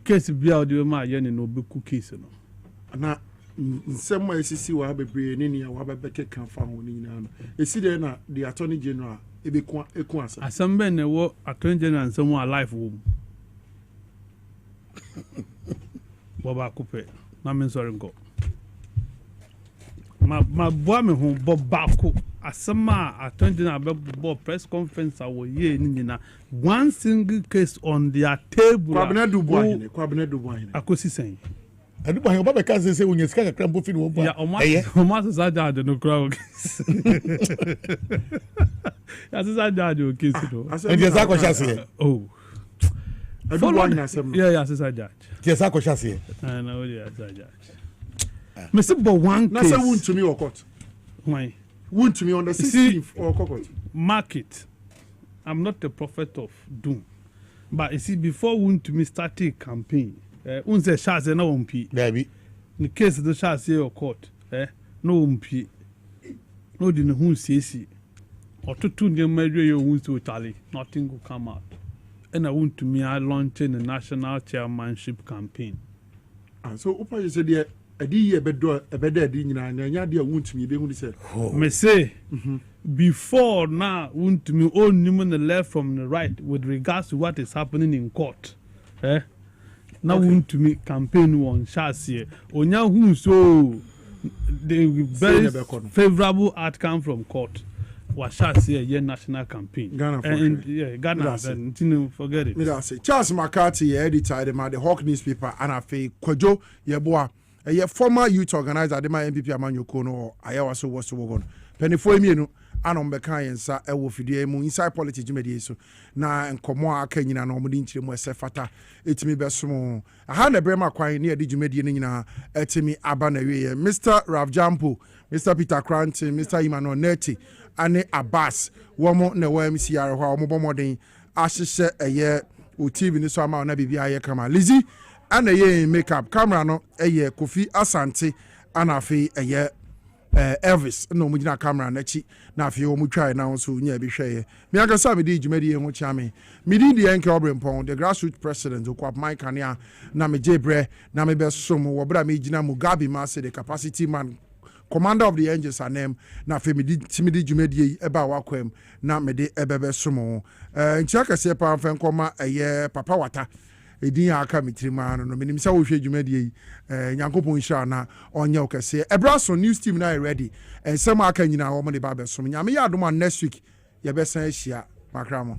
Speaker 20: case bia odi ma ye ni no obeku case no
Speaker 2: na nsem esisi wa bebre ni ni wa bebeke kan fa ho ni na no esi de na the attorney general eku asem
Speaker 20: asem ne wo attorney general nsem wa life wo Boba Coupe, I'm sorry, go. My boy, me home, Bob Bako, a summer attending a press conference. I will hear one single case on their table.
Speaker 2: Cabinet Dubois,
Speaker 20: I could see saying.
Speaker 19: I do my Baba can say when you scan a cramp of it.
Speaker 20: Yeah, almost I died in the crowd. As I died, you kiss it.
Speaker 19: And yes, I was say,
Speaker 20: oh. Yes, I judge.
Speaker 19: Yes, I say.
Speaker 20: I know, yes, I judge. Mr. Bo one case.
Speaker 2: That's wound to me or court.
Speaker 20: Why?
Speaker 2: Wound to me on the 16th or court.
Speaker 20: Market. I'm not a prophet of doom. But you see, before wound to me started a campaign, unse shots no umpi.
Speaker 19: Baby.
Speaker 20: In the case of the shots here or court, no umpi. No din who see. Or to near measure your wounds to Italy, nothing will come out. And I want to me I launching a national chairmanship campaign.
Speaker 2: So Opa you said a dear bedo a better dinner and ya want to me be when said.
Speaker 20: Me say before now want to me all on the left from the right with regards to what is happening in court. Now want to me campaign on chassis. Onya who so the very favorable outcome from court. Was chassis a national campaign.
Speaker 2: Ghana
Speaker 20: Ghana, forget it.
Speaker 2: Me say Charles McCarthy, editor the Hawk newspaper, and I feel Kwajo Yeboah, a former youth organizer, the MPP Amanyo Kono, I was so was to work on. Penny for me, no, and on Bekai and Sa, I will feed inside politics, mediation. Now, and Comoa Kenyan and Omudin was Sefata, it's me best small. I had a Brema quite near Digimedian, Etimi Abanaway, Mr. Rav Jampo, Mr. Peter Cranton, Mr. Emmanuel Neti. Ane Abbas womo na MCR ho omo modern ahyehyɛ ɛyɛ o TV ni so ama na bibia ayɛ kama Lizzy ana ye makeup camera no ɛyɛ Kofi Asante ana afi ɛyɛ Elvis no mu gina camera na chi na afie o mu twa na so nya bi hweye me aka sa me di djumadi ho chia me di the enke Obrempong the grassroots president okwa Mike Kania na me jebre na me be som wo bra me gina Mugabe ma say the capacity man commander of the angels anem na afie me di djumadi e ba wakwam na me de ebebe som ntia kase pa mfen koma eye papa wata edin aka mitrima no menim sa wo hwe dwumadi nyankopon hira na onye okese ebraso news team na ready ensem aka nyina wo mo de ba besom nyame ya adom next week ye besan ahia makramo